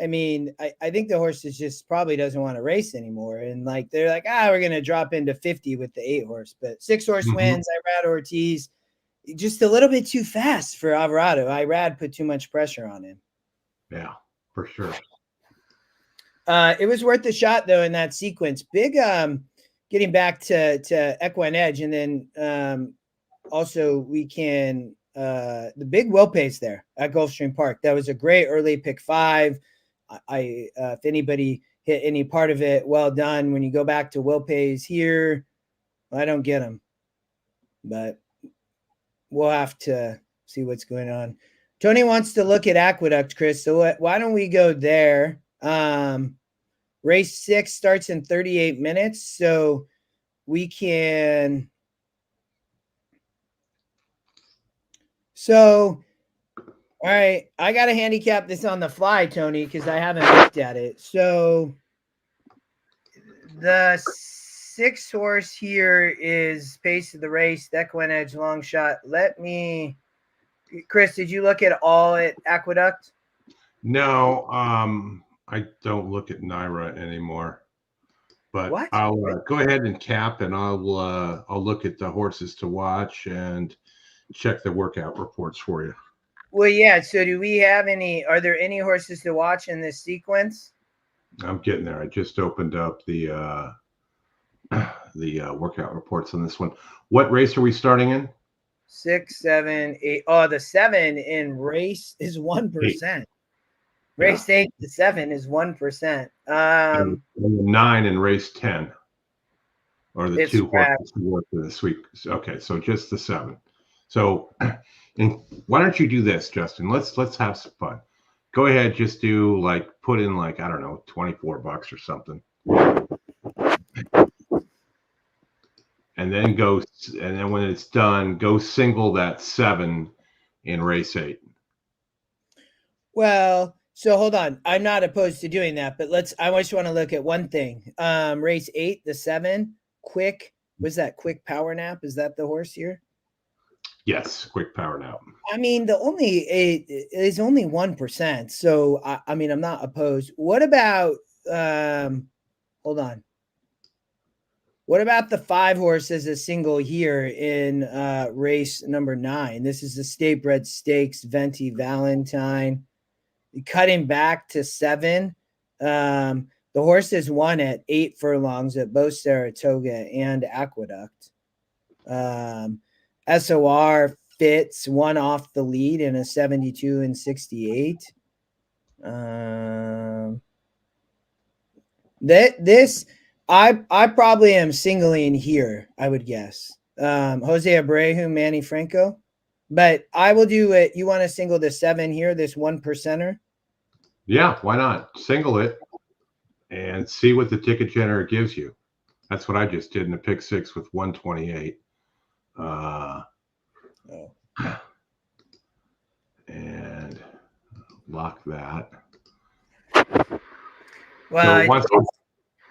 I mean, I think the horse is just probably doesn't want to race anymore. And like, they're like, we're going to drop into 50 with the 8 horse, but 6 horse wins. Irad Ortiz, just a little bit too fast for Alvarado. Irad put too much pressure on him. Yeah, for sure. It was worth the shot though in that sequence. Big, getting back to EquinEdge, and then also we can the big will pace there at Gulfstream Park. That was a great early pick 5. If anybody hit any part of it, well done. When you go back to will pays here, I don't get them, but we'll have to see what's going on. Tony wants to look at Aqueduct, Chris. So why don't we go there? Race 6 starts in 38 minutes, so we can. So, all right, I got to handicap this on the fly, Tony, because I haven't looked at it. So the 6 horse here is pace of the race, EquinEdge long shot. Chris, did you look at all at Aqueduct? No, I don't look at Naira anymore. But What? I'll go ahead and cap, and I'll look at the horses to watch and check the workout reports for you. Well, yeah. So do we have any? Are there any horses to watch in this sequence? I'm getting there. I just opened up the workout reports on this one. What race are we starting in? 6, 7, 8. Oh, the 7 in race is 1%. Race 8 to 7 is 1%. And 9 in race 10, or the 2 horses who worked in this week. Okay, so just the 7. So, and why don't you do this, Justin? Let's have some fun. Go ahead, just do put in I don't know, $24 or something, and then when it's done, go single that 7 in race 8. Well, so hold on. I'm not opposed to doing that, but I just want to look at one thing. Race 8, the 7, quick. Was that quick power nap? Is that the horse here? Yes, quick power nap. I mean, it is only 1%. So I mean, I'm not opposed. What about hold on. What about the 5 horse as a single here in race number 9? This is the State Bred Stakes, Venti Valentine. Cut him back to 7. The horse has won at 8 furlongs at both Saratoga and Aqueduct. SOR fits 1 off the lead in a 72 and 68. I probably am singling here, I would guess. Jose Abreu, Manny Franco. But I will do it. You want to single the 7 here, this 1%er? Yeah, why not? Single it and see what the ticket generator gives you. That's what I just did in a pick 6 with 128. And lock that. Well, so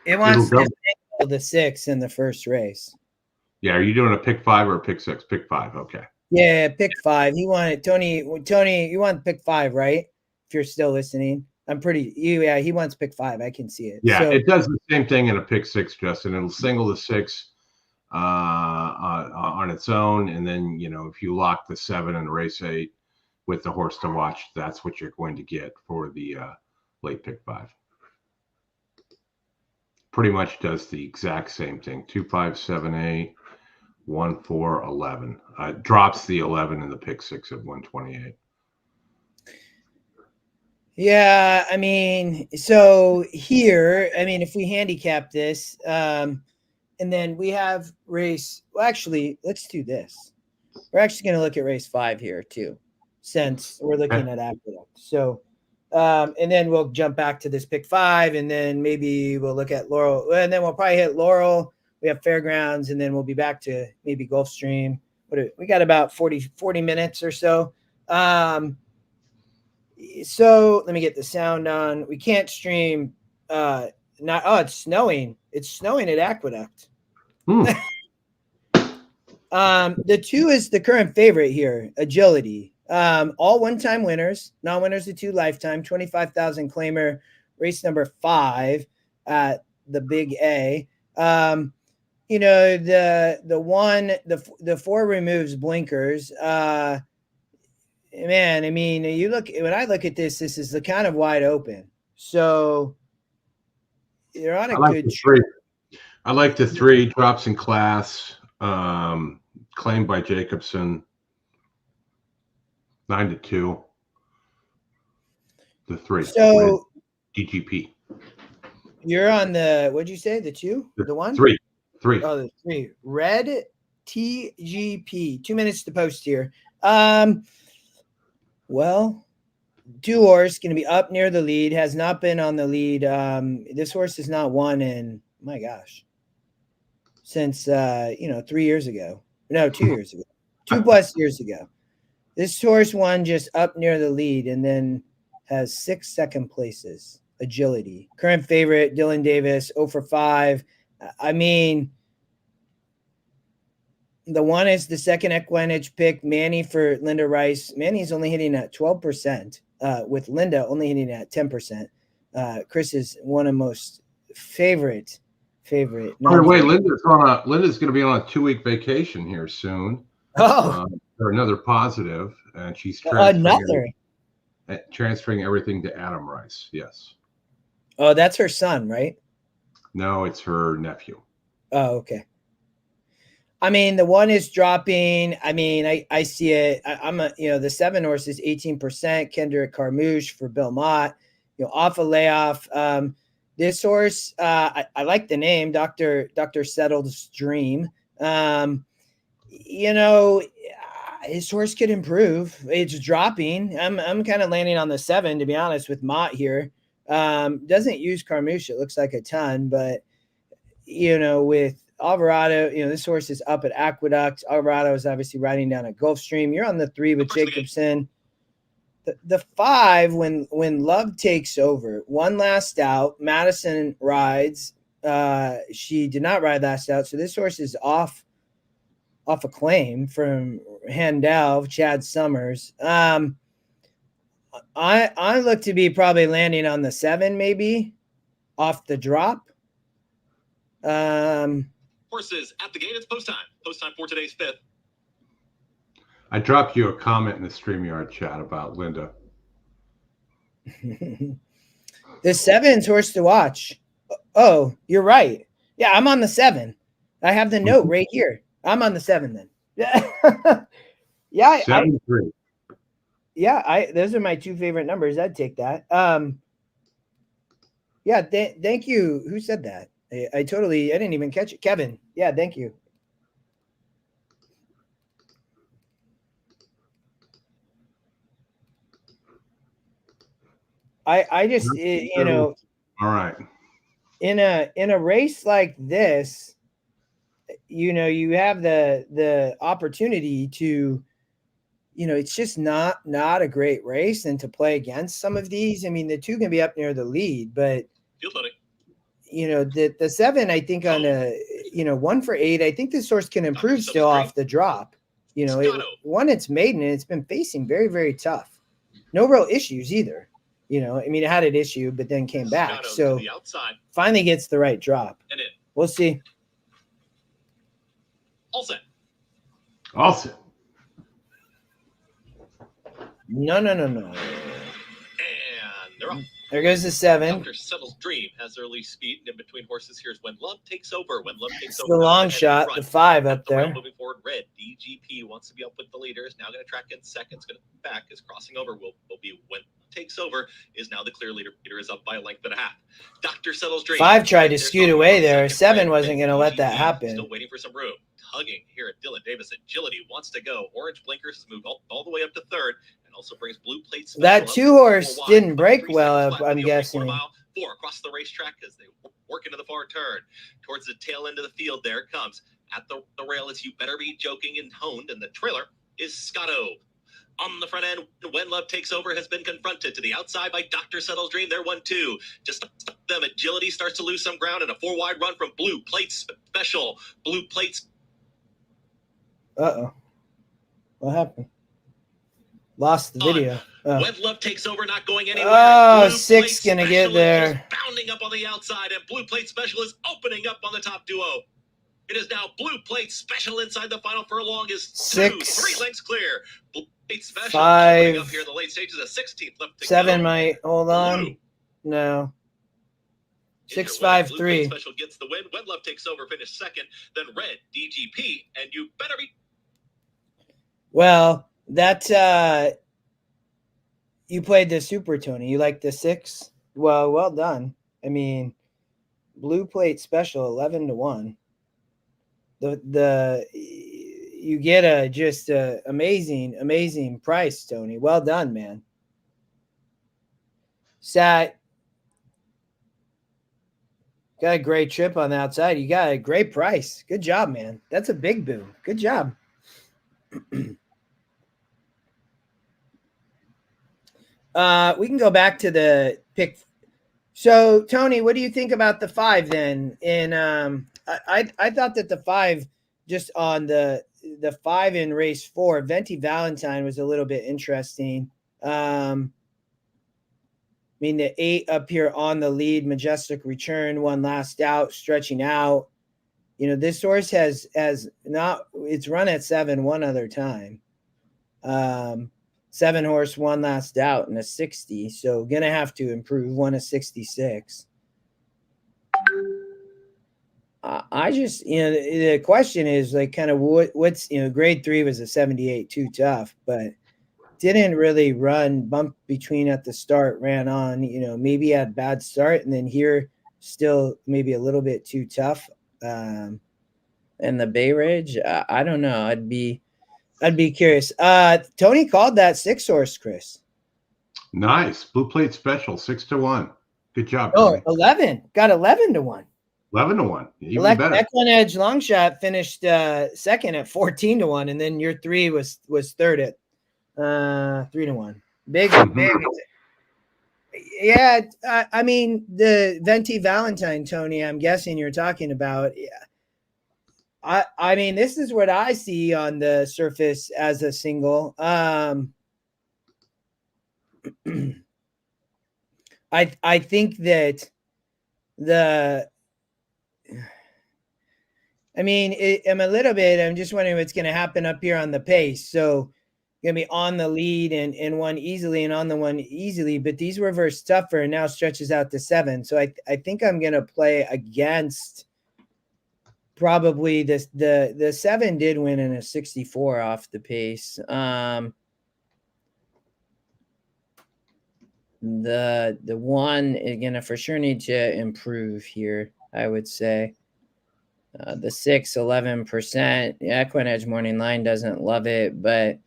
it wants to single the 6 in the first race. Yeah, are you doing a pick 5 or a pick 6? Pick 5, okay. Yeah, pick 5. He wanted Tony, you want pick 5, right? If you're still listening. He wants pick 5. I can see it. Yeah, so, it does the same thing in a pick 6, Justin. It'll single the 6 on its own, and then if you lock the 7 in race 8 with the horse to watch, that's what you're going to get for the late pick 5. Pretty much does the exact same thing. 2, 5, 7, 8, 1, 4, 11. Drops the 11 in the pick 6 at 128. Yeah, I mean, so here, I mean, if we handicap this, and then we have race. Well, actually, let's do this. We're actually going to look at race 5 here too, since we're looking at Aqueduct. So, and then we'll jump back to this pick 5, and then maybe we'll look at Laurel, and then we'll probably hit Laurel. We have Fairgrounds, and then we'll be back to maybe Gulfstream. We got about 40 minutes or so. So let me get the sound on. We can't stream. It's snowing. It's snowing at Aqueduct. The 2 is the current favorite here. Agility. All one-time winners. Non-winners the 2 lifetime. 25,000 claimer. Race number 5 at the Big A. The 4 removes blinkers. Man, I mean, when I look at this is the kind of wide open. So you're on a good. I like the 3 drops in class. Claimed by Jacobson. 9-2. The 3. So DGP. You're on the. What'd you say? The 2? The 1? 3. Oh, the 3. Red TGP. 2 minutes to post here. Well, 2 horse going to be up near the lead. Has not been on the lead. This horse has not won in, my gosh, since 3 years ago. No, 2 years ago. 2+ years ago. This horse won just up near the lead, and then has 6 second places. Agility. Current favorite Dylan Davis. 0 for 5. I mean, the 1 is the second EquinEdge pick, Manny for Linda Rice. Manny's only hitting at 12%, with Linda only hitting at 10%. Chris is one of most favorite. By the way, Linda's going to be on a 2-week vacation here soon. Oh, for another positive, and she's transferring everything to Adam Rice. Yes. Oh, that's her son, right? No, it's her nephew. Oh, okay. I mean, the 1 is dropping. I mean, I see it. The 7 horse is 18%. Kendrick Carmouche for Bill Mott, off a layoff. This horse, I like the name, Dr. Settled's Dream. His horse could improve. It's dropping. I'm kind of landing on the 7, to be honest, with Mott here. Doesn't use Carmouche, it looks like a ton, but with Alvarado, this horse is up at Aqueduct. Alvarado is obviously riding down at Gulfstream. You're on the 3 with Jacobson. The 5, when Love takes over, 1 last out. Madison rides. She did not ride last out, so this horse is off a claim from Handel, Chad Summers. I look to be probably landing on the 7, maybe off the drop. Horses at the gate. It's post time. Post time for today's 5th. I dropped you a comment in the StreamYard chat about Linda. The 7's horse to watch. Oh, you're right. Yeah, I'm on the 7. I have the note right here. I'm on the 7 then. Yeah. 7-3. Those are my 2 favorite numbers. I'd take that. Thank you. Who said that? I didn't even catch it. Kevin. Yeah, thank you. I just, all right. In a race like this, you have the opportunity to, it's just not a great race, and to play against some of these. I mean, the 2 can be up near the lead, but the 7, I think on a 1 for 8, I think this horse can improve still off the drop. It's maiden, and it's been facing very, very tough. No real issues either. It had an issue, but then came back. So finally gets the right drop. We'll see. All set. No. And they're off. There goes the 7. Dr. Settle's Dream has early speed in between horses. Here's When Love Takes Over. When Love Takes It's Over. the long shot, the 5 up there. Moving forward red. DGP wants to be up with the leaders. Now going to track in seconds. Going to back. Is crossing over. Will be when takes over. Is now the clear leader. Peter is up by a length and a half. Dr. Settles Dream. 5 tried to scoot away there. 7 wasn't going to let that happen. Still waiting for some room. Tugging here at Dylan Davis. Agility wants to go. Orange Blinkers has moved all the way up to third. And also brings blue plates. That 2-horse didn't break well, I'm guessing. 4 across the racetrack as they work into the far turn. Towards the tail end of the field, there it comes. At the rail, it's You Better Be Joking and Honed, and the trailer is Scotto. On the front end, When Love Takes Over has been confronted to the outside by Dr. Settles Dream. They're 1-2. Just stop them. Agility starts to lose some ground, and a 4-wide run from Blue Plates Special. Blue Plates. Uh-oh. What happened? Lost the video. When Love Takes Over, not going anywhere. Oh, 6 gonna get there. Bounding up on the outside, and Blue Plate Special is opening up on the top duo. It is now Blue Plate Special inside the final furlong is 6, 3 lengths clear. Blue Plate Special 5, up here in the late stages, a 16th left to 7 go. might hold on. No. 6, 5, 3. Blue Plate Special gets the win. When Love Takes Over finished second. Then Red DGP, and You Better Be. Well, that you played the Super, Tony. You like the 6? Well done. I mean, Blue Plate Special 11-1. You get a amazing price, Tony. Well done, man. Got a great trip on the outside. You got a great price. Good job, man. That's a big boom. Good job. We can go back to the pick. So, Tony, what do you think about the 5 then? And I thought that the 5, just on the 5 in race 4, Venti Valentine was a little bit interesting. I mean, the 8 up here on the lead, Majestic Return, one last out, stretching out. You know, this horse has not, it's run at 7 one other time. 7 horse, one last out in a 60. So gonna have to improve, won a 66. I just, the question is like kind of what's, grade 3 was a 78, too tough, but didn't really run, bump between at the start, ran on, maybe had bad start. And then here still maybe a little bit too tough. And the Bay Ridge, I don't know. I'd be curious. Tony called that 6 horse, Chris. Nice. Blue Plate Special, 6-1. Good job, Tony. 11. Got 11-1. 11-1. Even better. EquinEdge long shot finished second at 14-1, and then your 3 was third at 3-1. Big. Yeah, I mean the Venti Valentine, Tony. I'm guessing you're talking about. Yeah. I mean, this is what I see on the surface as a single. I think that I'm just wondering what's going to happen up here on the pace. So going to be on the lead and one easily and on the one easily, but these reverse tougher and now stretches out to 7. So I think I'm going to play against probably the 7 did win in a 64 off the pace. The 1 is going to for sure need to improve here, I would say. The 6, 11%. EquinEdge Morning Line doesn't love it, but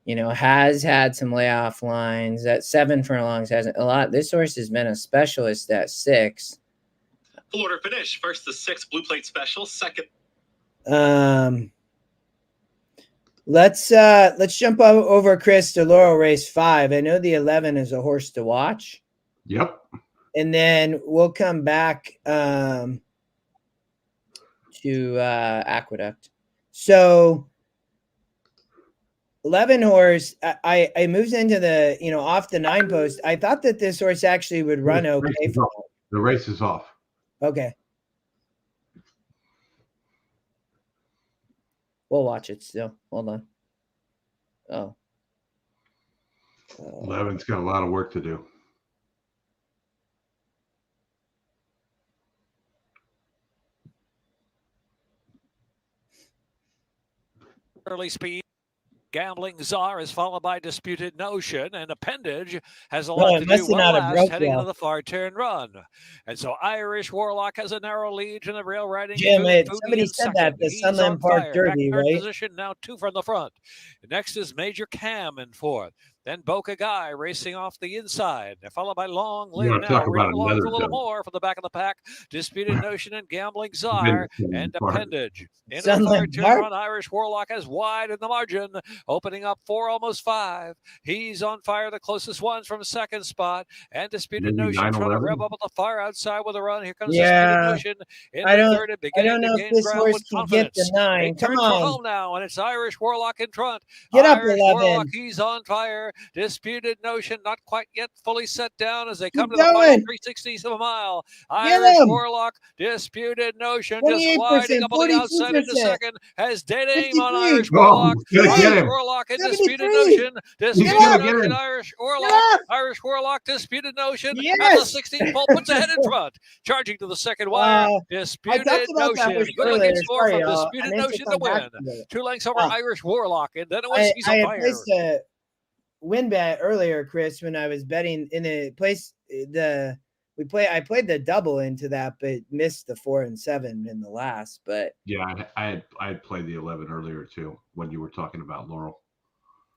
has had some layoff lines. That 7 furlongs hasn't a lot. This horse has been a specialist at 6. Full order finish. First, the 6 Blue Plate Special. Second. Let's jump over Chris to Laurel race 5. I know the 11 is a horse to watch. Yep. And then we'll come back to Aqueduct. So 11 horse, I moves into the, off the 9 post. I thought that this horse actually would run okay. The race is off. Okay. We'll watch it still. Hold on. Oh. 11's got a lot of work to do. early speed. Gambling Czar is followed by Disputed Notion, and Appendage has a lot to do well last, heading into the far turn run. And so Irish Warlock has a narrow lead in the rail riding. Jim, somebody said that the Sunland Park Derby, right? Position now 2 from the front. Next is Major Cam in 4th. Then Boca Guy racing off the inside. They're followed by Long Live Now. Right along for a little more from the back of the pack. Disputed Notion and Gambling Czar and Appendage. Into the far turn run, Irish Warlock has wide in the margin, opening up 4, almost 5. He's on fire, the closest ones from second spot. And Disputed Notion trying to rev up at the far outside with a run. Here comes Disputed Notion in the third and beginning to gain ground with confidence. Get the 9. Come on. For home now, and it's Irish Warlock in front. Get up, Irish 11. Warlock, he's on fire. Disputed Notion not quite yet fully set down as they come to the final 3/60 of a mile. Irish Warlock, Disputed Notion just gliding up on the outside into second. Has dead aim on Irish Warlock. Irish Warlock and Disputed Notion. Disputed Notion, Irish Warlock. Irish Warlock, Disputed Notion. At the 16th pole, puts ahead in front. Charging to the second wire. Disputed Notion. Good looking score from Disputed Notion to win. 2 lengths over Irish Warlock, and then it was he's on fire. Placed a win bet earlier, Chris, when I was betting in a place. I played the double into that, but missed the 4 and 7 in the last. But yeah, I had played the 11 earlier too when you were talking about Laurel.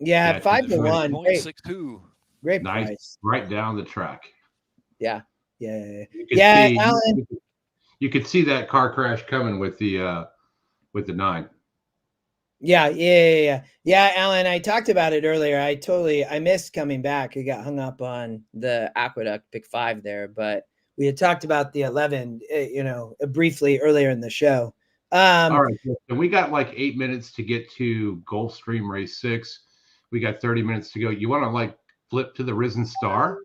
Yeah, 5 to 1. 0.62. Great nice price. Right down the track. Yeah. Alan. You could see that car crash coming with the 9. Yeah, Alan, I talked about it earlier. I missed coming back. I got hung up on the Aqueduct pick 5 there, but we had talked about the 11, briefly earlier in the show. All right, so we got like 8 minutes to get to Gulfstream race 6. We got 30 minutes to go. You want to flip to the Risen Star?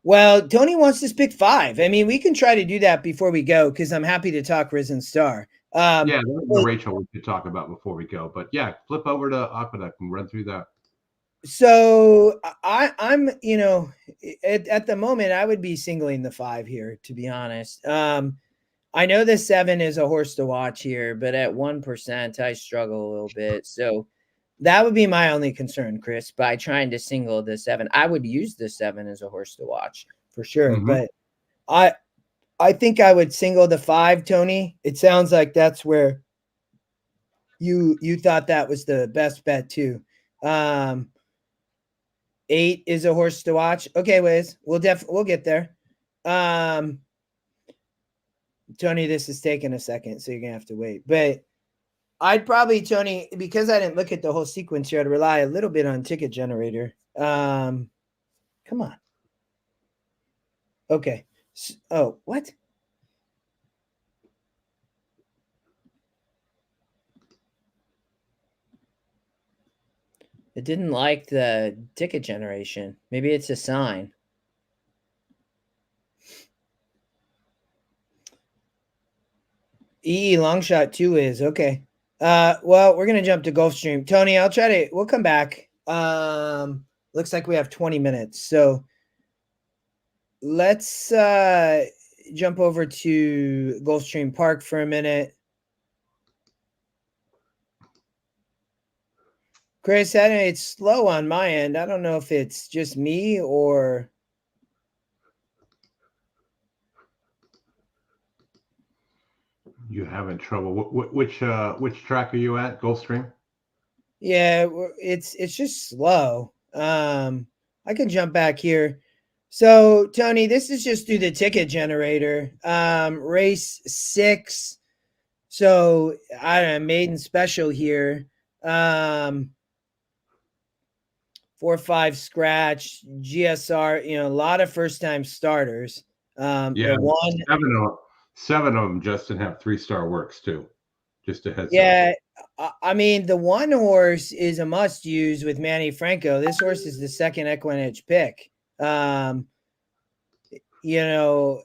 Well, Tony wants to pick 5. I mean, we can try to do that before we go because I'm happy to talk Risen Star. Yeah, that's Rachel we could talk about before we go. But yeah, flip over to Aqueduct and run through that. So I'm, at the moment, I would be singling the 5 here, to be honest. I know the 7 is a horse to watch here, but at 1%, I struggle a little bit. So that would be my only concern, Chris, by trying to single the 7. I would use the 7 as a horse to watch for sure. Mm-hmm. But I think I would single the 5, Tony. It sounds like that's where you thought that was the best bet too. 8 is a horse to watch. Okay, Wiz, we'll get there. Tony, this is taking a second, so you're gonna have to wait. But I'd probably, Tony, because I didn't look at the whole sequence here, I'd rely a little bit on Ticket Generator. Come on. Okay. Oh, what? It didn't like the ticket generation. Maybe it's a sign. Long shot 2 is okay. Well, we're gonna jump to Gulfstream. Tony, we'll come back. Looks like we have 20 minutes. So let's jump over to Gulfstream Park for a minute. Chris, it's slow on my end. I don't know if it's just me or you having trouble. Which track are you at? Gulfstream? Yeah, it's just slow. I can jump back here. So, Tony, this is just through the ticket generator. Race 6. So, I don't know, maiden special here. 4-5 scratch, GSR, a lot of first-time starters. Yeah, 7 of them, Justin, have 3-star works, too. Just a heads up. Yeah, I mean, the one horse is a must-use with Manny Franco. This horse is the second EquinEdge pick. I don't know.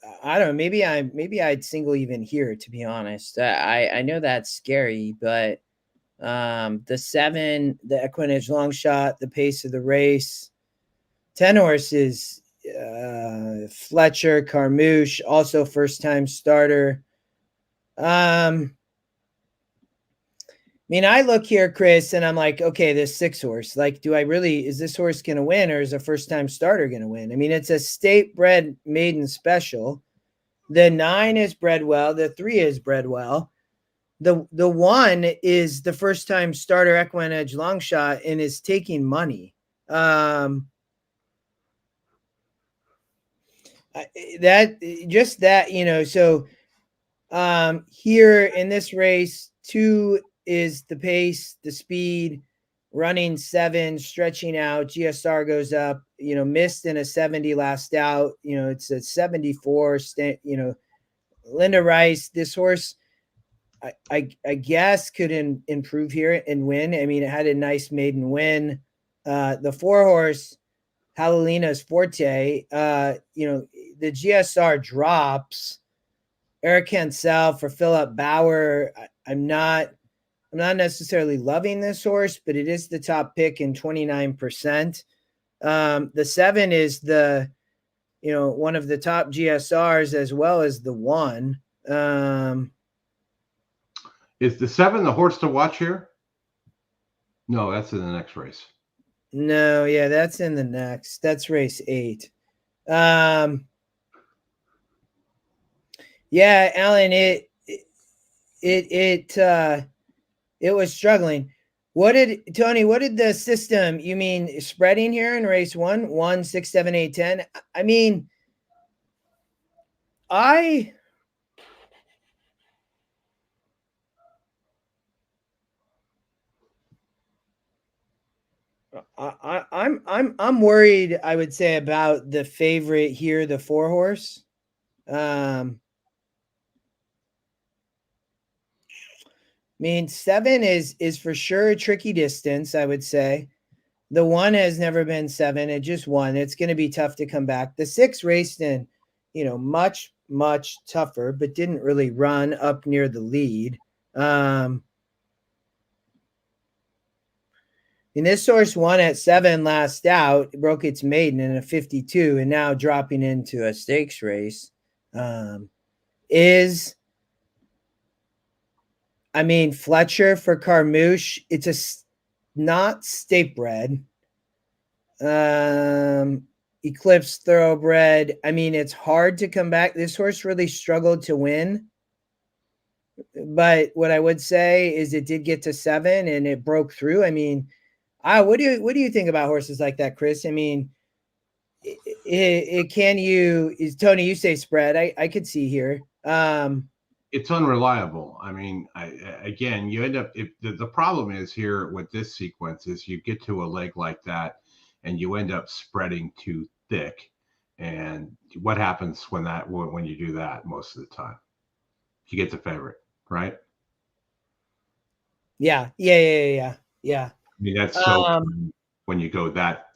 Maybe I'd single even here, to be honest. I know that's scary, but the 7, the EquinEdge long shot, the pace of the race. 10 horses, Fletcher, Carmouche, also first time starter. mean, I look here, Chris, and I'm like, okay, this 6 horse, like, is this horse going to win, or is a first time starter going to win? I mean, it's a state bred maiden special. The 9 is bred well. The 3 is bred well. The 1 is the first time starter EquinEdge long shot and is taking money. Here in this race, 2 is the pace, the speed, running 7, stretching out, GSR goes up, missed in a 70 last out, it's a 74, Linda Rice, this horse, I guess could improve here and win. I mean, it had a nice maiden win. The 4 horse, Halilina's Forte, the GSR drops. Eric Hansel for Philip Bauer. I'm not necessarily loving this horse, but it is the top pick in 29%. The 7 is one of the top GSRs as well as the 1. Is the 7 the horse to watch here? No, that's in the next race. No, yeah, that's in the next. That's race 8. Yeah, Alan, it was struggling. What did the system, you mean spreading here in race 1, 1, 6, 7, 8, 10? I mean, I'm worried, I would say, about the favorite here, the 4 horse. I mean, 7 is for sure a tricky distance, I would say. The 1 has never been 7. It just won. It's going to be tough to come back. The 6 raced in, much, much tougher, but didn't really run up near the lead. And this horse won at 7 last out, broke its maiden in a 52, and now dropping into a stakes race. Fletcher for Carmouche, it's not state bred. Eclipse thoroughbred. I mean, it's hard to come back. This horse really struggled to win. But what I would say is it did get to 7 and it broke through. I mean, what do you think about horses like that, Chris? I mean, Tony, you say spread. I could see here. It's unreliable. I mean, again, you end up, the problem is here with this sequence is you get to a leg like that and you end up spreading too thick. And what happens when you do that most of the time? You get the favorite, right? Yeah. I mean, that's so when you go that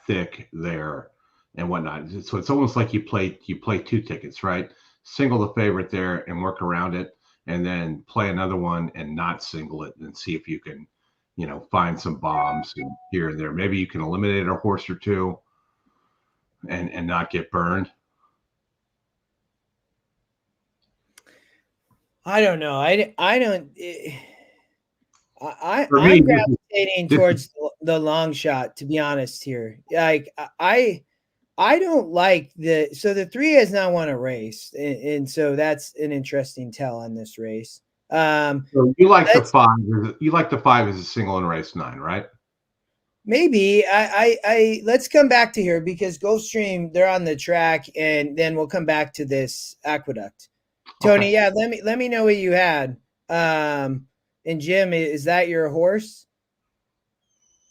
thick there and whatnot. So it's almost like you play 2 tickets, right? Single the favorite there and work around it, and then play another one and not single it and see if you can, find some bombs here and there. Maybe you can eliminate a horse or 2 and not get burned. I don't know. I'm gravitating towards the long shot, to be honest here. Like I don't like the 3 has not won a race, and so that's an interesting tell on this race. So you like the 5? You like the 5 as a single in race 9, right? Maybe. Let's come back to here because Gulfstream, they're on the track, and then we'll come back to this Aqueduct. Tony, okay. Yeah, let me know what you had. And Jim, is that your horse?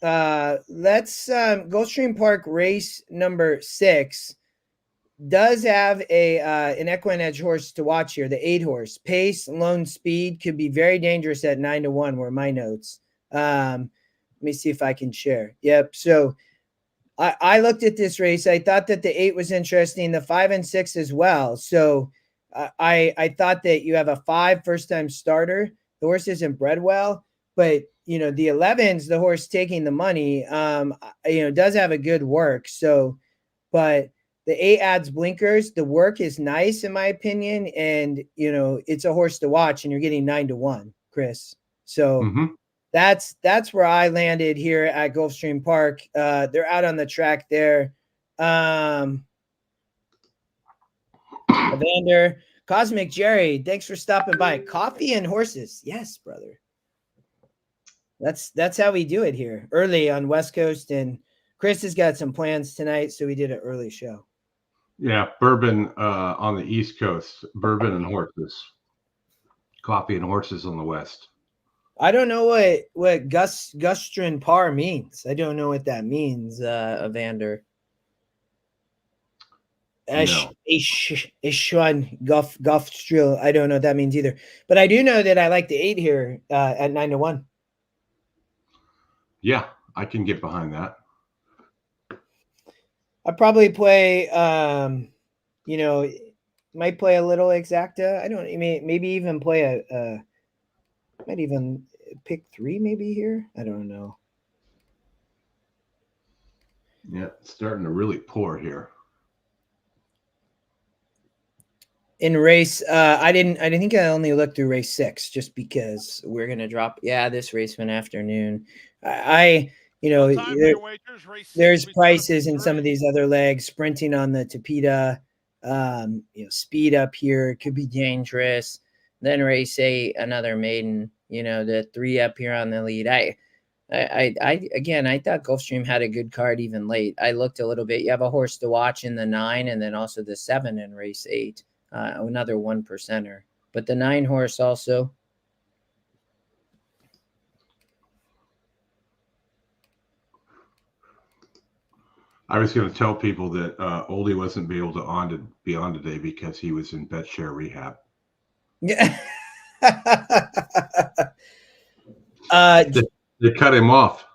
Let's Gulfstream Park race number 6 does have an EquinEdge horse to watch here, the 8 horse. Pace, lone speed could be very dangerous at 9-1 were my notes. Let me see if I can share. Yep. So I looked at this race. I thought that the 8 was interesting, the 5 and 6 as well. So I thought that you have a 5 first-time starter. The horse isn't bred well, but the 11's the horse taking the money. Does have a good work. So, but the 8 adds blinkers. The work is nice in my opinion, and it's a horse to watch. And you're getting 9-1, Chris. So that's where I landed here at Gulfstream Park. They're out on the track there. Evander, Cosmic Jerry, thanks for stopping by. Coffee and horses. Yes, brother. That's how we do it here, early on West Coast. And Chris has got some plans tonight, so we did an early show. Yeah, bourbon on the East Coast, bourbon and horses. Coffee and horses on the West. I don't know what Gustrin Par means. I don't know what that means, Evander. No. Ishwan Gulfstrill. I don't know what that means either. But I do know that I like the 8 here at 9-1. Yeah, I can get behind that. I probably play, might play a little exacta. I don't. I mean, maybe even play might even pick 3 maybe here. I don't know. Yeah, it's starting to really pour here. In race, I think I only looked through race 6 just because we're gonna drop. Yeah, this race went afternoon. There's prices in some of these other legs. Sprinting on the Tapeta, speed up here could be dangerous. Then race 8, another maiden. The 3 up here on the lead. I thought Gulfstream had a good card even late. I looked a little bit. You have a horse to watch in the 9, and then also the 7 in race 8. Another 1%er, but the 9 horse also. I was going to tell people that Oldie wasn't be able to be on today because he was in bet share rehab. Yeah. They cut him off.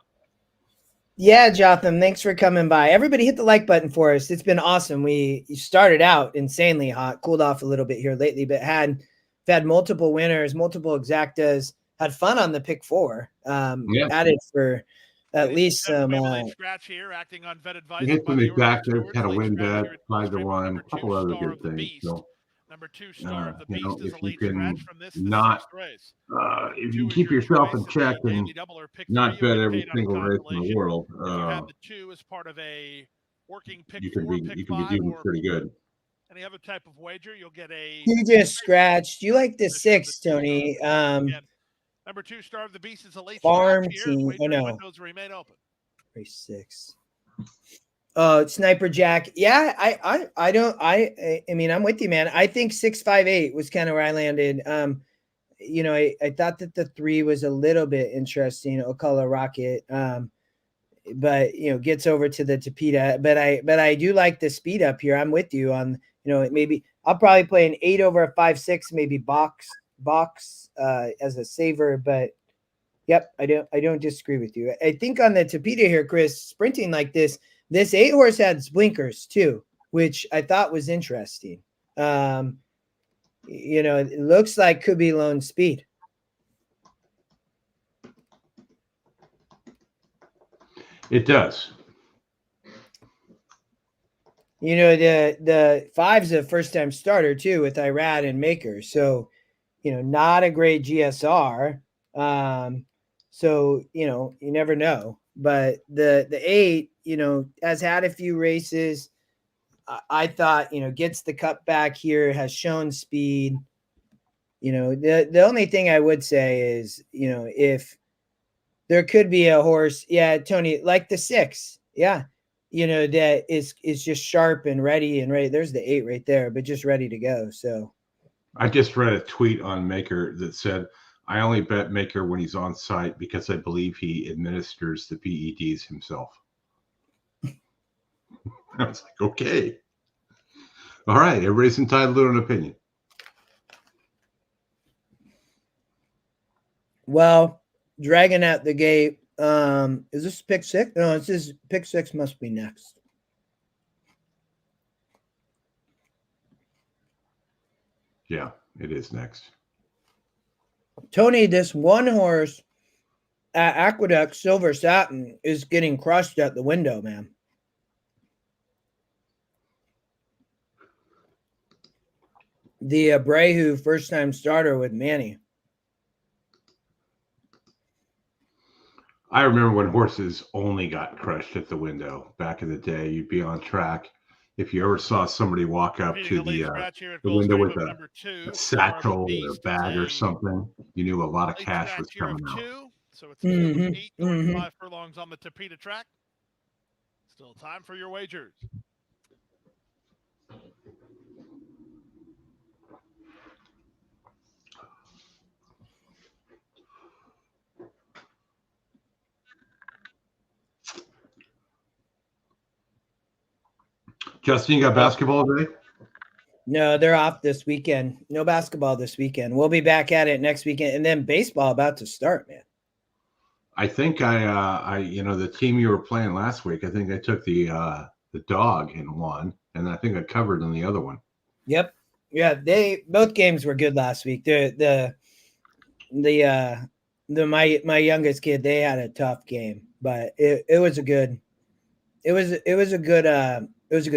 Yeah, Jotham, thanks for coming by. Everybody hit the like button for us. It's been awesome. We started out insanely hot, cooled off a little bit here lately, but had multiple winners, multiple exactas, had fun on the pick 4. Added for at least some scratch here, acting on vet advice. You get some exactas, had a win bet, 5-1, a couple other good things. So, number 2 star of the beast is a if late you can scratch from this not, race. if you keep yourself in check and not bet every single race in the world, if you have the 2 as part of a working pick you can 4, be pick you can 5, be doing or pretty good. any other type of wager, you'll get a. You just scratched. You like the 6, Tony. Number 2 star of the beast is a late farm scratch here. team. Windows remain open. Race 6. Oh, Sniper Jack. Yeah, I mean, I'm with you, man. I think 6-5-8 was kind of where I landed. I thought that the 3 was a little bit interesting. Ocala Rocket. But gets over to the Tapeta. But I do like the speed up here. I'm with you on, maybe I'll probably play an 8 over a 5-6, maybe box as a saver, but yep, I don't disagree with you. I think on the Tapeta here, Chris, sprinting like this 8 horse had blinkers too, which I thought was interesting. It looks like could be lone speed. It does. The 5's a first time starter too with Irad and Maker. So, not a great GSR. So, you never know. But the 8, has had a few races. I thought, gets the cut back here, has shown speed. The only thing I would say is, if there could be a horse, yeah, Tony, like the 6, yeah, that is just sharp and ready. There's the 8 right there, but just ready to go. So I just read a tweet on Maker that said, I only bet Maker when he's on site because I believe he administers the PEDs himself. I was like, okay. All right. Everybody's entitled to an opinion. Well, dragging out the gate. Is this pick 6? No, this is pick 6 must be next. Yeah, it is next. Tony, this 1 horse at Aqueduct Silver Satin is getting crushed at the window, man. The Abreu first-time starter with Manny. I remember when horses only got crushed at the window back in the day. You'd be on track. If you ever saw somebody walk up to the window with a satchel or a bag or something, you knew a lot of cash was coming out. So it's a field of 8 going 5 furlongs on the Tapeta track. Still time for your wagers. Justin, you got basketball today? No, they're off this weekend. No basketball this weekend. We'll be back at it next weekend, and then baseball about to start, man. I think the team you were playing last week, I think I took the dog in one, and I think I covered in the other one. Yep. Yeah, both games were good last week. My youngest kid, they had a tough game, but it was a good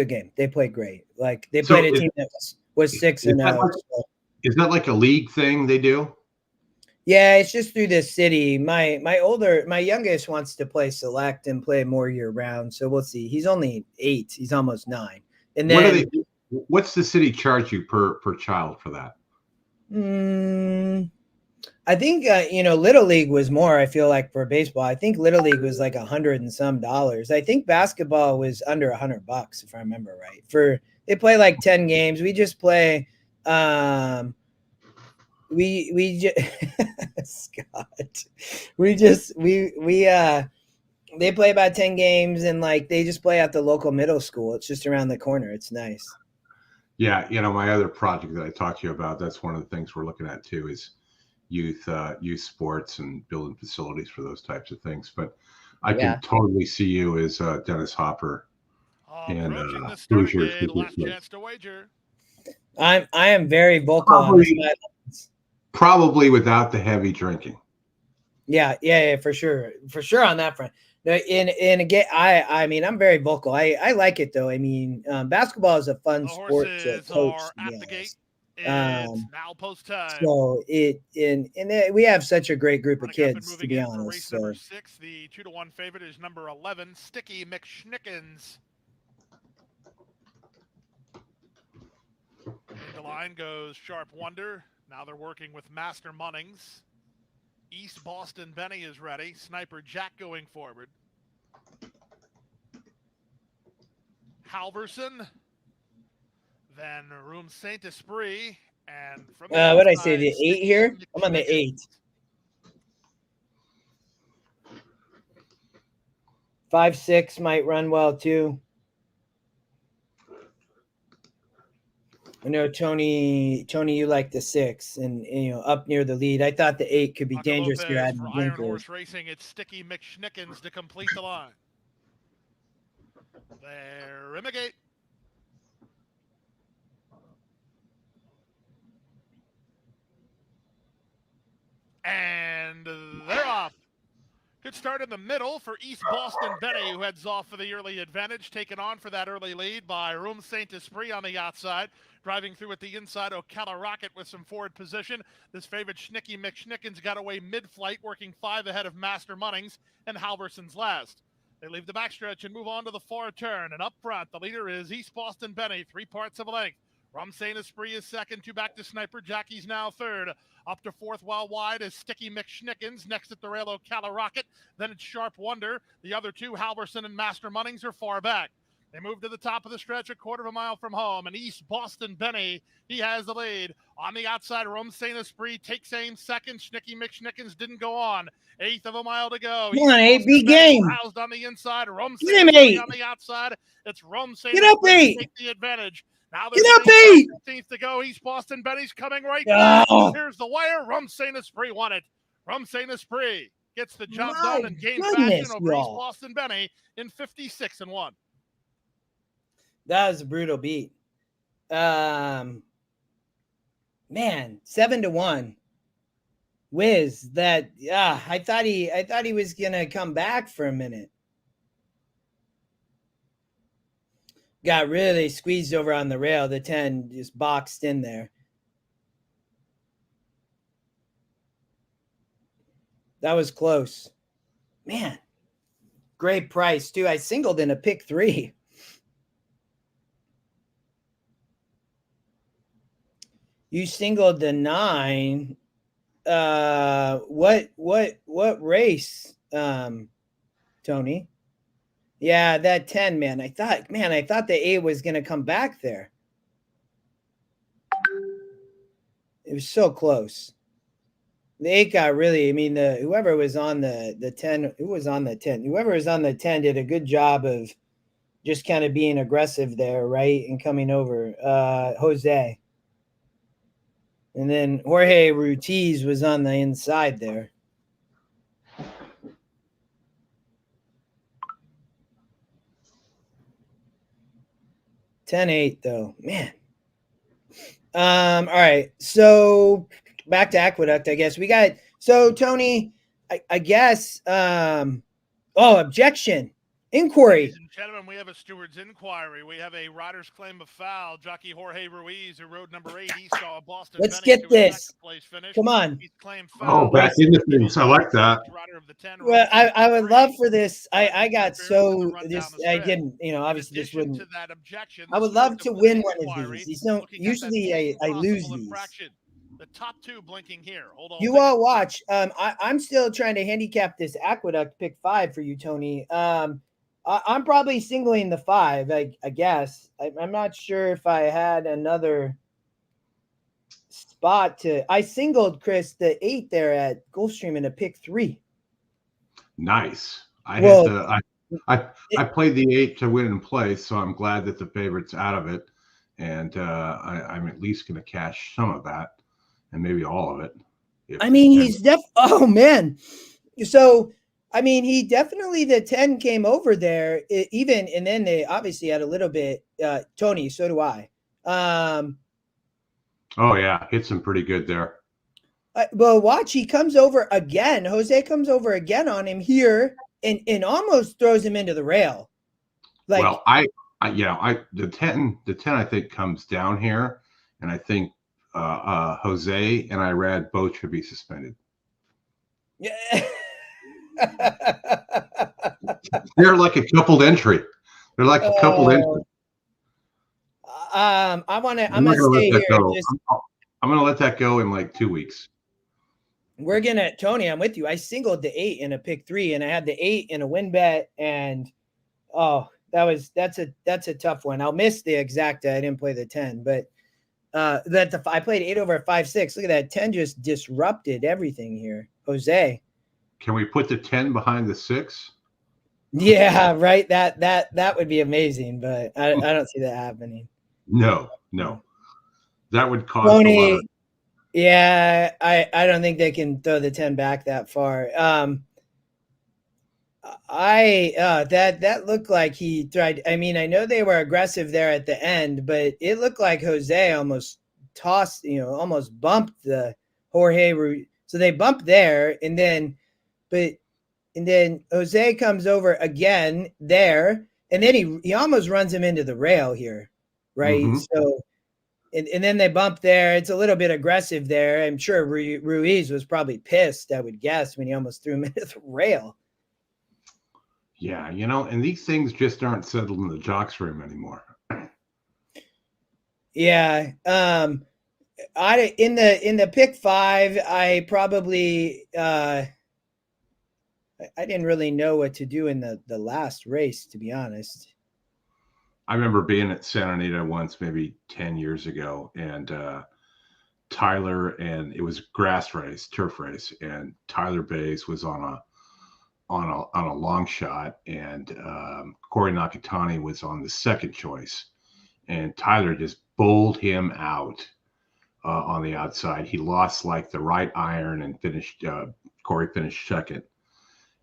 game. They played great. Like they played a team that was 6-0. Is that like a league thing they do? Yeah, it's just through the city. My youngest wants to play select and play more year round. So we'll see. He's only 8. He's almost 9. And then what's the city charge you per child for that? I think Little League was more. I feel like for baseball, I think Little League was like $100 and some. I think basketball was under $100 if I remember right. They play like 10 games. We just play. Scott. They play about 10 games and like they just play at the local middle school. It's just around the corner. It's nice. Yeah, my other project that I talked to you about, that's one of the things we're looking at too, is youth sports and building facilities for those types of things. But I can totally see you as Dennis Hopper and Hoosiers. Last chance to wager. I am very vocal on this. Probably without the heavy drinking. Yeah, for sure on that front. In again, I'm very vocal. I like it though. I mean, basketball is a fun sport to coach. At the gate. It's now post time. So we have such a great group of kids, to be honest. Race number 6, the 2-1 favorite is number 11, Sticky McSchnickens. The line goes Sharp Wonder. Now they're working with Master Munnings. East Boston Benny is ready. Sniper Jack going forward. Halverson. Then Room Saint Esprit. And from what did I say? The 8 here? I'm on the 8. 5-6 might run well too. I know Tony, you like the 6 and up near the lead. I thought the 8 could be dangerous here. For Iron Horse Racing, it's Sticky McSchnickens to complete the line. There, Imigate. And they're off. Good start in the middle for East Boston Benny, who heads off for the early advantage, taken on for that early lead by Room Saint Esprit on the outside. Driving through at the inside, Ocala Rocket with some forward position. This favorite Sticky McSchnickens got away mid-flight, working 5 ahead of Master Munnings and Halverson's last. They leave the backstretch and move on to the far turn. And up front, the leader is East Boston Benny, 3 parts of a length. Rum Saint Esprit is second, 2 back to Sniper Jackie's now third. Up to 4th while wide is Sticky McSchnickens. Next at the rail, Ocala Rocket. Then it's Sharp Wonder. The other 2, Halverson and Master Munnings, are far back. They move to the top of the stretch, a quarter of a mile from home. And East Boston Benny, he has the lead. On the outside, Rum Saint Esprit takes aim second. Sticky McSchnickens didn't go on. 1/8 of a mile to go. Come on, 8, big game. Roused on the inside. Rum Saint Esprit on the outside. It's Rum Saint Esprit to take the advantage. Now get up, 8. 15th to go. East Boston Benny's coming right through. Here's the wire. Rum Saint Esprit won it. Rum Saint Esprit gets the job done and gains fashion over East Boston Benny in 56-1. That was a brutal beat. Man, 7-1. Wiz, that I thought he was gonna come back for a minute. Got really squeezed over on the rail. The 10 just boxed in there. That was close. Man, great price too. I singled in a pick 3. You singled the 9. What race, Tony? Yeah, that 10, man. I thought the 8 was gonna come back there. It was so close. The 8 got really, I mean, whoever was on the 10, whoever was on the 10 did a good job of just kind of being aggressive there, right? And coming over. Jose. And then Jorge Ortiz was on the inside there. $10-8 though, man. All right, so back to Aqueduct, I guess. We got, so Tony, I guess, objection. Inquiry. Ladies and gentlemen, we have a steward's inquiry. We have a rider's claim of foul. Jockey Jorge Ruiz, who rode number 8, he saw Boston. Let's get this. Come on. He's claimed foul. Oh, back into things. I like that. Well, I would love for this. I got so this. I didn't. Obviously this wouldn't. I would love to win one of these. These don't. Usually I lose these. The top 2 blinking here. Hold on. You all watch. I'm still trying to handicap this Aqueduct pick 5 for you, Tony. I'm probably singling the 5, I guess. I'm not sure if I had another spot to. I singled, Chris, the 8 there at Gulfstream in a pick 3. Nice. I played the 8 to win in place, so I'm glad that the favorite's out of it, and I'm at least going to cash some of that, and maybe all of it. He's oh man, so. He definitely, the 10 came over there even, and then they obviously had a little bit, Tony, so do I. Oh yeah, hits him pretty good there. Well, watch, he comes over again. Jose comes over again on him here and almost throws him into the rail. Well, the 10 I think comes down here, and I think Jose and Irad both should be suspended. Yeah. They're like a coupled entry. I'm gonna stay here. I'm gonna let that go in like 2 weeks. Tony, I'm with you. I singled the 8 in a pick 3, and I had the 8 in a win bet, and that's a tough one. I'll miss the exacta. I didn't play the 10, but I played 8 over 5-6. Look at that. 10 just disrupted everything here. Jose. Can we put the 10 behind the 6? Yeah, right. That would be amazing, but I don't see that happening. No. That would cost Tony, a lot. Yeah, I don't think they can throw the 10 back that far. That looked like he tried. I know they were aggressive there at the end, but it looked like Jose almost tossed, almost bumped the Jorge. So they bumped there, and then Jose comes over again there, and then he almost runs him into the rail here, right? Mm-hmm. So, and then they bump there. It's a little bit aggressive there. I'm sure Ruiz was probably pissed, I would guess, when he almost threw him into the rail. Yeah, and these things just aren't settled in the jocks room anymore. Yeah. In the pick 5, I probably I didn't really know what to do in the last race, to be honest. I remember being at Santa Anita once, maybe 10 years ago, and Tyler, and it was grass race, turf race, and Tyler Bays was on a long shot, and Corey Nakatani was on the second choice, and Tyler just bowled him out on the outside. He lost like the right iron and finished. Corey finished second.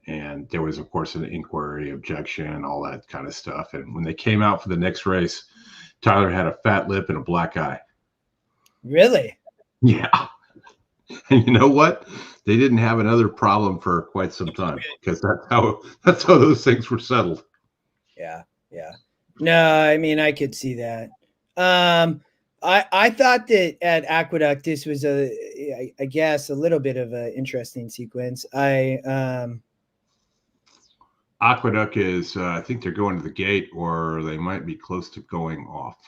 And there was, of course, an inquiry, objection, all that kind of stuff. And when they came out for the next race, Tyler had a fat lip and a black eye. Really? Yeah. And you know what? They didn't have another problem for quite some time, because that's how those things were settled. Yeah. No, I could see that. I thought that at Aqueduct this was I guess a little bit of an interesting sequence. Aqueduct is, I think they're going to the gate, or they might be close to going off.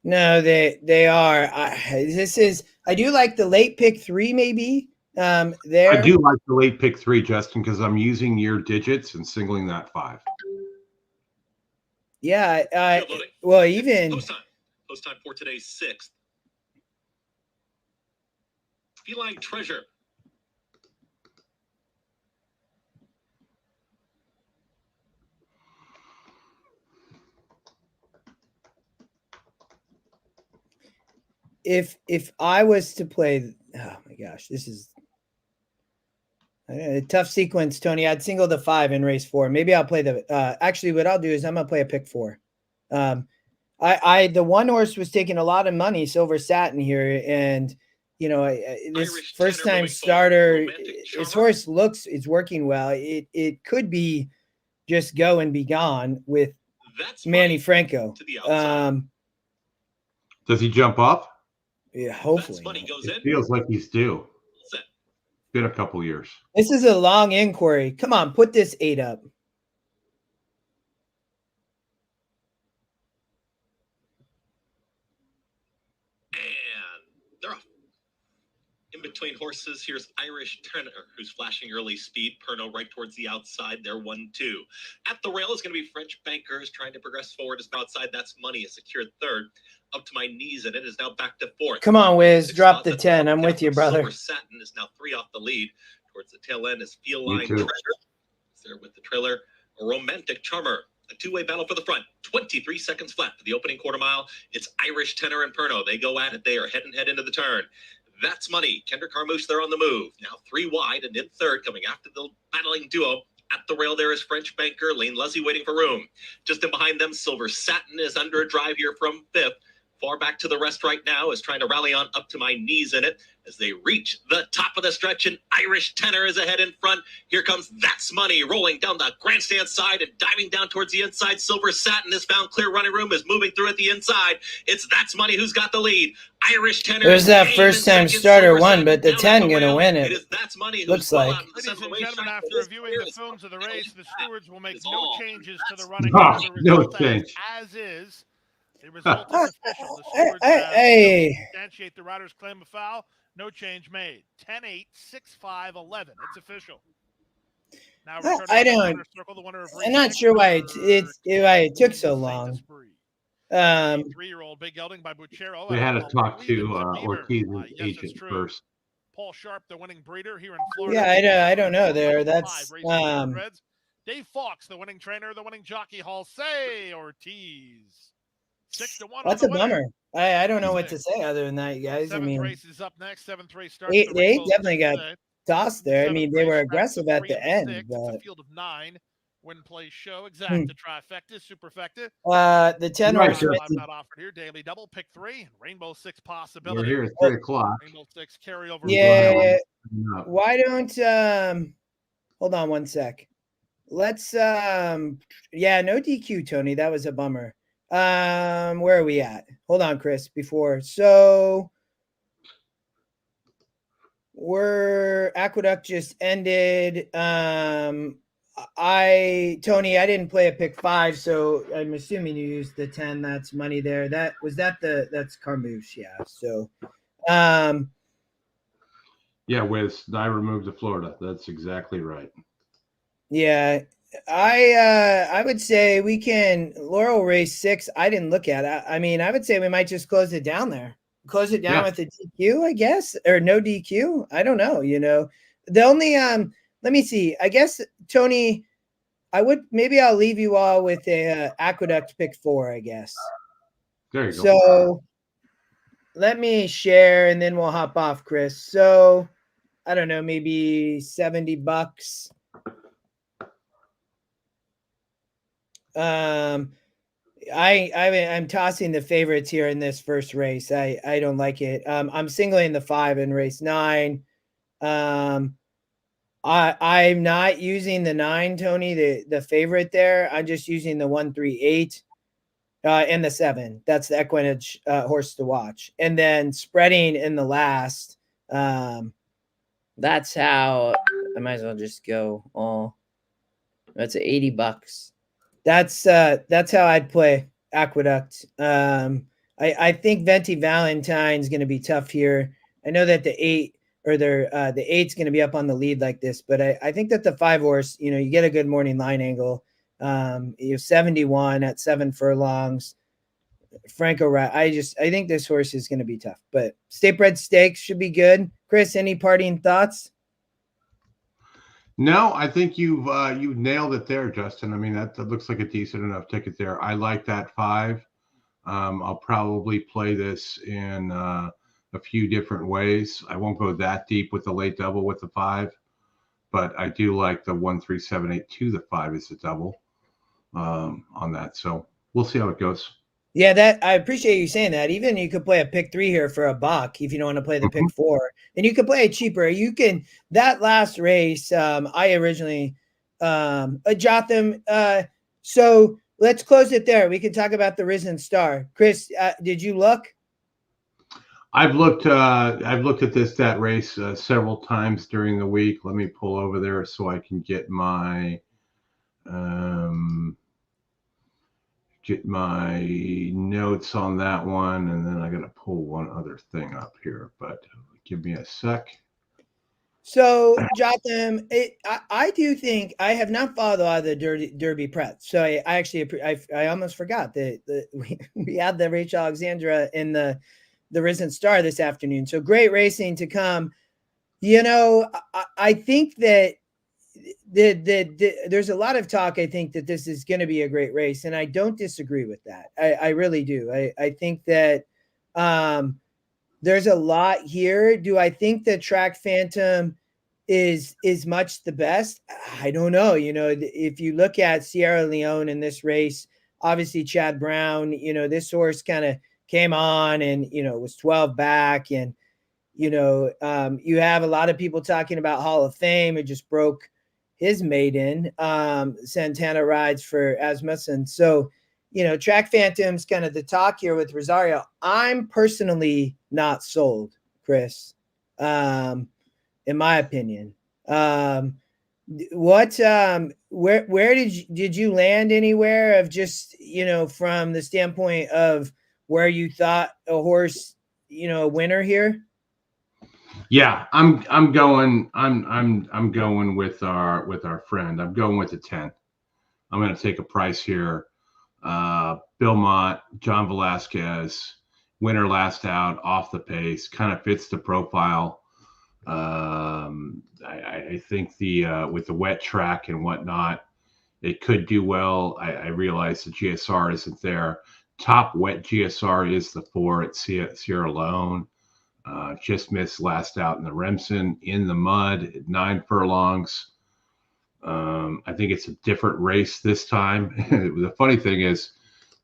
No, they are. I do like the late pick 3, maybe. There. I do like the late pick 3, Justin, because I'm using your digits and singling that 5. Yeah. Well, even Post time for today's 6th. Feline Treasure. if I was to play, oh my gosh, this is a tough sequence, Tony. I'd single the 5 in race 4. Maybe I'll play the. Actually, what I'll do is I'm gonna play a pick 4. The one horse was taking a lot of money, Silver Satin here, and this Irish first time starter, his horse it's working well. It could be just go and be gone with Manny Franco. Does he jump up? Yeah, hopefully. It feels like he's due. It's been a couple years. This is a long inquiry. Come on, put this 8 up. Between horses, here's Irish Tenor, who's flashing early speed. Perno right towards the outside. They're 1-2. At the rail is going to be French Bankers trying to progress forward. Is outside. That's Money, a secured 3rd. Up to My Knees, and it is now back to 4th. Come on, Wiz, drop the 10. I'm with you, brother. Silver Satin is now 3 off the lead. Towards the tail end is Feline Treasure. There with the trailer, a Romantic Charmer. A two-way battle for the front. 23 seconds flat for the opening quarter mile. It's Irish Tenor and Perno. They go at it. They are head and head into the turn. That's Money. Kendrick Carmouche, they're on the move. Now 3 wide and in 3rd, coming after the battling duo. At the rail, there is French Banker. Lane Luzzy waiting for room. Just in behind them, Silver Satin is under a drive here from 5th. Far back to the rest right now is trying to rally on Up to My Knees in it as they reach the top of the stretch, and Irish Tenor is ahead in front. Here comes That's Money rolling down the grandstand side and diving down towards the inside. Silver Satin has found clear running room, is moving through at the inside. It's That's Money who's got the lead. Irish Tenor. There's that first time starter one, but the 10 gonna win it. It is That's Money. Looks like. Ladies and gentlemen, after reviewing the films of the race, the stewards will make no changes to the running. No change. As is. The result is official. The stewards substantiate the rider's claim of foul. No change made. 10-8, 6-5, 11. It's official. Now I'm not sure why it took so long. 3-year-old Big Gelding by Buchero. They had to talk to Ortiz's agent first. Paul Sharp, the winning breeder here in Florida. Yeah, I don't know there. That's Dave Fawkes, the winning trainer, the winning jockey. Hall say Ortiz. 6-1. That's a bummer. I don't know what to say other than that, you guys. 7th race is up next. 7th race starts. They definitely got tossed there. I mean, they were aggressive at the end. But... It's a field of 9. Win, play, show. Exacta, trifecta, superfecta. The 10 race not offered here. Daily double, pick 3. Rainbow 6 possibility. We're here at 3 o'clock. Rainbow 6 carryover. Yeah. Why don't hold on one sec. Let's no DQ, Tony. That was a bummer. Where are we at? Hold on, Chris, before. So we're Aqueduct just ended. Tony, I didn't play a pick 5, so I'm assuming you used the 10. That's Money there. That's Carmouche, yeah. So Wiz, I removed the Florida. That's exactly right. Yeah. I would say we can Laurel race 6. I didn't look at it. I mean, I would say we might just close it down there. Close it down with a DQ, I guess, or no DQ. I don't know. The only let me see. I guess Tony, maybe I'll leave you all with a Aqueduct pick 4. I guess. There you go. So let me share, and then we'll hop off, Chris. So I don't know, maybe $70. I'm tossing the favorites here in this first race. I don't like it. I'm singling the 5 in race 9. I'm not using the 9, Tony, the favorite there. I'm just using the 1, 3, 8, and the 7. That's the EquinEdge horse to watch, and then spreading in the last. That's how I might as well just go all. That's $80. That's how I'd play Aqueduct. I think Venti Valentine's going to be tough here. I know that the 8 or the 8's going to be up on the lead like this, but I think that the 5 horse, you know, you get a good morning line angle. You have 71 at 7 furlongs. Franco, I think this horse is going to be tough, but State Bred Stakes should be good. Chris, any parting thoughts? No, I think you've nailed it there, Justin. I mean, that looks like a decent enough ticket there. I like that 5. I'll probably play this in a few different ways. I won't go that deep with the late double with the 5, but I do like the 1, 3, 7, 8 to the 5 is a double on that. So we'll see how it goes. Yeah, that I appreciate you saying that. Even you could play a pick 3 here for $1 if you don't want to play the pick 4, and you could play it cheaper. You can that last race. I originally Jotham. So let's close it there. We can talk about the Risen Star. Chris, did you look? I've looked at that race several times during the week. Let me pull over there so I can get my notes on that one, and then I got to pull one other thing up here, but give me a sec. So Jotham, I do think I have not followed a lot of the Derby prep. So I actually almost forgot that we had the Rachel Alexandra in the Risen Star this afternoon. So great racing to come. You know, I think that there's a lot of talk. I think that this is going to be a great race, and I don't disagree with that. I really do. I think that there's a lot here. Do I think that Track Phantom is much the best? I don't know. You know, if you look at Sierra Leone in this race, obviously Chad Brown, you know, this horse kind of came on and, you know, was 12 back. And, you know, you have a lot of people talking about Hall of Fame. It just broke his maiden. Santana rides for Asmussen. So, you know, Track Phantom's kind of the talk here with Rosario. I'm personally not sold, Chris, in my opinion. Where did you land anywhere of just, you know, from the standpoint of where you thought a horse, you know, a winner here? Yeah, I'm going with our friend. I'm going with the 10. I'm going to take a price here. Bill Mott, John Velasquez, winner last out, off the pace, kind of fits the profile. I think with the wet track and whatnot, it could do well. I realize the GSR isn't there. Top wet GSR is the 4 at Sierra Leone. Just missed last out in the Remsen in the mud at 9 furlongs. I think it's a different race this time. The funny thing is,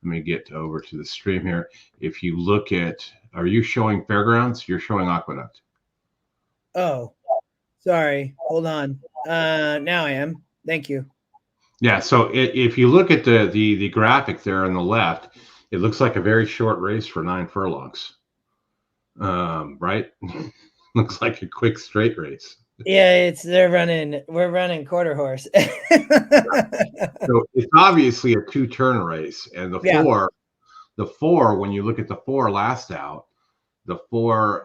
let me get over to the stream here. If you look at, are you showing Fairgrounds? You're showing Aqueduct. Oh, sorry. Hold on. Now I am. Thank you. Yeah. So if you look at the graphic there on the left, it looks like a very short race for 9 furlongs. Right? Looks like a quick straight race. Yeah, we're running quarter horse. So it's obviously a 2-turn race, and the four, when you look at the 4 last out, the 4,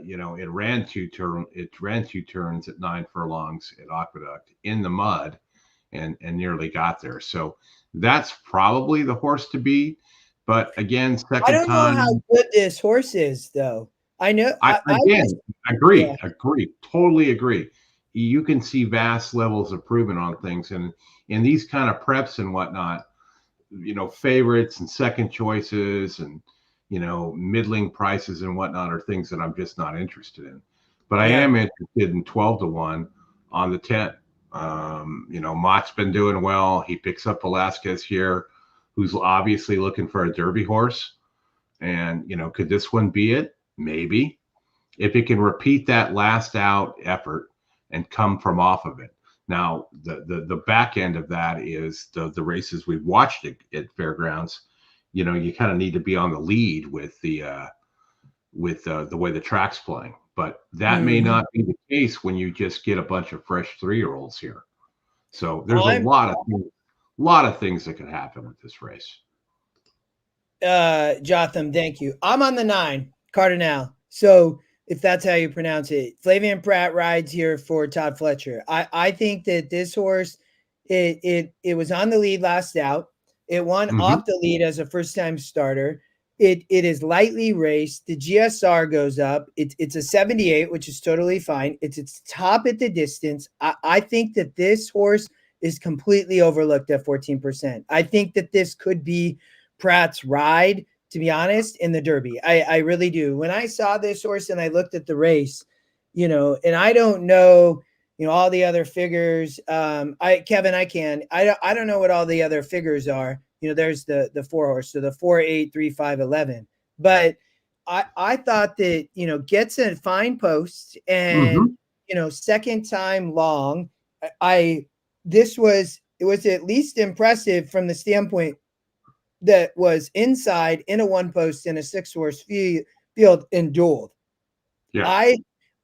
you know, it ran 2 turns at 9 furlongs at Aqueduct in the mud and nearly got there. So that's probably the horse to beat. But again, second time. I don't know how good this horse is, though. I know. I agree. Totally agree. You can see vast levels of improvement on things, and in these kind of preps and whatnot, you know, favorites and second choices and, you know, middling prices and whatnot are things that I'm just not interested in. But I am interested in 12-1 on the 10. You know, Mott's been doing well. He picks up Velasquez here, who's obviously looking for a Derby horse. And, you know, could this one be it? Maybe. If it can repeat that last out effort and come from off of it. Now, the back end of that is the races we've watched at Fairgrounds. You know, you kind of need to be on the lead with the way the track's playing. But that may not be the case when you just get a bunch of fresh 3-year-olds here. So there's a lot of things that could happen with this race. Jotham, thank you. I'm on the 9, Cardinal. So if that's how you pronounce it, Flavian Pratt rides here for Todd Fletcher. I think that this horse, it was on the lead last out. It won off the lead as a first-time starter. It is lightly raced. The GSR goes up. It's a 78, which is totally fine. It's top at the distance. I think that this horse is completely overlooked at 14%. I think that this could be Pratt's ride, to be honest, in the Derby. I really do. When I saw this horse and I looked at the race, and I don't know, all the other figures. Kevin, I don't know what all the other figures are. There's the 4 horse, so the 4, 8, 3, 5, 11. But I thought that, gets a fine post and, second time long. It was at least impressive from the standpoint that was inside in a 1 post in a 6 horse field and dueled. Yeah.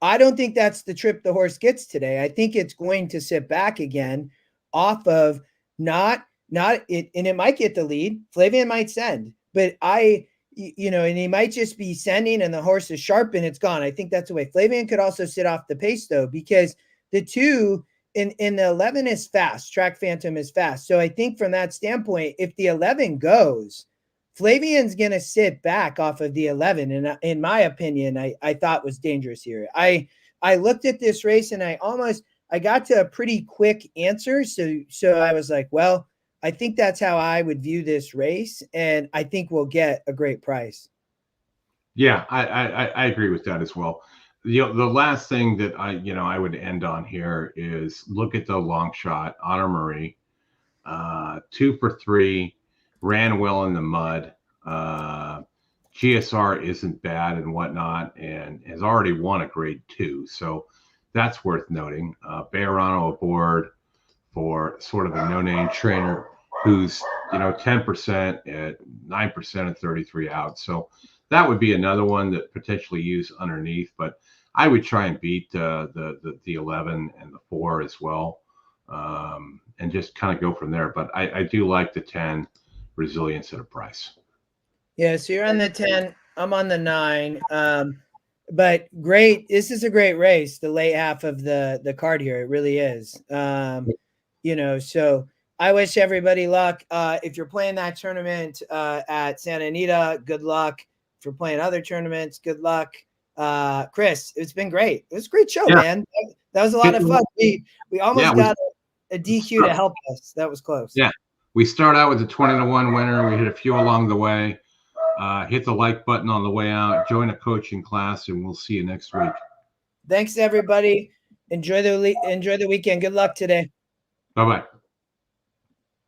I don't think that's the trip the horse gets today. I think it's going to sit back again off of not it, and it might get the lead. Flavian might send, but and he might just be sending and the horse is sharp and it's gone. I think that's the way. Flavian could also sit off the pace though, because the 2 in the 11 is fast. Track Phantom is fast. So I think from that standpoint, if the 11 goes, Flavian's going to sit back off of the 11. And in my opinion, I thought was dangerous here. I looked at this race and I got to a pretty quick answer. So I was like, well, I think that's how I would view this race. And I think we'll get a great price. Yeah, I agree with that as well. The last thing that I would end on here is look at the long shot, Honor Marie, 2 for 3, ran well in the mud. GSR isn't bad and whatnot, and has already won a grade 2. So that's worth noting. Bejarano aboard for sort of a no-name trainer who's, 10% at 9% and 33 out. So that would be another one that potentially use underneath, but I would try and beat the 11 and the 4 as well, and just kind of go from there. But I do like the 10 resilience at a price. Yeah, so you're on the 10. I'm on the 9. But great. This is a great race, the late half of the card here. It really is. So I wish everybody luck. If you're playing that tournament at Santa Anita, good luck. If you're playing other tournaments, good luck. Chris, it's been great. It was a great show, man. That was a lot of fun. We almost got a DQ to help us. That was close. Yeah. We start out with a 20-1 winner. We hit a few along the way. Hit the like button on the way out. Join a coaching class, and we'll see you next week. Thanks, everybody. Enjoy the weekend. Good luck today. Bye-bye.